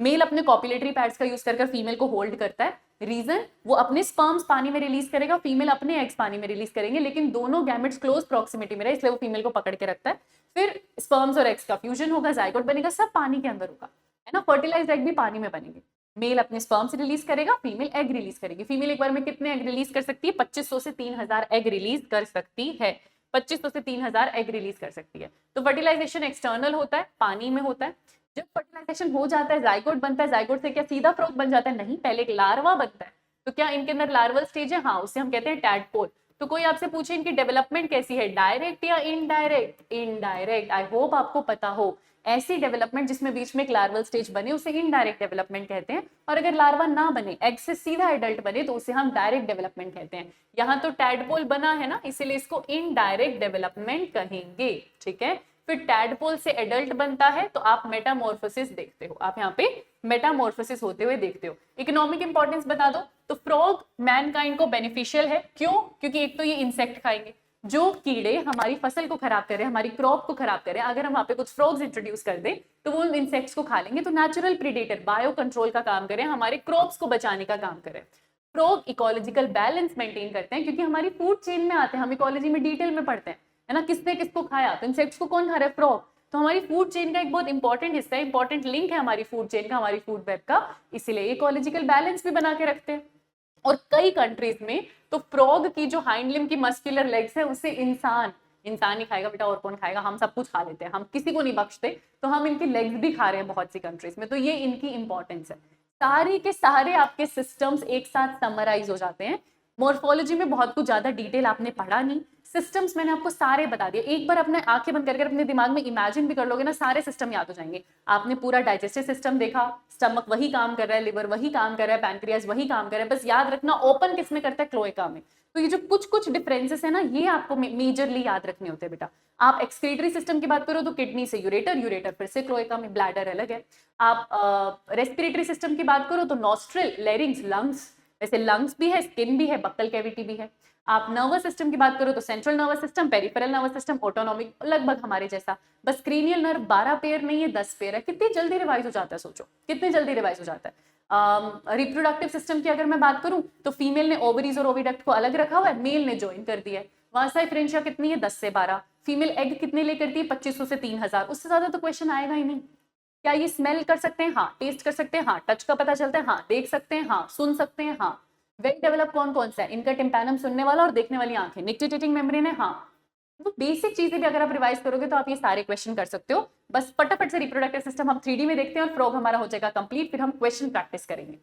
मेल अपने कॉपुलेटरी पैड्स का यूज कर फीमेल को होल्ड करता है। रीजन, वो अपने स्पर्म्स पानी में रिलीज करेगा, फीमेल अपने एग्स पानी में रिलीज करेंगे, लेकिन दोनों गैमेट्स क्लोज प्रॉक्सिमिटी में रहे, इसलिए वो फीमेल को पकड़ के रखता है। फिर स्पर्म्स और एग्स का फ्यूजन होगा, जाइगोट बनेगा, सब पानी के अंदर होगा, है ना। फर्टिलाइज्ड एग भी पानी में बनेंगे। मेल अपने स्पर्म्स रिलीज करेगा, फीमेल एग रिलीज करेगी। फीमेल एक बार में कितने एग रिलीज कर सकती है? 2500 से 3000 एग रिलीज कर सकती है। 2500 से 3000 एग रिलीज कर सकती है। तो फर्टिलाइजेशन एक्सटर्नल होता है, पानी में होता है। जब फर्टिलाइजेशन हो जाता है, जाइगोट बनता है, जाइगोट से क्या सीधा फ्रॉग बन जाता है? नहीं, पहले एक लार्वा बनता है। तो क्या इनके अंदर लार्वल स्टेज है? हाँ, उसे हम कहते हैं टैडपोल। तो कोई आपसे पूछे इनकी डेवलपमेंट कैसी है, डायरेक्ट या इनडायरेक्ट? इनडायरेक्ट। आई होप आपको पता हो, ऐसी डेवलपमेंट जिसमें बीच में एक लार्वल स्टेज बने उसे इनडायरेक्ट डेवलपमेंट कहते हैं। और अगर लार्वा ना बने, एग से सीधा एडल्ट बने, तो उसे हम डायरेक्ट डेवलपमेंट कहते हैं। यहाँ तो टैडपोल बना है ना, इसीलिए इसको इनडायरेक्ट डेवलपमेंट कहेंगे, ठीक है। फिर टैडपोल से एडल्ट बनता है तो आप मेटामॉर्फोसिस देखते हो, आप यहाँ पे मेटामॉर्फोसिस होते हुए देखते हो। इकोनॉमिक इंपॉर्टेंस बता दो तो फ्रॉग मैनकाइंड को बेनिफिशियल है। क्यों? क्योंकि एक तो ये इंसेक्ट खाएंगे, जो कीड़े हमारी फसल को खराब करें, हमारी क्रॉप को खराब करें, अगर हम वहां पे कुछ फ्रॉग्स इंट्रोड्यूस कर दें तो वो इंसेक्ट्स को खा लेंगे। तो नेचुरल प्रीडेटर, बायो कंट्रोल का काम करें, हमारे क्रॉप्स को बचाने का काम करें। फ्रॉग इकोलॉजिकल बैलेंस मेंटेन करते हैं, क्योंकि हमारी फूड चेन में आते हैं, हम इकोलॉजी में डिटेल में पढ़ते हैं, है ना, किसने किसको खाया, तो इंसेक्ट्स को कौन खा रहा है? फ्रॉग। तो हमारी फूड चेन का एक बहुत इंपॉर्टेंट हिस्सा है, इंपॉर्टेंट लिंक है हमारी फूड चेन का, हमारी फूड वेब का, इसीलिए इकोलॉजिकल बैलेंस भी बना के रखते हैं। और कई कंट्रीज में तो फ्रॉग की जो हाइंड लिम्ब की मस्कुलर लेग्स है उसे इंसान ही खाएगा बेटा, और कौन खाएगा? हम सब कुछ खा लेते हैं, हम किसी को नहीं बख्शते, तो हम इनकी लेग्स भी खा रहे हैं बहुत सी कंट्रीज में। तो ये इनकी इंपॉर्टेंस है। सारे के सारे आपके सिस्टम्स एक साथ समराइज हो जाते हैं। मॉर्फोलॉजी में बहुत कुछ ज्यादा डिटेल आपने पढ़ा नहीं, सिस्टम्स मैंने आपको सारे बता दिए, एक बार अपने आंखें बंद करके अपने दिमाग में इमेजिन भी कर लोगे ना, सारे सिस्टम याद हो जाएंगे। आपने पूरा डाइजेस्टिव सिस्टम देखा, स्टमक वही काम कर रहा है, लिवर वही काम कर रहा है, पैंक्रियाज वही काम कर रहा है, बस याद रखना ओपन किसमें करता है, क्लोएका में। तो ये जो कुछ कुछ डिफरेंसेस है ना, ये आपको मेजरली याद रखने होते हैं बेटा। आप एक्सक्रीटरी सिस्टम की बात करो तो किडनी से यूरेटर, यूरेटर फिर से क्लोएका में, ब्लैडर अलग है। आप रेस्पिरेटरी सिस्टम की बात करो तो नॉस्ट्रिल, लेरिंग्स, लंग्स, वैसे लंग्स भी है, स्किन भी है, बक्कल कैविटी भी है। आप नर्वस सिस्टम की बात करो तो central nervous system, peripheral nervous system, autonomic, लगभग हमारे जैसा, बस क्रेनियल नर्व 12 पेयर नहीं है 10 पेयर है। कितनी जल्दी रिवाइज हो जाता है, सोचो कितनी जल्दी रिवाइज हो जाता है। रिप्रोडक्टिव सिस्टम की अगर मैं बात करूं तो फीमेल ने ओवरीज और ओविडक्ट को अलग रखा हुआ है, मेल ने ज्वाइन कर दिया है। वासा फ्रेंशिया कितनी है, 10 से 12। फीमेल एग कितने ले करती है, 2500 से 3000, उससे ज्यादा तो क्वेश्चन आएगा ही नहीं। क्या ये स्मेल कर सकते हैं, हाँ। टेस्ट कर सकते हैं, हाँ। टच का पता चलता है, हाँ। देख सकते हैं, हाँ। सुन सकते हैं, हाँ। वेल डेवलप कौन कौन सा है, इनका टिम्पैनम सुनने वाला और देखने वाली आंखें, निक्टेटिंग मेम्ब्रेन है, हाँ। वो बेसिक चीजें भी अगर आप रिवाइज करोगे तो आप ये सारे क्वेश्चन कर सकते हो। बस फटाफट से रिप्रोडक्टिव सिस्टम हम 3D में देखते हैं और फ्रॉग हमारा हो जाएगा कंप्लीट, फिर हम क्वेश्चन प्रैक्टिस करेंगे।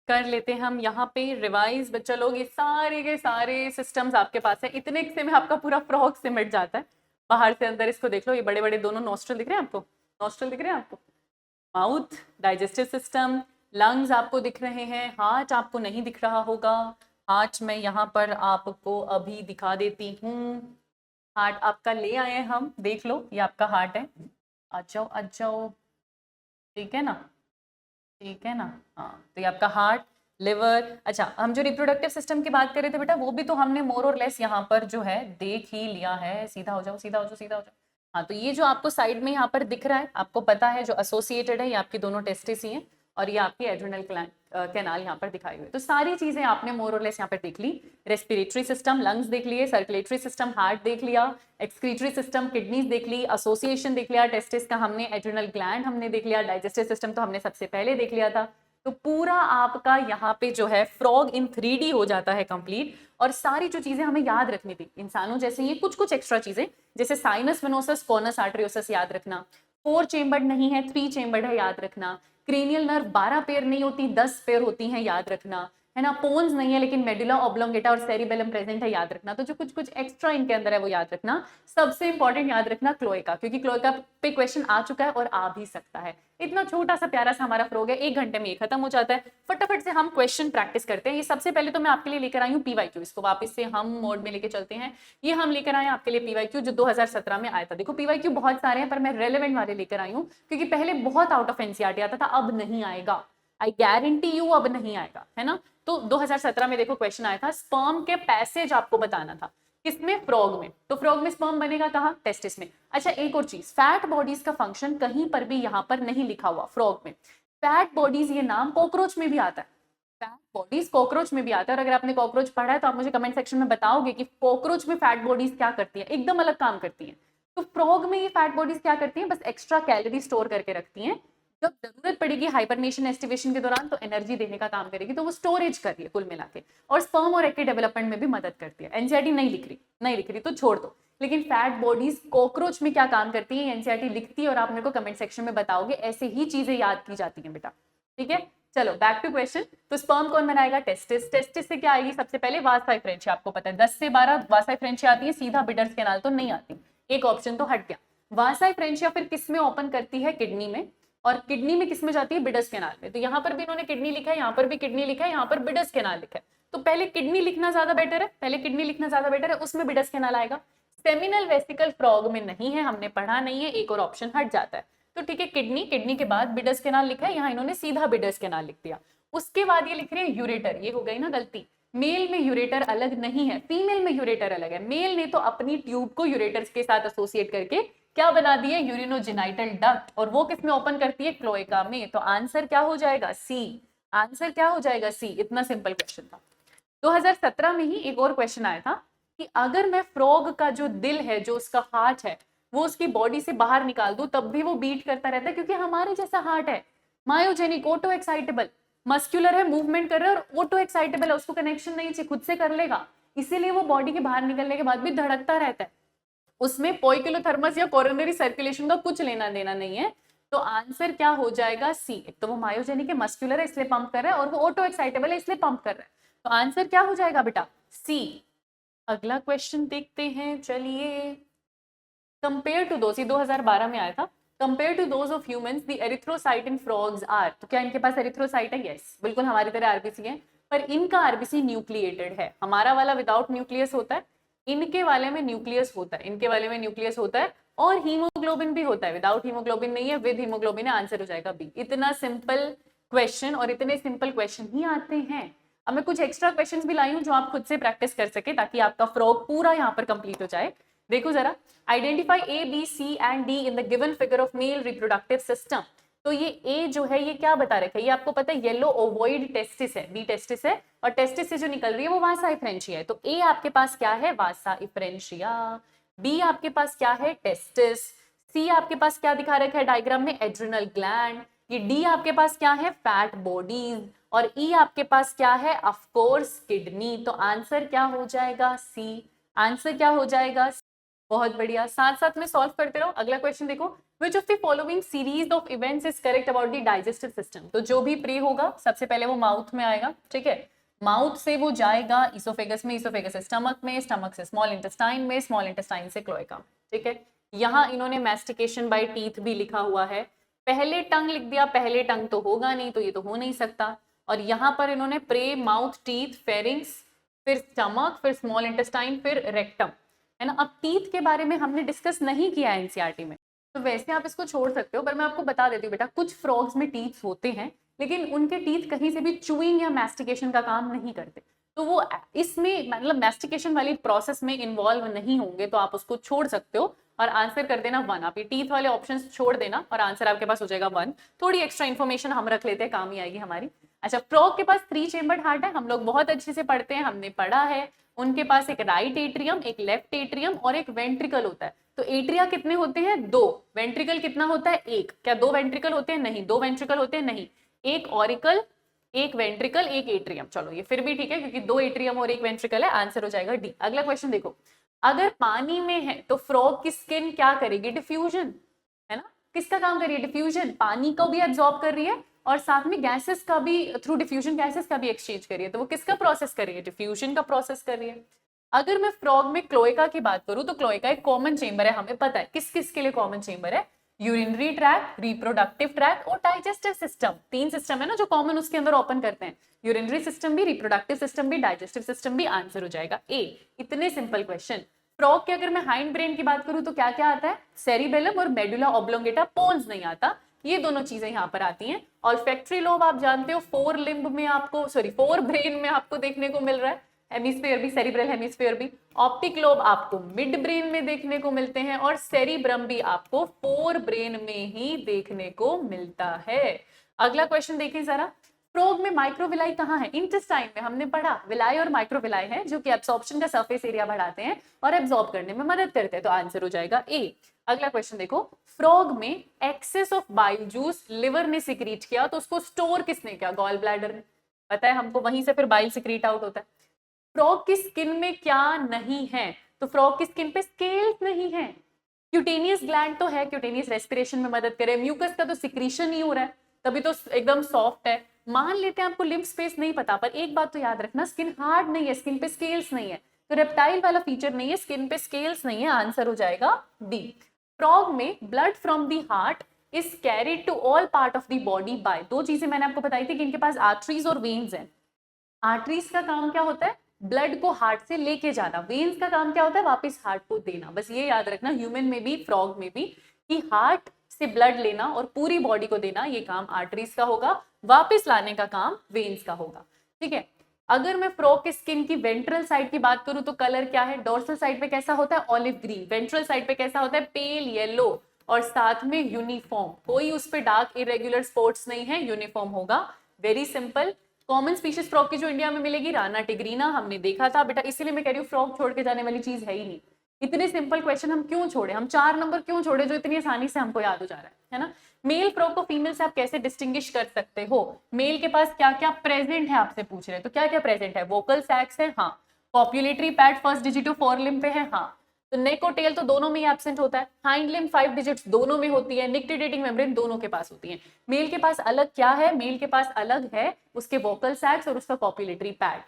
कर लेते हैं हम यहाँ पे रिवाइज बच्चा लोग, ये सारे के सारे सिस्टम्स आपके पास है, इतने से में आपका पूरा फ्रॉग सिमट जाता है। बाहर से अंदर इसको देख लो, ये बड़े बड़े दोनों नॉस्ट्रल दिख रहे हैं आपको, नॉस्ट्रल दिख रहे हैं आपको, माउथ, डाइजेस्टिव सिस्टम, लंग्स आपको दिख रहे हैं, हार्ट आपको नहीं दिख रहा होगा। हार्ट मैं यहाँ पर आपको अभी दिखा देती हूँ, हार्ट आपका ले आए हैं हम, देख लो ये आपका हार्ट है, आ जाओ आ जाओ, ठीक है ना, ठीक है ना, हाँ। तो ये आपका हार्ट, लिवर। अच्छा, हम जो रिप्रोडक्टिव सिस्टम की बात कर रहे थे बेटा, वो भी तो हमने मोर और लेस यहाँ पर जो है देख ही लिया है। सीधा हो जाओ, सीधा हो जाओ, सीधा हो जाओ। हाँ, तो ये जो आपको साइड में यहाँ पर दिख रहा है, आपको पता है जो एसोसिएटेड है, ये आपकी दोनों टेस्टिस ही हैं और ये आपकी एड्रिनल कैनाल यहाँ पर दिखाई हुई है। तो सारी चीजें आपने मोर और लेस यहाँ पर देख ली। रेस्पिरेटरी सिस्टम, लंग्स देख लिए, सर्कुलेटरी सिस्टम, हार्ट देख लिया, एक्सक्रीटरी सिस्टम, किडनीज देख ली, एसोसिएशन देख लिया, टेस्टिस का हमने, एड्रिनल ग्लैंड हमने देख लिया, डाइजेस्टिव सिस्टम तो हमने सबसे पहले देख लिया था। तो पूरा आपका यहाँ पे जो है फ्रॉग इन 3D हो जाता है कंप्लीट। और सारी जो चीजें हमें याद रखनी थी इंसानों जैसे, ये कुछ कुछ एक्स्ट्रा चीजें, जैसे साइनस वेनोसस कॉनस आर्टरियोसस याद रखना, 4 चेम्बर्ड नहीं है 3 चेम्बर्ड है याद रखना, क्रेनियल नर्व 12 पेयर नहीं होती 10 पेयर होती हैं याद रखना, है ना। पोन्स नहीं है लेकिन मेडुला ऑब्लोंगेटा और सेरिबेलम प्रेजेंट है याद रखना। तो जो कुछ कुछ एक्स्ट्रा इनके अंदर है वो याद रखना। सबसे इंपॉर्टेंट याद रखना क्लोएका, क्योंकि क्लोएका पे क्वेश्चन आ चुका है और आ भी सकता है। इतना छोटा सा प्यारा सा हमारा फ्रॉग है, 1 घंटे में ये खत्म हो जाता है। फटाफट से हम क्वेश्चन प्रैक्टिस करते हैं। ये सबसे पहले तो मैं आपके लिए लेकर आई हूँ पीवाईक्यू, इसको वापस से हम मोड में लेके चलते हैं। ये हम लेकर आए आपके लिए पीवाईक्यू जो 2017 में आया था। देखो पीवाईक्यू बहुत सारे हैं पर मैं रेलेवेंट वाले लेकर आई हूँ, क्योंकि पहले बहुत आउट ऑफ एनसीईआरटी आता था, अब नहीं आएगा, आई गारंटी यू अब नहीं आएगा, है ना। तो 2017 में देखो क्वेश्चन आया था, स्पर्म के पैसेज आपको बताना था, किसमें, फ्रॉग में। तो फ्रॉग में स्पर्म बनेगा कहाँ, टेस्टिस में। अच्छा एक और चीज, फैट बॉडीज का फंक्शन कहीं पर भी यहाँ पर नहीं लिखा हुआ फ्रॉग में। फैट बॉडीज ये नाम कॉकरोच में भी आता है, फैट बॉडीज कॉकरोच में भी आता है। और अगर आपने कॉकरोच पढ़ा है तो आप मुझे कमेंट सेक्शन में बताओगे कि कॉकरोच में फैट बॉडीज क्या करती है, एकदम अलग काम करती है। तो फ्रॉग में ये फैट बॉडीज क्या करती है, बस एक्स्ट्रा कैलोरी स्टोर करके रखती हैं, जब जरूरत पड़ेगी हाइबरनेशन एस्टिवेशन के दौरान तो एनर्जी देने का काम करेगी। तो वो स्टोरेज कर रही है कुल मिला के, और स्पर्म और एग के डेवलपमेंट में भी मदद करती है। एनसीईआरटी नहीं लिख रही तो छोड़ दो, लेकिन फैट बॉडीज कॉकरोच में क्या काम करती है एनसीईआरटी लिखती है, और आप मेरे को कमेंट सेक्शन में बताओगे। ऐसे ही चीजें याद की जाती हैं बेटा, ठीक है। चलो बैक टू क्वेश्चन। तो स्पर्म कौन बनाएगा, टेस्टिस। टेस्टिस से क्या आएगी, सबसे पहले वासा फ्रेंचिया, आपको पता है 10 से 12 वासा फ्रेंचिया आती है, सीधा बिडर्स कैनाल तो नहीं आती, एक ऑप्शन तो हट गया। वासा फ्रेंचिया फिर किस में ओपन करती है, किडनी में, और किडनी में किसमें जाती है, बिडस कैनाल में। तो यहाँ पर भी इन्होंने किडनी लिखा है, यहाँ पर भी किडनी लिखा है, यहाँ पर बिडस कैनाल लिखा है। तो पहले किडनी लिखना ज्यादा बेटर है, पहले किडनी लिखना ज्यादा बेटर है, उसमें बिडस कैनाल आएगा। सेमिनल वेसिकल फ्रॉग में नहीं है, हमने पढ़ा नहीं है, एक और ऑप्शन हट जाता है। तो ठीक है, किडनी, किडनी के बाद बिडस कैनाल लिखा है, यहाँ इन्होंने सीधा बिडस कैनाल लिख दिया। उसके बाद ये लिख रहे हैं यूरेटर, ये हो गई ना गलती। मेल में यूरेटर अलग नहीं है, फीमेल में यूरेटर अलग है। मेल ने तो अपनी ट्यूब को यूरेटर्स के साथ एसोसिएट करके क्या बना दिए, यूरिनोजेनाइटल डक्ट, और वो किसमें ओपन करती है, क्लोएका में। तो आंसर क्या हो जाएगा, सी। आंसर क्या हो जाएगा, सी। इतना सिंपल क्वेश्चन था। 2017 में ही एक और क्वेश्चन आया था कि अगर मैं फ्रॉग का जो दिल है, जो उसका हार्ट है, वो उसकी बॉडी से बाहर निकाल दूं तब भी वो बीट करता रहता है, क्योंकि हमारे जैसा हार्ट है, मायोजेनिक, ऑटो एक्साइटेबल, मस्कुलर है, मूवमेंट कर रहा है, और ऑटो एक्साइटेबल है, उसको कनेक्शन नहीं चाहिए, खुद से कर लेगा, इसीलिए वो बॉडी के बाहर निकलने के बाद भी धड़कता रहता है। उसमें पोइकिलोथर्मस या कोरोनरी सर्कुलेशन का कुछ लेना देना नहीं है। तो आंसर क्या हो जाएगा, सी। एक तो वो मायोजेनिक है, मस्कुलर है इसलिए पंप कर रहा है, और वो ऑटो एक्साइटेबल है इसलिए पंप कर रहा है। तो आंसर क्या हो जाएगा बेटा, सी। अगला क्वेश्चन देखते हैं, चलिए। कंपेयर टू दोज, ये 2012 में आया था। Compare to those of humans the erythrocyte in frogs are, तो क्या इनके पास एरिथ्रोसाइट है? यस, बिल्कुल हमारी तरह आरबीसी है, पर इनका आरबीसी न्यूक्लिएटेड है, हमारा वाला विदाउट न्यूक्लियस होता है, इनके वाले में न्यूक्लियस होता है, इनके वाले में न्यूक्लियस होता है, और हीमोग्लोबिन भी होता है, विदाउट हीमोग्लोबिन नहीं है, विद हीमोग्लोबिन है, आंसर हो जाएगा बी। इतना सिंपल क्वेश्चन, और इतने सिंपल क्वेश्चन ही आते हैं। अब मैं कुछ एक्स्ट्रा क्वेश्चंस भी लाई हूं जो आप खुद से प्रैक्टिस कर सके, ताकि आपका फ्रॉग पूरा यहाँ पर कंप्लीट हो जाए। देखो जरा, identify A B C and D in the given figure of male reproductive system. तो ये ए जो है ये क्या बता रखा है, ये आपको पता है येलो ओवॉइड टेस्टिस है, बी टेस्टिस है, और टेस्टिस से जो निकल रही है वो वासा इफ्रेंशिया है। तो ए आपके पास क्या है? वासा इफ्रेंशिया। बी आपके पास क्या है? टेस्टिस। सी आपके पास क्या दिखा रखा है डायग्राम में? Adrenal gland. ये डी आपके पास क्या है? Fat bodies. और ई आपके पास क्या है? Of course kidney. तो आंसर क्या हो जाएगा? सी। आंसर क्या हो जाएगा? बहुत बढ़िया, साथ साथ में सॉल्व करते रहो। अगला क्वेश्चन देखो, which of the following series of events is correct about the digestive system. तो जो भी प्रे होगा सबसे पहले वो माउथ में आएगा, ठीक है, माउथ से वो जाएगा इसोफेगस में, इसोफेगस से स्टमक में, स्टमक से स्मॉल इंटेस्टाइन में, स्मॉल इंटेस्टाइन से क्लोएका, ठीक है। यहाँ इन्होंने मैस्टिकेशन बाय टीथ भी लिखा हुआ है, पहले टंग लिख दिया, पहले टंग तो होगा नहीं, तो ये तो हो नहीं सकता। और यहाँ पर इन्होंने प्रे, माउथ, टीथ, फेरिंग्स, फिर स्टमक, फिर स्मॉल इंटेस्टाइन, फिर रेक्टम, है ना। अब टीथ के बारे में हमने डिस्कस नहीं किया है एनसीईआरटी में, तो वैसे आप इसको छोड़ सकते हो, पर मैं आपको बता देती हूँ बेटा, कुछ फ्रॉग्स में टीथ होते हैं, लेकिन उनके टीथ कहीं से भी चूइंग या मैस्टिकेशन का काम नहीं करते, तो वो इसमें मतलब मैस्टिकेशन वाली प्रोसेस में इन्वॉल्व नहीं होंगे, तो आप उसको छोड़ सकते हो और आंसर कर देना 1। आप ये टीथ वाले ऑप्शंस छोड़ देना और आंसर आपके पास हो जाएगा 1। थोड़ी एक्स्ट्रा इन्फॉर्मेशन हम रख लेते हैं, काम ही आएगी हमारी। अच्छा, फ्रॉग के पास 3 चेम्बर्ड हार्ट है, हम लोग बहुत अच्छे से पढ़ते हैं, हमने पढ़ा है। उनके पास एक राइट एट्रियम, एक लेफ्ट एट्रियम और एक वेंट्रिकल होता है। तो एट्रिया कितने होते हैं? 2। वेंट्रिकल कितना होता है? 1। क्या 2 वेंट्रिकल होते हैं? नहीं। 2 वेंट्रिकल होते हैं? नहीं। एक ऑरिकल, एक वेंट्रिकल, एक एट्रियम। चलो ये फिर भी ठीक है, क्योंकि 2 एट्रियम और एक वेंट्रिकल है, आंसर हो जाएगा डी। अगला क्वेश्चन देखो, अगर पानी में है तो फ्रॉग की स्किन क्या करेगी? डिफ्यूजन, है ना। किसका काम कर रही है? डिफ्यूजन। पानी को भी एब्जॉर्ब कर रही है और साथ में गैसेस का भी, थ्रू डिफ्यूजन गैसेस का भी एक्सचेंज कर रही है, तो वो किसका प्रोसेस कर रही है? डिफ्यूजन का प्रोसेस कर रही है। अगर मैं फ्रॉग में क्लोएका की बात करूं तो क्लोएका एक कॉमन चेंबर है, हमें पता है किस किस के लिए कॉमन चेंबर है? यूरिनरी ट्रैक्ट, रिप्रोडक्टिव ट्रैक्ट और डाइजेस्टिव सिस्टम। 3 सिस्टम है ना जो कॉमन उसके अंदर ओपन करते हैं, यूरिनरी सिस्टम भी, रिप्रोडक्टिव सिस्टम भी, डाइजेस्टिव सिस्टम भी। आंसर हो जाएगा ए। इतने सिंपल क्वेश्चन। फ्रॉग के अगर मैं हाइंड ब्रेन की बात करूं तो क्या क्या आता है? सेरिबेलम और मेडुला ऑब्लोंगेटा। पोन्स नहीं आता, ये दोनों चीजें यहाँ पर आती हैं। ऑल्फैक्टरी लोब आप जानते हो, 4 लिम्ब में आपको, सॉरी 4 ब्रेन में आपको देखने को मिल रहा है, हेमिस्फीयर भी, सेरिब्रल हेमिस्फीयर भी। ऑप्टिक लोब आपको मिड ब्रेन में देखने को मिलते हैं और सेरिब्रम भी आपको 4 ब्रेन में ही देखने को मिलता है। अगला क्वेश्चन देखिए जरा, फ्रॉग में माइक्रोविलाई कहाँ है? इंटेस्टाइन में। हमने पढ़ा विलाई और माइक्रोविलाई है जो कि एब्सॉर्प्शन का सरफेस एरिया बढ़ाते हैं और एब्सॉर्ब करने में मदद करते हैं, तो आंसर हो जाएगा ए। अगला क्वेश्चन देखो, फ्रॉग में excess of bile juice liver ने सिक्रीट किया, तो उसको स्टोर किसने किया? गॉल ब्लैडर ने। पता है हमको, वहीं से फिर बाइल सिक्रीट आउट होता है। फ्रॉग की स्किन में क्या नहीं है? तो फ्रॉग की स्किन पे स्केल्स नहीं है। क्यूटेनियस ग्लैंड तो है, क्यूटेनियस रेस्पिरेशन में मदद करे, म्यूकस का तो सिक्रीशन ही हो रहा है, तभी तो एकदम सॉफ्ट है। मान लेते हैं आपको लिम्फ स्पेस नहीं पता, पर एक बात तो याद रखना, स्किन हार्ड नहीं है, स्किन पे स्केल्स नहीं है, तो रेप्टाइल वाला फीचर नहीं है, स्किन पे स्केल्स नहीं है, आंसर हो जाएगा डी। फ्रॉग में blood from the heart is carried to all part of the body by, 2 चीजें मैंने आपको बताई थी कि इनके पास आर्टरीज और वेन्स हैं। आर्टरीज का काम क्या होता है? ब्लड को हार्ट से लेके जाना। वेन्स का काम क्या होता है? वापस हार्ट को देना। बस ये याद रखना, ह्यूमन में भी, फ्रॉग में भी, कि हार्ट से ब्लड लेना और पूरी बॉडी को देना, ये काम आर्टरीज का होगा, वापस लाने का काम वेन्स का होगा, ठीक है। अगर मैं फ्रॉग के स्किन की वेंट्रल साइड की बात करूं तो कलर क्या है? डोर्सल साइड पे कैसा होता है? Olive green. वेंट्रल साइड पे कैसा होता है? पेल येलो, और साथ में यूनिफॉर्म, कोई उस पे डार्क इरेगुलर स्पॉट्स नहीं है, यूनिफॉर्म होगा। Very simple. Common species frog की जो इंडिया में मिलेगी, राना टिग्रीना, हमने देखा था बेटा, इसीलिए मैं कह रही हूँ फ्रॉग छोड़ के जाने वाली चीज है ही नहीं। इतने सिंपल क्वेश्चन हम क्यों छोड़े? हम 4 नंबर क्यों छोड़े जो इतनी आसानी से हमको याद हो जा रहा है ना। मेल फ्रॉग को फीमेल से आप कैसे डिस्टिंग्विश कर सकते हो? मेल के पास क्या क्या प्रेजेंट है आपसे पूछ रहे हैं, तो क्या क्या प्रेजेंट है? वोकल सैक्स है, हाँ। Copulatory pad first digit of 4 limb पे है, हाँ। तो नेक और टेल तो दोनों में ही एब्सेंट होता है। हाइंड लिम्ब 5 डिजिट्स दोनों में होती है। निक्टेटेटिंग मेम्ब्रेन दोनों के पास होती है। मेल के पास अलग क्या है? मेल के पास अलग है उसके वोकल सैक्स और उसका पॉपुलेटरी पैड।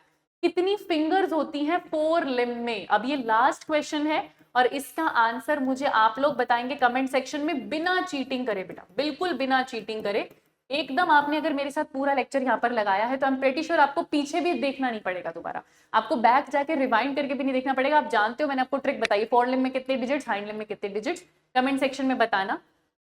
कितनी फिंगर्स होती हैं 4 लिम्ब में? अब ये लास्ट क्वेश्चन है और इसका आंसर मुझे आप लोग बताएंगे कमेंट सेक्शन में, बिना चीटिंग करे बेटा, बिल्कुल बिना चीटिंग करे। एकदम आपने अगर मेरे साथ पूरा लेक्चर यहाँ पर लगाया है तो आई एम प्रेटी श्योर आपको पीछे भी देखना नहीं पड़ेगा दोबारा, आपको बैक जाके रिवाइंड करके भी नहीं देखना पड़ेगा। आप जानते हो मैंने आपको ट्रिक बताई, 4 लिम्ब में कितने डिजिट्स, हाइंड लिम्ब में कितने डिजिट्स। कमेंट सेक्शन में बताना।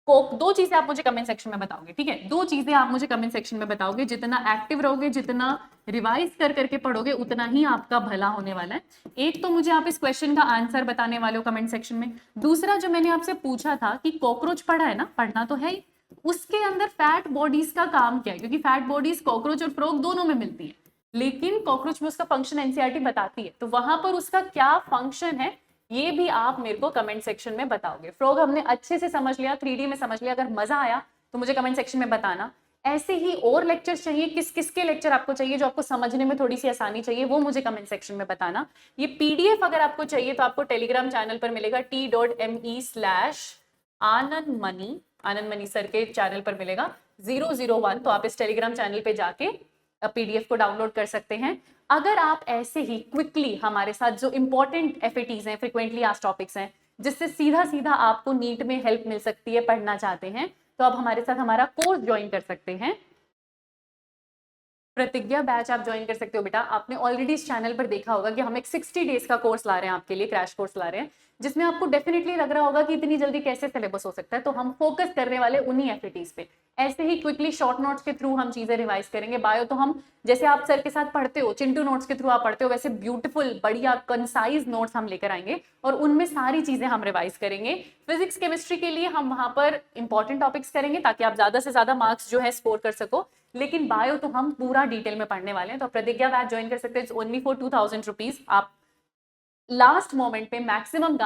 दो चीजें आप मुझे कमेंट सेक्शन में बताओगे, ठीक है? दो चीजें आप मुझे कमेंट सेक्शन में बताओगे। जितना एक्टिव रहोगे, जितना रिवाइज कर करके पढ़ोगे, उतना ही आपका भला होने वाला है। एक तो मुझे आप इस क्वेश्चन का आंसर बताने वाले हो कमेंट सेक्शन में। दूसरा जो मैंने आपसे पूछा था कि कॉकरोच पढ़ा है ना, पढ़ना तो है ही, उसके अंदर फैट बॉडीज का काम क्या है? क्योंकि फैट बॉडीज कॉकरोच और फ्रॉग दोनों में मिलती है, लेकिन कॉकरोच में उसका फंक्शन एनसीईआरटी बताती है, तो वहां पर उसका क्या फंक्शन है ये भी आप मेरे को कमेंट सेक्शन में बताओगे। फ्रॉग हमने अच्छे से समझ लिया, 3D में समझ लिया, अगर मजा आया तो मुझे कमेंट सेक्शन में बताना। ऐसे ही और लेक्चर्स चाहिए, किस किस के लेक्चर आपको चाहिए जो आपको समझने में थोड़ी सी आसानी चाहिए, वो मुझे कमेंट सेक्शन में बताना। ये पीडीएफ अगर आपको चाहिए तो आपको टेलीग्राम चैनल पर मिलेगा, t.me/आनंदमणि, आनंदमणि सर के चैनल पर मिलेगा 001, तो आप इस टेलीग्राम चैनल पे जाके पीडीएफ को डाउनलोड कर सकते हैं। अगर आप ऐसे ही क्विकली हमारे साथ जो इंपॉर्टेंट एफएटीज हैं, फ्रीक्वेंटली आस्क्ड टॉपिक्स हैं, जिससे सीधा सीधा आपको नीट में हेल्प मिल सकती है, पढ़ना चाहते हैं, तो आप हमारे साथ हमारा कोर्स ज्वाइन कर सकते हैं। प्रतिज्ञा बैच आप ज्वाइन कर सकते हो बेटा। आपने ऑलरेडी इस चैनल पर देखा होगा कि हम एक 60 डेज का कोर्स ला रहे हैं आपके लिए, क्रैश कोर्स ला रहे हैं, जिसमें आपको डेफिनेटली लग रहा होगा कि इतनी जल्दी कैसे सिलेबस हो सकता है, तो हम फोकस करने वाले उन्हीं एफएटीज पे। ऐसे ही क्विकली शॉर्ट नोट्स के थ्रू हम चीजें रिवाइज करेंगे। बायो तो हम जैसे आप सर के साथ पढ़ते हो, चिंटू नोट्स के थ्रू आप पढ़ते हो, वैसे ब्यूटीफुल बढ़िया कंसाइज नोट्स हम लेकर आएंगे और उनमें सारी चीजें हम रिवाइज करेंगे। फिजिक्स केमिस्ट्री के लिए हम वहां पर इंपॉर्टेंट टॉपिक्स करेंगे ताकि आप ज्यादा से ज्यादा मार्क्स जो है स्कोर कर सको, लेकिन बायो तो हम पूरा डिटेल में पढ़ने वाले हैं। तो प्रतिज्ञा बैच ज्वाइन कर सकते हैं, ओनली फॉर 2000 रुपीज। आप लास्ट मोमेंट पे मैक्सिमम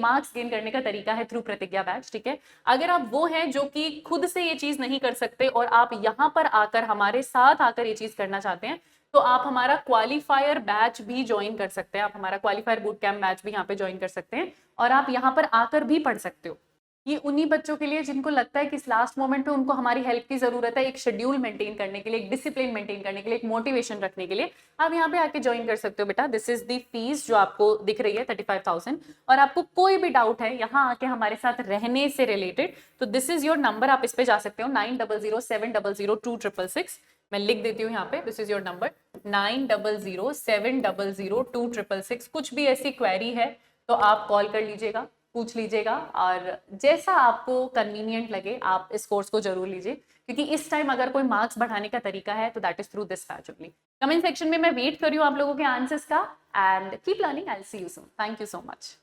मार्क्स गेन करने का तरीका है थ्रू प्रतिज्ञा बैच, ठीक है? अगर आप वो हैं जो कि खुद से ये चीज नहीं कर सकते और आप यहाँ पर आकर हमारे साथ आकर ये चीज करना चाहते हैं, तो आप हमारा क्वालिफायर बैच भी ज्वाइन कर सकते हैं। आप हमारा क्वालिफायर बूट कैंप बैच भी यहाँ पे ज्वाइन कर सकते हैं और आप यहाँ पर आकर भी पढ़ सकते हो। ये उन्हीं बच्चों के लिए जिनको लगता है कि इस लास्ट मोमेंट पे उनको हमारी हेल्प की जरूरत है, एक शेड्यूल मेंटेन करने के लिए, एक डिसिप्लिन मेंटेन करने के लिए, एक मोटिवेशन रखने के लिए। आप यहाँ पे आके ज्वाइन कर सकते हो बेटा। दिस इज दी फीस जो आपको दिख रही है 35,000। और आपको कोई भी डाउट है यहाँ आके हमारे साथ रहने से रिलेटेड, तो दिस इज योर नंबर, आप इस पे जा सकते हो 9007002666। मैं लिख देती हूँ यहाँ पे, दिस इज योर नंबर 9007002666। कुछ भी ऐसी क्वेरी है तो आप कॉल कर लीजिएगा, पूछ लीजिएगा, और जैसा आपको कन्वीनियंट लगे आप इस कोर्स को जरूर लीजिए, क्योंकि इस टाइम अगर कोई मार्क्स बढ़ाने का तरीका है तो that is through this batch only. Comment section में मैं वेट कर रही हूँ आप लोगों के आंसर्स का, and keep learning. I will see you soon. Thank you so much.